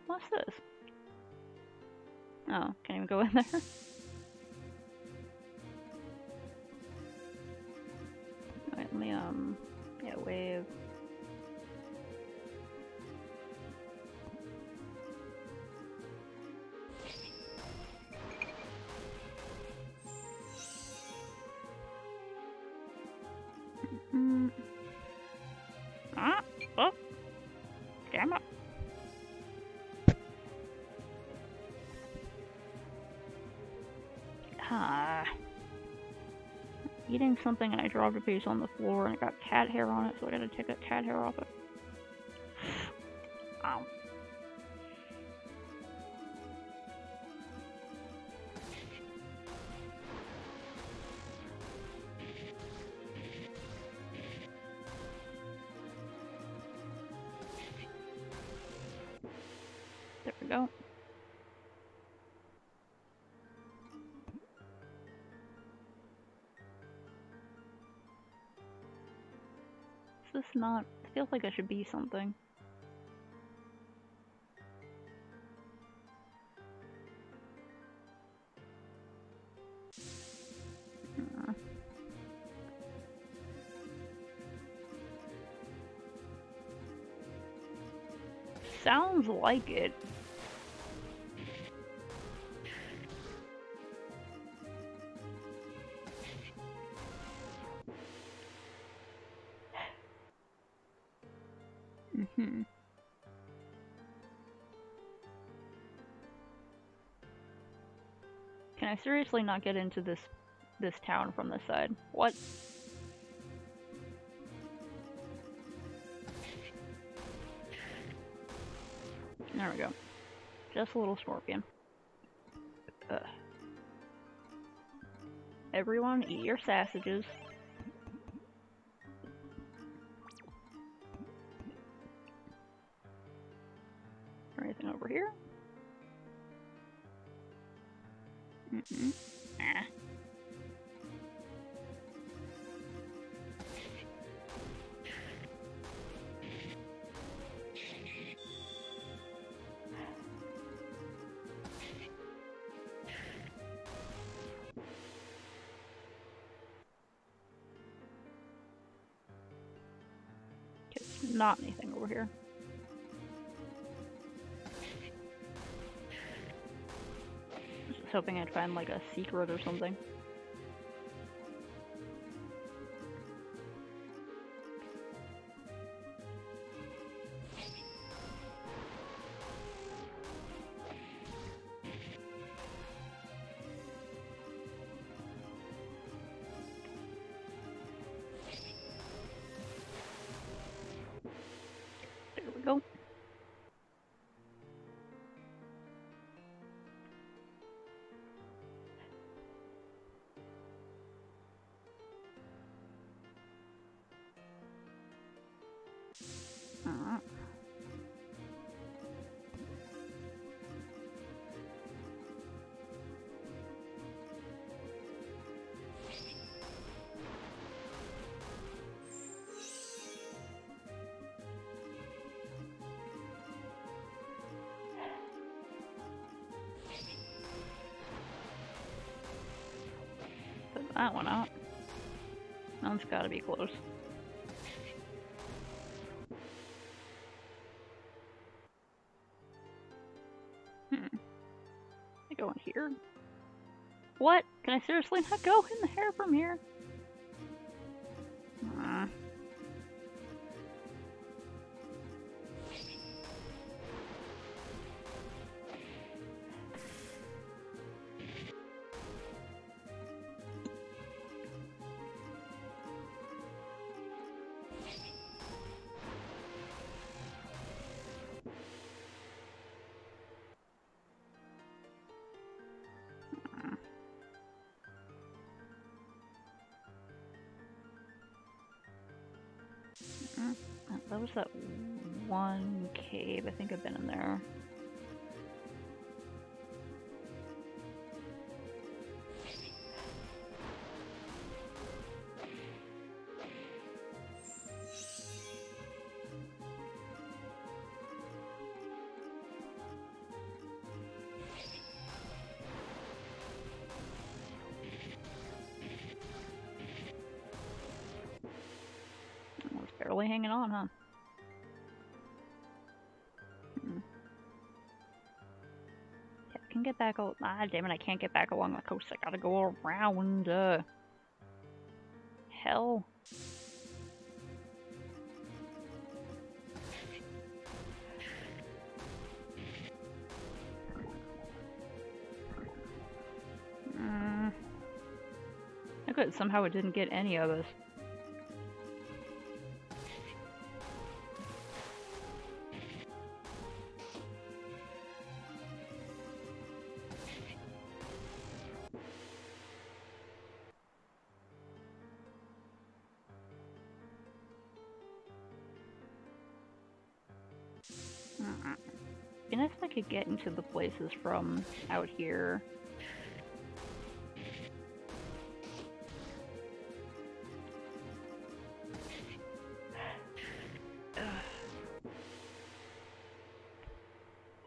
What's this? Oh, can't even go in there? Alright, let me, yeah, wave. Oh! Damn it. Eating something and I dropped a piece on the floor and it got cat hair on it, so I gotta take that cat hair off it. Ow. There we go. Is this not... It feels like it should be something. Sounds like it. Mm-hmm. Can I seriously not get into this town from this side? What? There we go. Just a little scorpion. Ugh. Everyone, eat your sausages. Anything over here? Mm-mm. Ah. Okay, not anything over here. Just hoping I'd find like a secret or something. There we go. Put that one out. That one's gotta be close. I go in here? What? Can I seriously not go in the hair from here? That was that one cave. I think I've been in there. I was barely hanging on, huh? I can get back. Damn it! I can't get back along the coast. I gotta go around. Hell. I could somehow it didn't get any of us. And if I could get into the places from out here.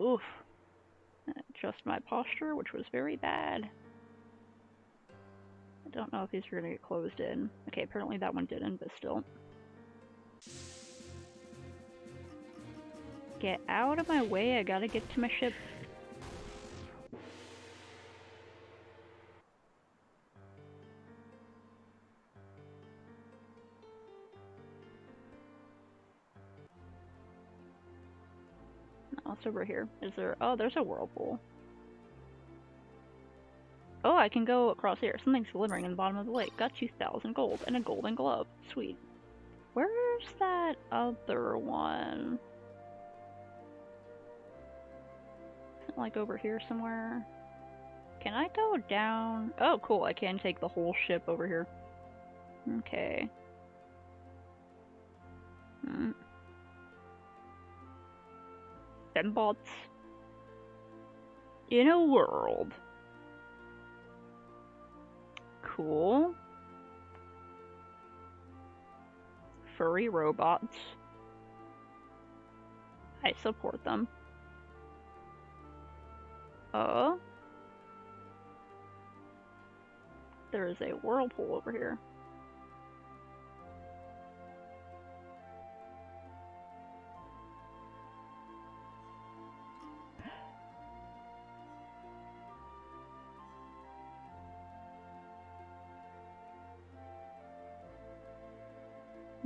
Oof. Adjust my posture, which was very bad. I don't know if these are gonna get closed in. Okay, apparently that one didn't, but still. Get out of my way, I gotta get to my ship. No, it's over here. Is there? Oh, there's a whirlpool. Oh, I can go across here. Something's glimmering in the bottom of the lake. Got 2,000 gold and a golden glove. Sweet. Where's that other one? Is it like over here somewhere? Can I go down? Oh, cool. I can take the whole ship over here. Okay. Fembots in a world. Cool. Furry robots. I support them. There is a whirlpool over here.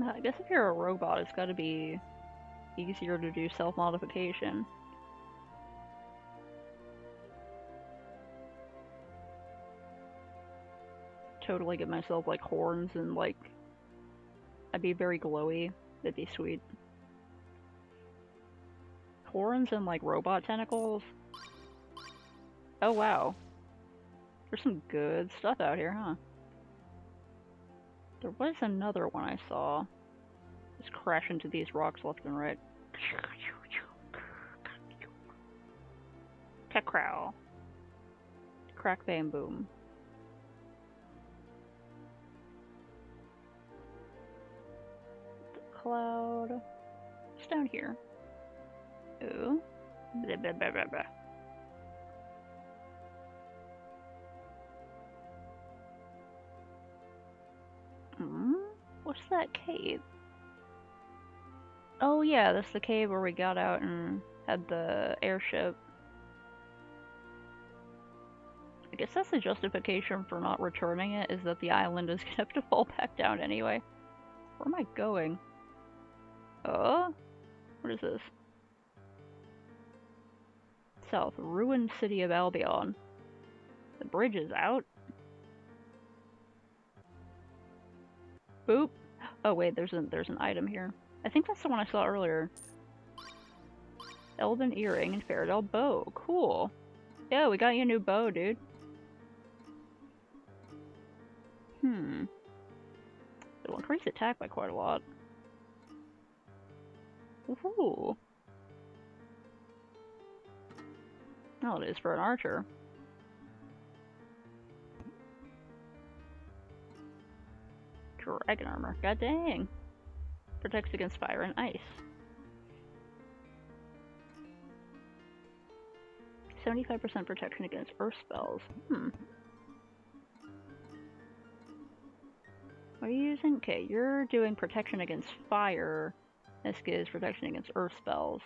I guess if you're a robot, it's gotta be easier to do self-modification. Totally get myself like horns and like I'd be very glowy. That'd be sweet. Horns and like robot tentacles. Oh wow. There's some good stuff out here, huh? There was another one I saw. Just crash into these rocks left and right. Tech Crow. Crack bam boom. Cloud. It's down here. Ooh. Blah, blah, blah, blah, blah. What's that cave? Oh yeah, that's the cave where we got out and had the airship. I guess that's the justification for not returning it, is that the island is gonna have to fall back down anyway. Where am I going? Oh? What is this? South, ruined city of Albion. The bridge is out? Boop. Oh wait, there's an item here. I think that's the one I saw earlier. Elven earring and Faradell bow. Cool. Yeah, we got you a new bow, dude. It'll increase attack by quite a lot. Ooh. Oh, it is for an archer. Dragon armor. God dang. Protects against fire and ice. 75% protection against earth spells. What are you using? Okay, you're doing protection against fire. This gives protection against earth spells.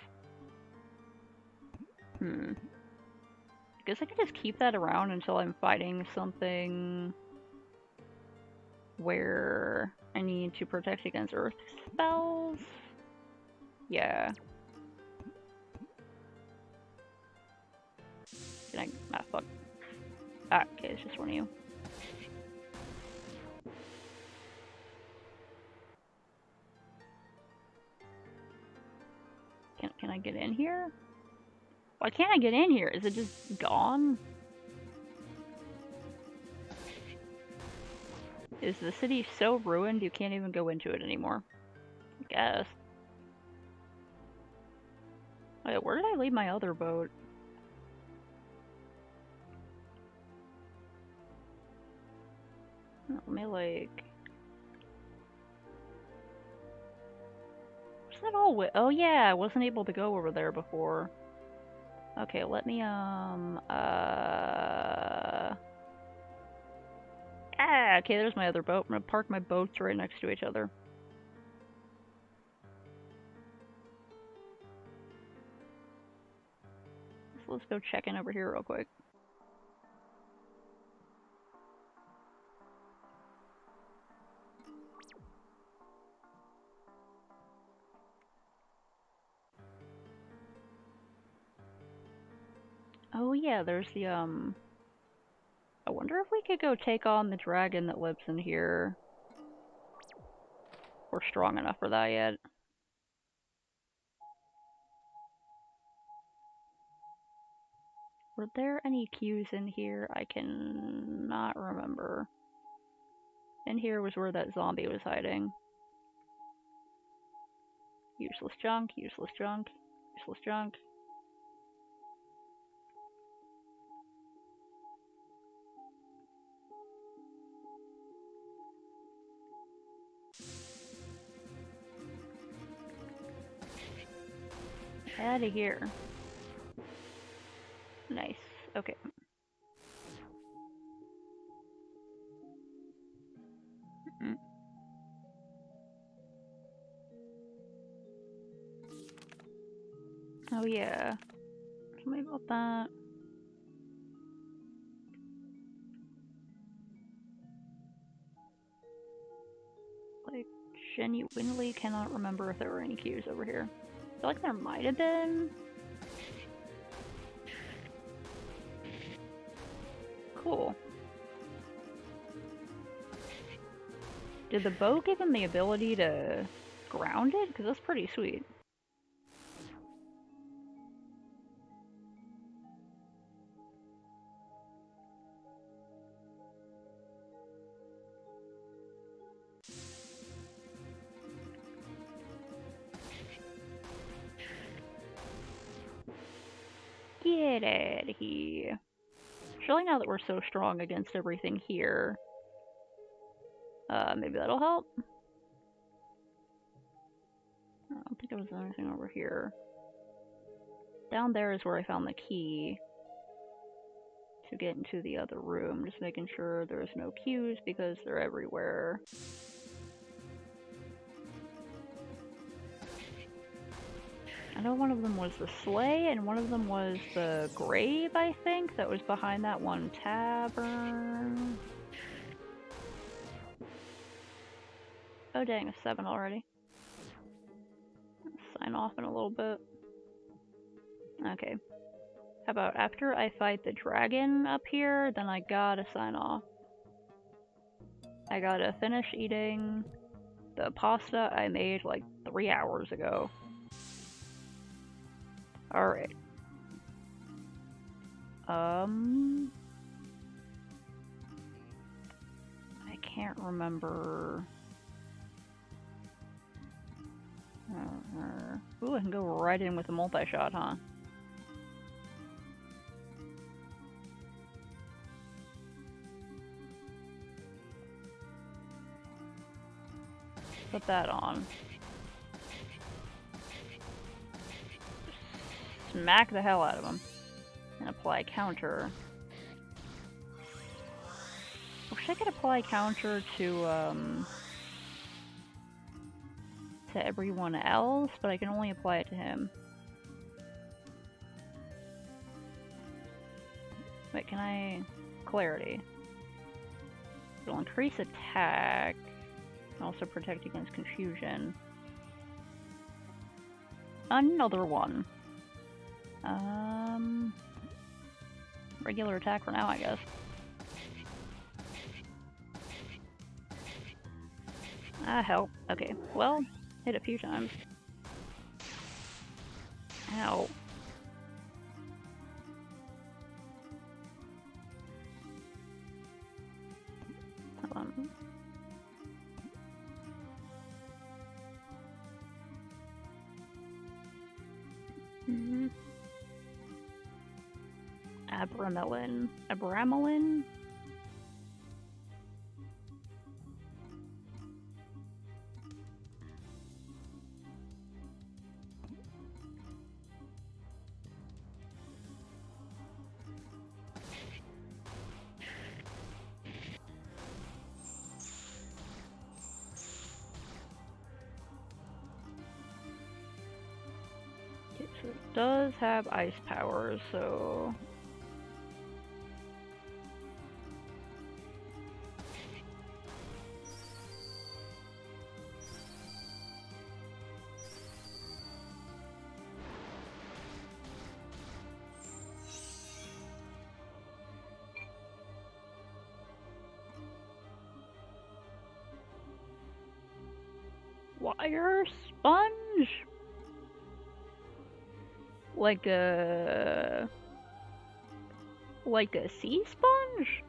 Guess I can just keep that around until I'm fighting something where I need to protect against earth spells? Yeah. Can I? Ah, fuck. Ah, okay, it's just one of you. Can I get in here? Why can't I get in here? Is it just gone? Is the city so ruined you can't even go into it anymore? I guess. Wait, where did I leave my other boat? Let me like... What's that all with? Oh yeah, I wasn't able to go over there before. Okay, let me, okay, there's my other boat. I'm gonna park my boats right next to each other. let's go check in over here real quick. Oh yeah, there's the I wonder if we could go take on the dragon that lives in here. We're strong enough for that yet. Were there any cues in here? I cannot remember. In here was where that zombie was hiding. Useless junk, useless junk, useless junk. Out of here. Nice. Okay. Mm. Oh yeah. Tell me about that. Like, genuinely cannot remember if there were any cues over here. I feel like there might have been. Cool. Did the bow give him the ability to ground it? Because that's pretty sweet. Get out of here. Surely now that we're so strong against everything here, maybe that'll help? I don't think there was anything over here. Down there is where I found the key to get into the other room. Just making sure there's no cues because they're everywhere. I know one of them was the sleigh, and one of them was the grave, I think, that was behind that one tavern. Oh dang, it's 7 already. Sign off in a little bit. Okay. How about after I fight the dragon up here, then I gotta sign off. I gotta finish eating the pasta I made like 3 hours ago. Alright. I can't remember. Ooh, I can go right in with a multi-shot, huh? Put that on. Smack the hell out of him. And apply counter. I wish I could apply counter to everyone else, but I can only apply it to him. Wait, can I... Clarity. It'll increase attack, and also protect against confusion. Another one. Regular attack for now, I guess. Ah, hell. Okay, well, hit a few times. Ow. Hold on. Abramelin. Abramelin? Okay, so does have ice powers, so... Wire sponge? Like a sea sponge?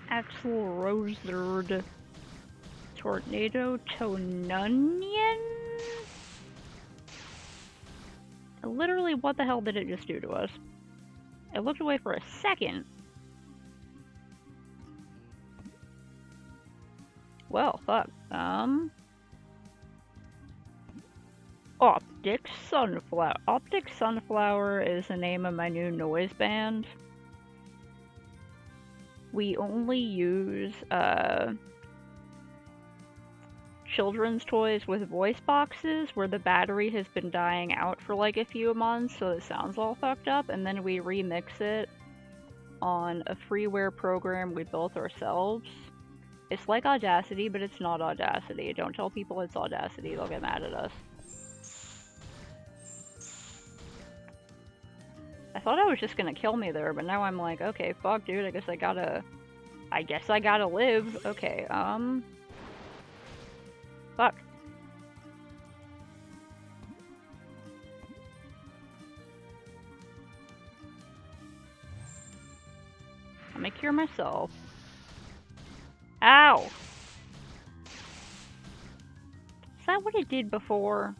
Axel Roserd. Tornado Tonunion? Literally, what the hell did it just do to us? I looked away for a second. Well, fuck. Optic Sunflower. Optic Sunflower is the name of my new noise band. We only use, children's toys with voice boxes where the battery has been dying out for like a few months, so it sounds all fucked up, and then we remix it on a freeware program we built ourselves. It's like Audacity, but it's not Audacity. Don't tell people it's Audacity, they'll get mad at us. I thought I was just gonna kill me there, but now I'm like, okay, fuck dude, I guess I gotta live. Okay, fuck. Let me cure myself. Ow! Is that what it did before?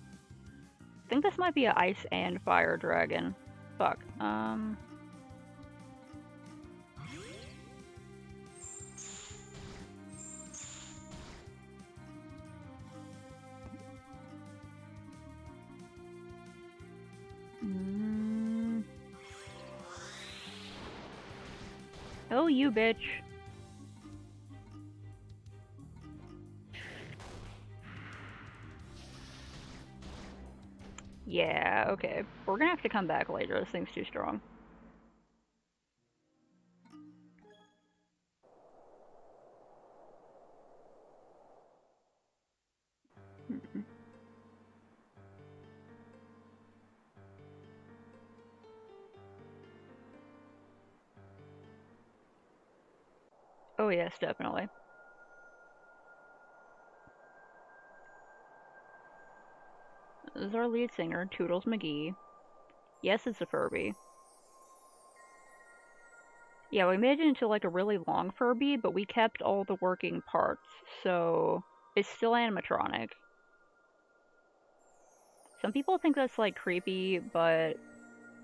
I think this might be an ice and fire dragon. Fuck. Oh, you bitch. Yeah, okay. We're gonna have to come back later. This thing's too strong. Oh yes, definitely. This is our lead singer, Toodles McGee. Yes, it's a Furby. Yeah, we made it into like a really long Furby, but we kept all the working parts, so it's still animatronic. Some people think that's like creepy, but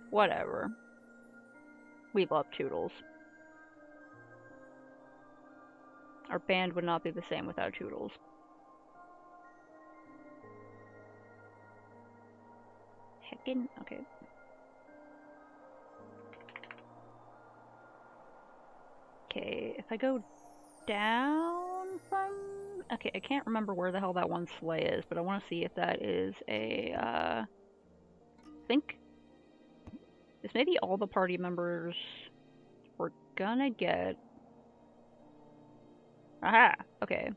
whatever. We love Toodles. Our band would not be the same without Toodles. Heckin', okay. Okay, if I go down from... Okay, I can't remember where the hell that one sleigh is, but I want to see if that is a, I think this may be all the party members we're gonna get. Aha! Okay.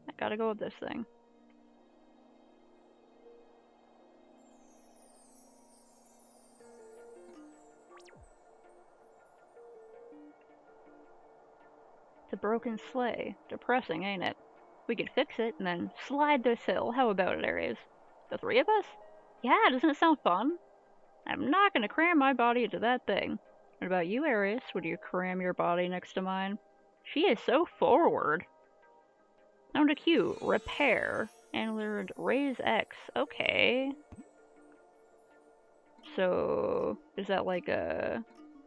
I gotta go with this thing. The broken sleigh. Depressing, ain't it? We could fix it and then slide this hill. How about it, Aries? The three of us? Yeah, doesn't it sound fun? I'm not gonna cram my body into that thing. What about you, Aries? Would you cram your body next to mine? She is so forward. Down to Q. Repair. And learned raise X. Okay. So, is that like a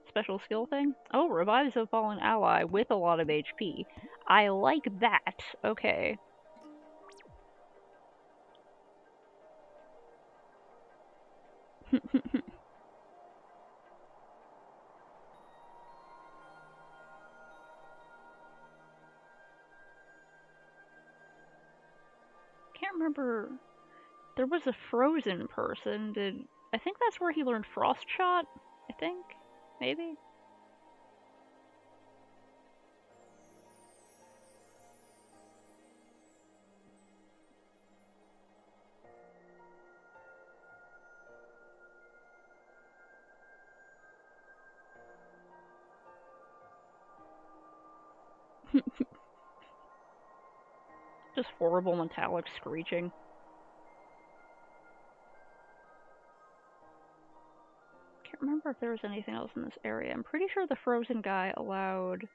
special skill thing? Oh, revives a fallen ally with a lot of HP. I like that. Okay. Can't remember. There was a frozen person. I think that's where he learned Frost Shot? I think? Maybe? Just horrible metallic screeching. Can't remember if there was anything else in this area. I'm pretty sure the frozen guy allowed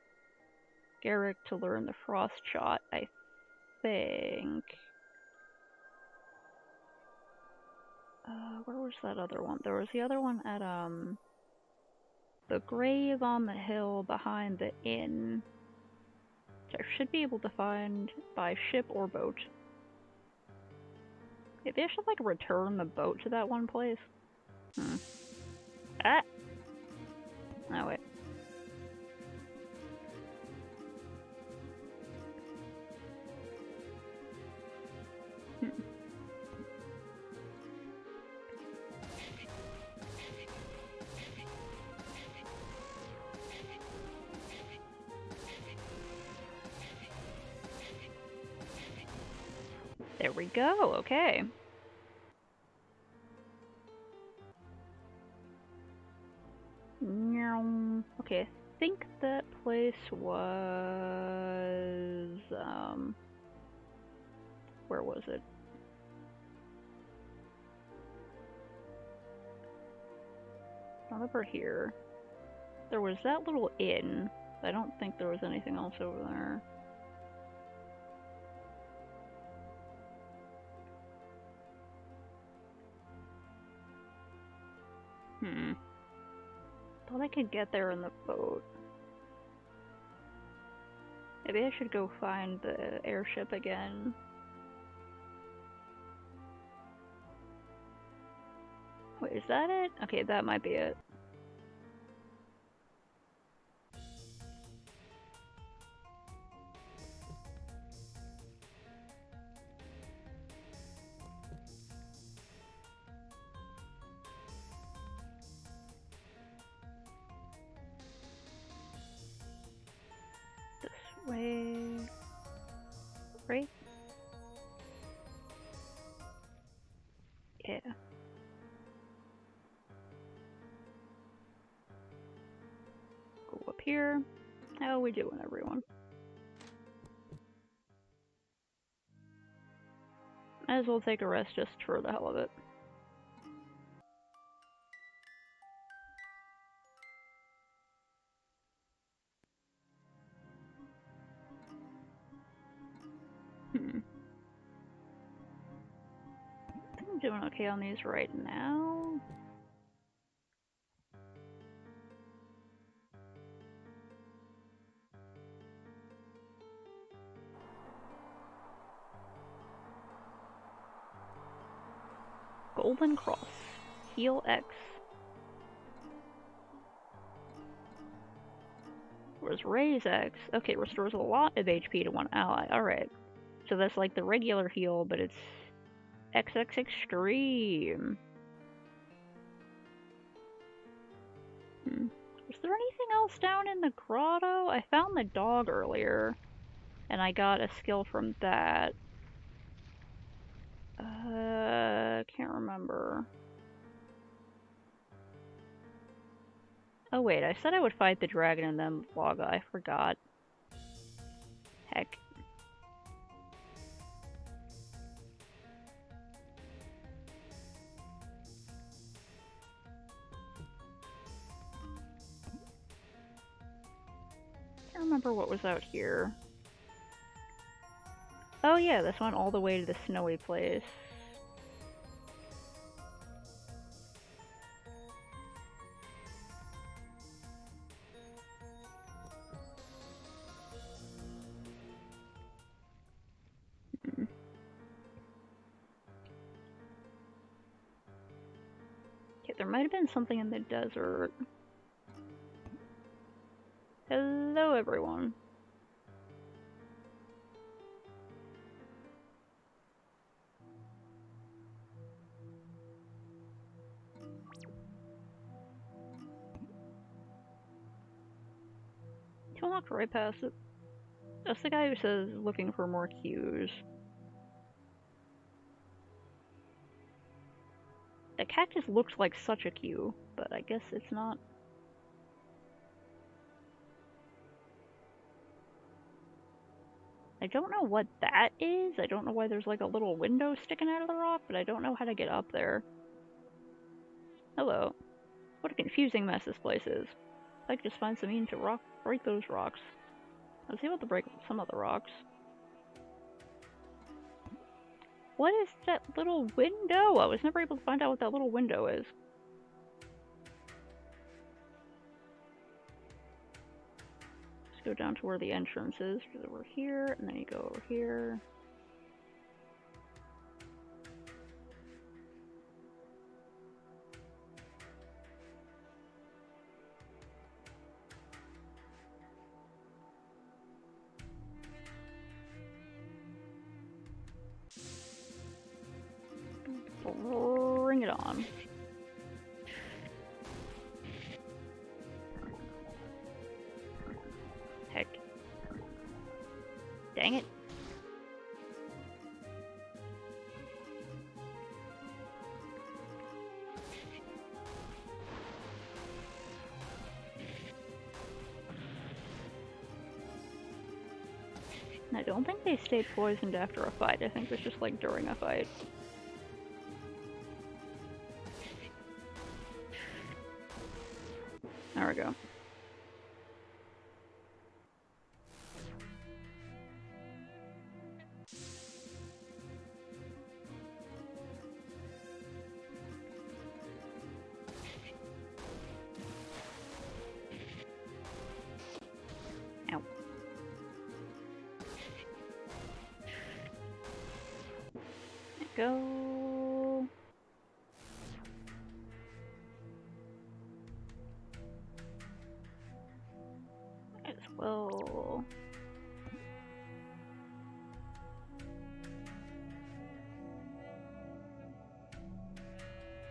Garrick to learn the Frost Shot, I think. Where was that other one? There was the other one at, the grave on the hill behind the inn, which I should be able to find by ship or boat. Maybe I should, like, return the boat to that one place? Ah! Oh, wait. There we go, okay. Okay, I think that place was, where was it? Not over here. There was that little inn. I don't think there was anything else over there. Thought I could get there in the boat. Maybe I should go find the airship again. Wait, is that it? Okay, that might be it. This way. Right? Yeah. Go up here. How are we doing, everyone? Might as well take a rest just for the hell of it. I think I'm doing okay on these right now. Golden Cross. Heal X. Whereas Raise X, okay, restores a lot of HP to one ally. Alright. So that's like the regular heal, but it's XX Extreme. Is there anything else down in the grotto? I found the dog earlier, and I got a skill from that. Can't remember. Oh wait, I said I would fight the dragon and then Laga. I forgot. Heck. Can't remember what was out here. Oh yeah, this went all the way to the snowy place. Okay, there might have been something in the desert. Hello, everyone. You walked right past it. That's the guy who says looking for more cues. The cactus looks like such a cue, but I guess it's not. I don't know what that is. I don't know why there's like a little window sticking out of the rock, but I don't know how to get up there. Hello. What a confusing mess this place is. If I could just find some means to break those rocks. I was able to break some of the rocks. What is that little window? I was never able to find out what that little window is. Let's go down to where the entrance is. We're here, and then you go over here. Bring it on. Heck. Dang it. I don't think they stay poisoned after a fight. I think it's just like during a fight. There we go. Ow. There we go. Might as well.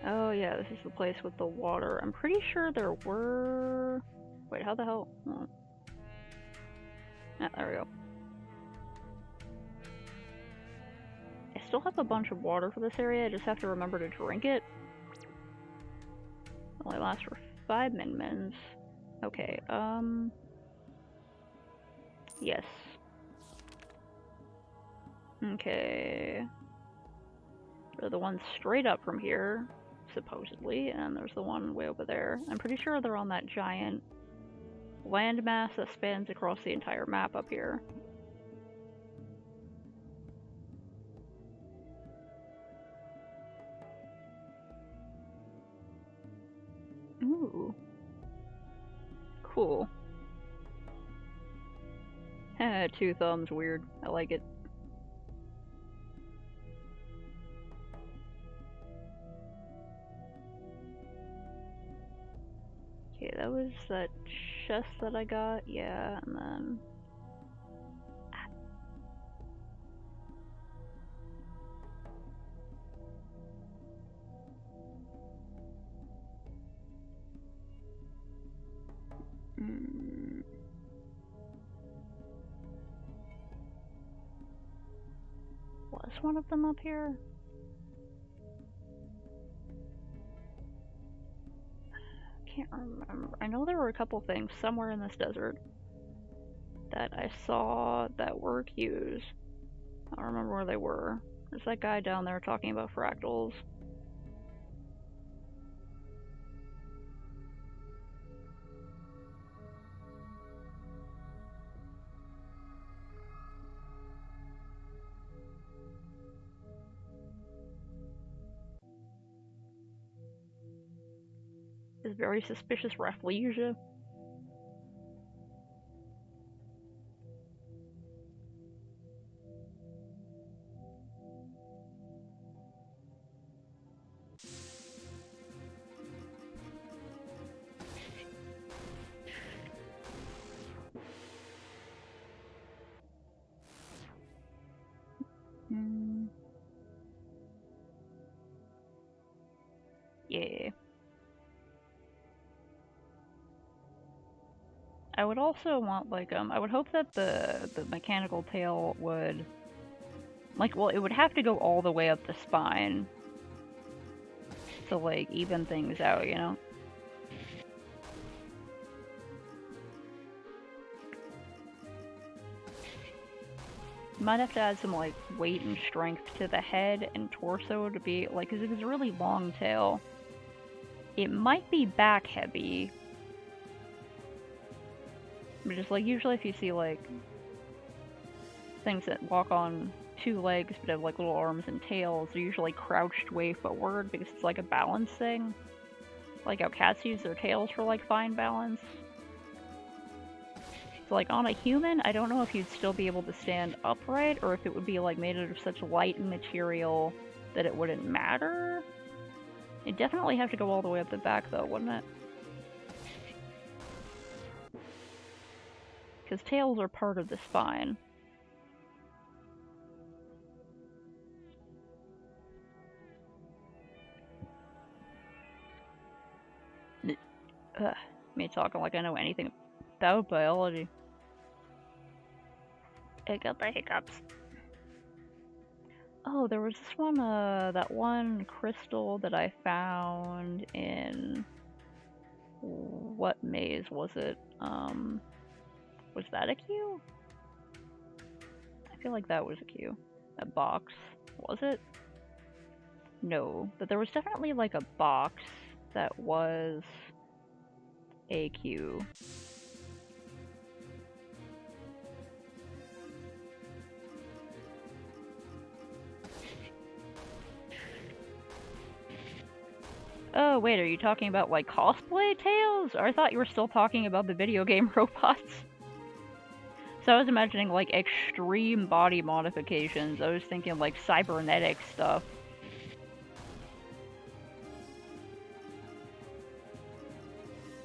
Oh yeah, this is the place with the water. I'm pretty sure there were... Wait, how the hell? Oh. Ah, there we go. I still have a bunch of water for this area, I just have to remember to drink it. It only lasts for 5 min-mins. Okay, yes. Okay. They're the ones straight up from here, supposedly, and there's the one way over there. I'm pretty sure they're on that giant landmass that spans across the entire map up here. Ooh. Cool. Two thumbs, weird. I like it. Okay, that was that chest that I got, yeah, and then... Was one of them up here? Can't remember. I know there were a couple things somewhere in this desert that I saw that were cues. I don't remember where they were. There's that guy down there talking about fractals. This very suspicious Rafflesia. Yeah. I would also want, like, I would hope that the mechanical tail would, like, well, it would have to go all the way up the spine to, like, even things out, you know? Might have to add some, like, weight and strength to the head and torso to be, like, because it's a really long tail. It might be back heavy. But just, like, usually if you see, like, things that walk on two legs but have, like, little arms and tails, they're usually crouched way forward because it's, like, a balance thing. Like how cats use their tails for, like, fine balance. So, like, on a human, I don't know if you'd still be able to stand upright, or if it would be, like, made out of such light material that it wouldn't matter. It'd definitely have to go all the way up the back, though, wouldn't it? Because tails are part of the spine. Ugh, me talking like I know anything about biology. I got my hiccups. Oh, there was this one, that one crystal that I found in... What maze was it? Was that a Q? I feel like that was a Q. That box. Was it? No, but there was definitely, like, a box that was a Q. Oh, wait, are you talking about, like, cosplay Tails? Or I thought you were still talking about the video game robots. So I was imagining, like, extreme body modifications. I was thinking, like, cybernetic stuff.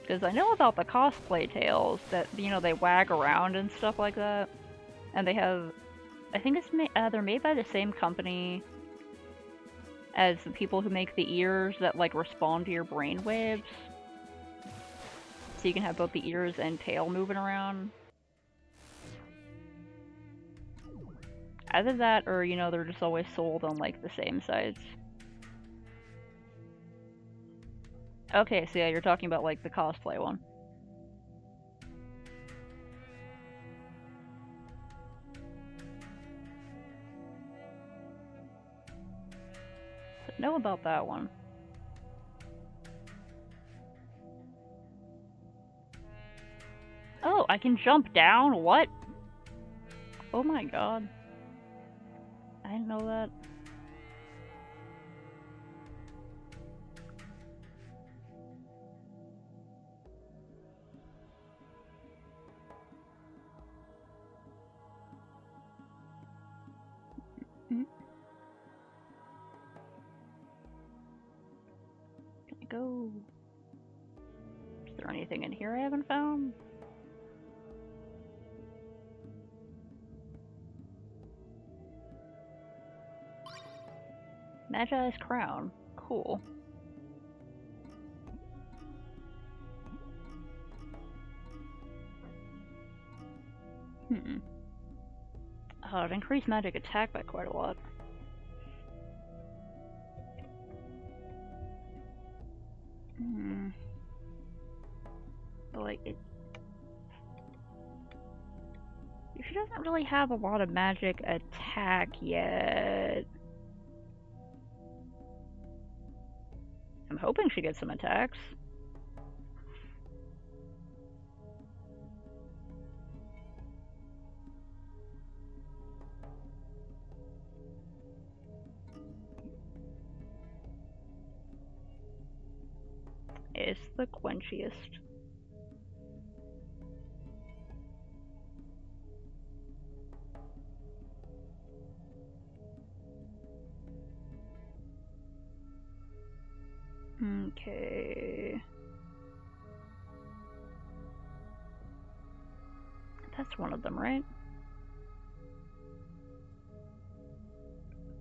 Because I know about the cosplay Tails that, you know, they wag around and stuff like that. And they have... I think it's they're made by the same company as the people who make the ears that, like, respond to your brainwaves. So you can have both the ears and tail moving around. Either that or, you know, they're just always sold on, like, the same sites. Okay, so yeah, you're talking about, like, the cosplay one. Know about that one. Oh, I can jump down? What? Oh my god. I didn't know that. Can I go? Is there anything in here I haven't found? Magi's crown. Cool. Oh, it increased magic attack by quite a lot. But, like, she doesn't really have a lot of magic attack yet. I'm hoping she gets some attacks. It's the quenchiest. Okay. That's one of them, right?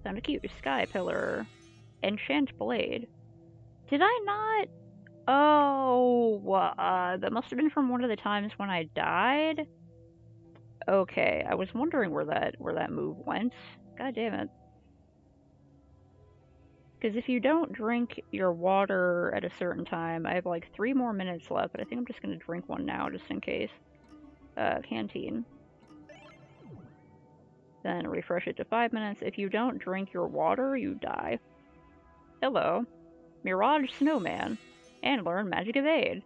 Found a cute sky pillar. Enchant blade. Did I not? Oh, that must have been from one of the times when I died. Okay, I was wondering where that move went. God damn it. Because if you don't drink your water at a certain time, I have like 3 more minutes left, but I think I'm just gonna drink one now just in case. Canteen. Then refresh it to 5 minutes. If you don't drink your water, you die. Hello. Mirage Snowman. And learn Magic Evade.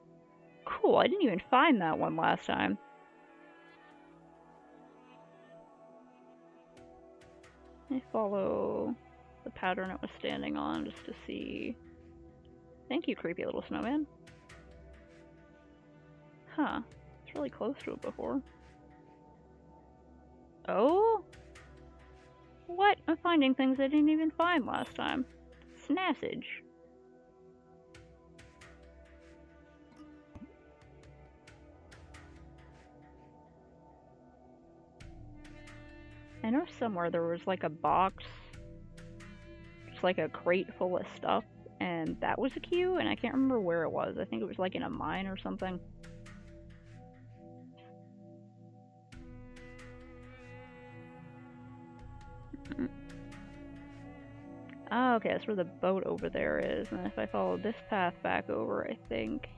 Cool, I didn't even find that one last time. I follow the pattern it was standing on just to see. Thank you, creepy little snowman. Huh. It's really close to it before. Oh? What? I'm finding things I didn't even find last time. Snassage. I know somewhere there was like a box, just like a crate full of stuff, and that was a queue, and I can't remember where it was. I think it was like in a mine or something. Oh, okay, that's where the boat over there is, and if I follow this path back over, I think...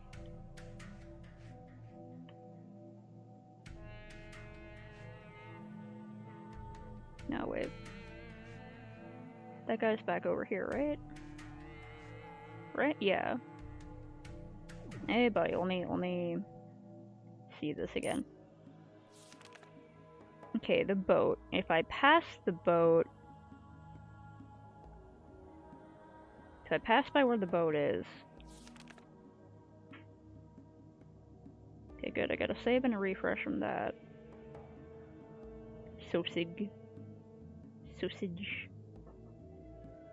No, wait. That guy's back over here, right? Right? Yeah. Hey, buddy, let me see this again. Okay, the boat. If I pass the boat... If I pass by where the boat is... Okay, good. I gotta save and a refresh from that. Sausage.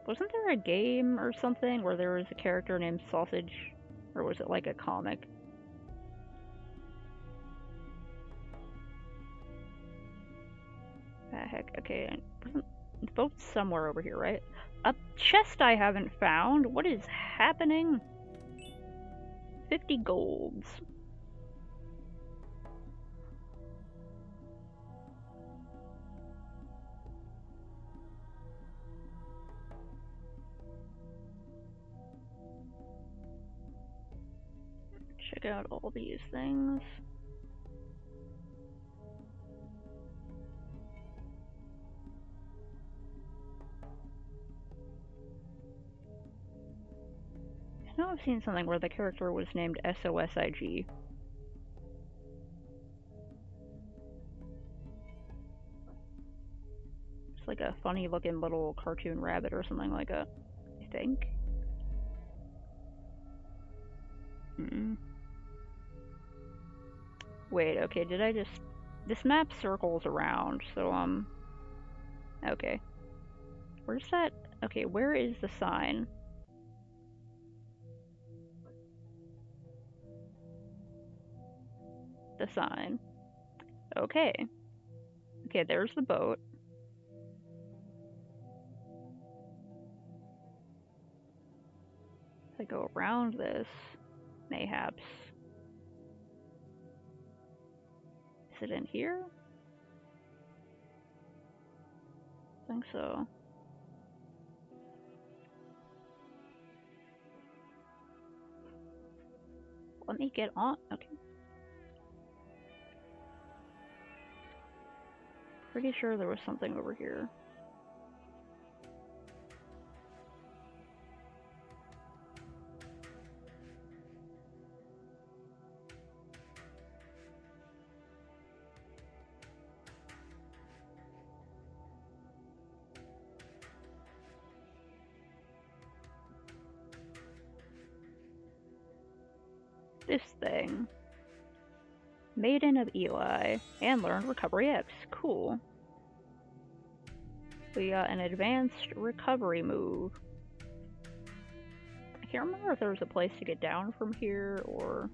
Wasn't there a game or something where there was a character named Sausage? Or was it like a comic? Ah, heck, okay. The boat's somewhere over here, right? A chest I haven't found? What is happening? 50 golds. Check out all these things. I know I've seen something where the character was named SOSIG. It's like a funny looking little cartoon rabbit or something like that, I think. Wait, okay, did I just... This map circles around, so, okay. Where's that? Okay, where is the sign? The sign. Okay. Okay, there's the boat. If I go around this, mayhaps. Is it in here? I think so. Let me get on. Okay. Pretty sure there was something over here. This thing. Maiden of Eli. And learned Recovery X. Cool. We got an advanced recovery move. I can't remember if there was a place to get down from here or...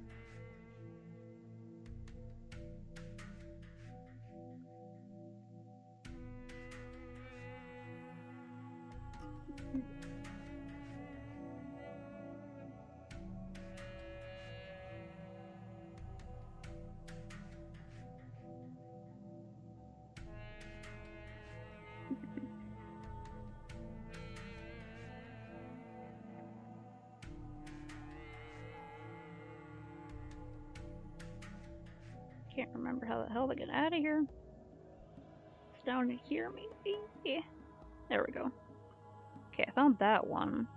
Can't remember how the hell to get out of here. It's down in here, maybe? Yeah. There we go. Okay, I found that one.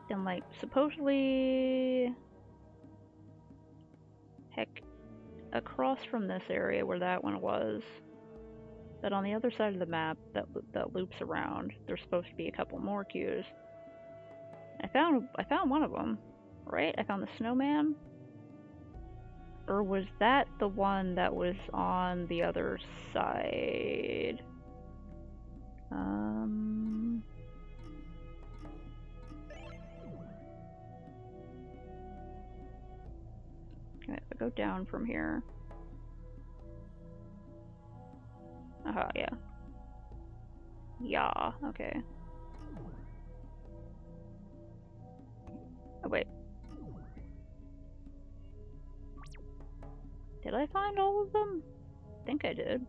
Then, like, supposedly... Heck, across from this area where that one was, that on the other side of the map that loops around, there's supposed to be a couple more cues. I found one of them, right? I found the snowman? Or was that the one that was on the other side? Okay, if I go down from here. Aha, yeah. Yeah, okay. Oh, wait. Did I find all of them? I think I did.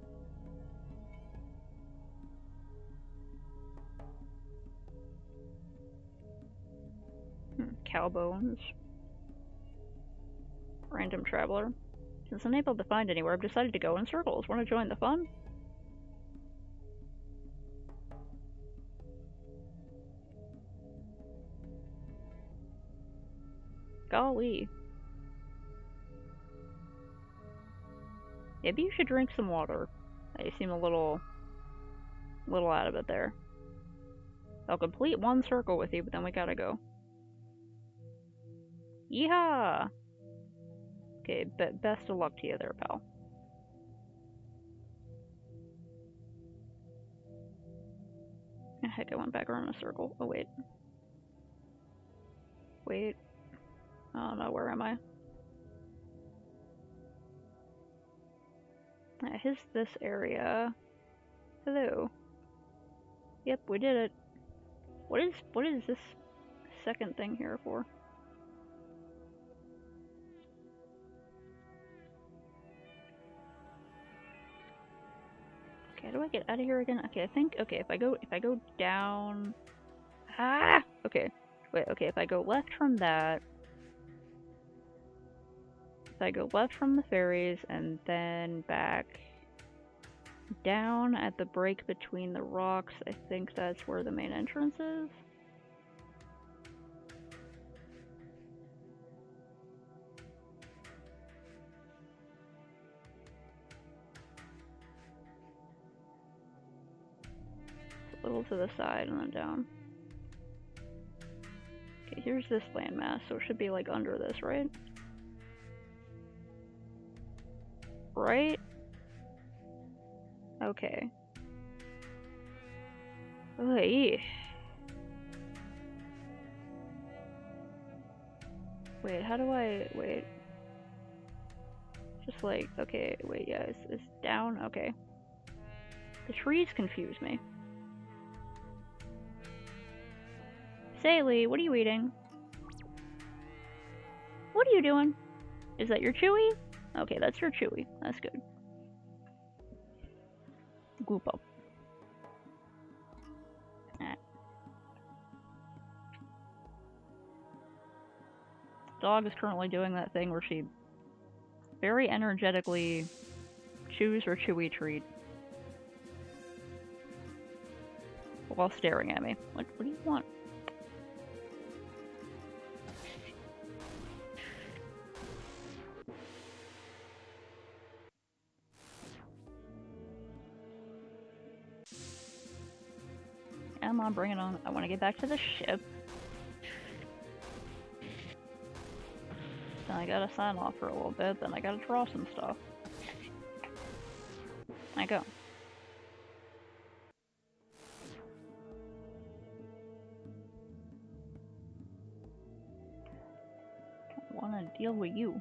Cow bones. Random traveler. Since unable to find anywhere, I've decided to go in circles. Want to join the fun? Golly. Maybe you should drink some water. You seem a little out of it there. I'll complete one circle with you, but then we gotta go. Yeehaw! Okay, best of luck to you there, pal. Heck, I went back around in a circle. Oh, wait. Wait. I don't know, where am I? Here's this area. Hello. Yep, we did it. What is this second thing here for? Okay, how do I get out of here again? Okay, I think if I go down. Ah! Okay. Wait, okay, if I go left from that. If I go left from the ferries and then back down at the break between the rocks, I think that's where the main entrance is. A little to the side and then down. Okay, here's this landmass, so it should be like under this, right? Right? Okay. Oy. Wait, how do I... Wait. Just like... Okay, wait, yeah, it's down? Okay. The trees confuse me. Saley, what are you eating? What are you doing? Is that your Chewy? Okay, that's your Chewy. That's good. Goop up. Dog is currently doing that thing where she very energetically chews her Chewy treat while staring at me. What do you want? Come on, bring it on. I want to get back to the ship. Then I gotta sign off for a little bit, then I gotta draw some stuff. I go. I wanna deal with you.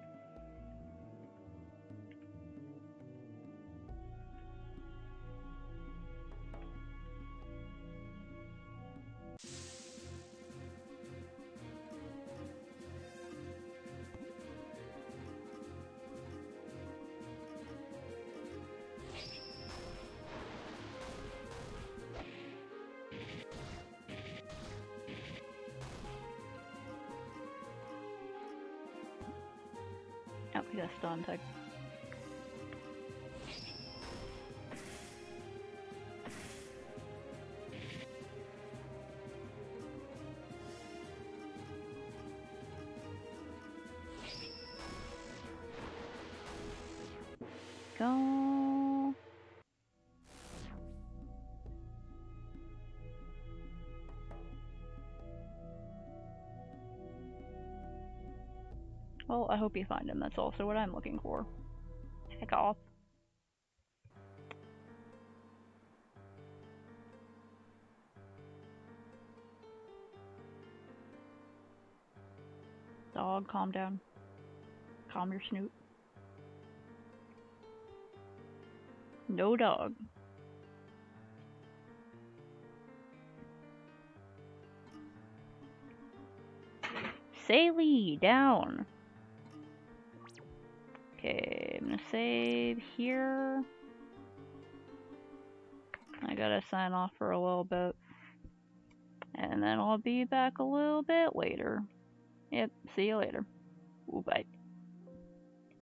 He got stun type. Go. Well, I hope you find him. That's also what I'm looking for. Heck off. Dog, calm down. Calm your snoot. No dog. Saley, down. Okay, I'm gonna save here. I gotta sign off for a little bit. And then I'll be back a little bit later. Yep, see you later. Ooh, bye.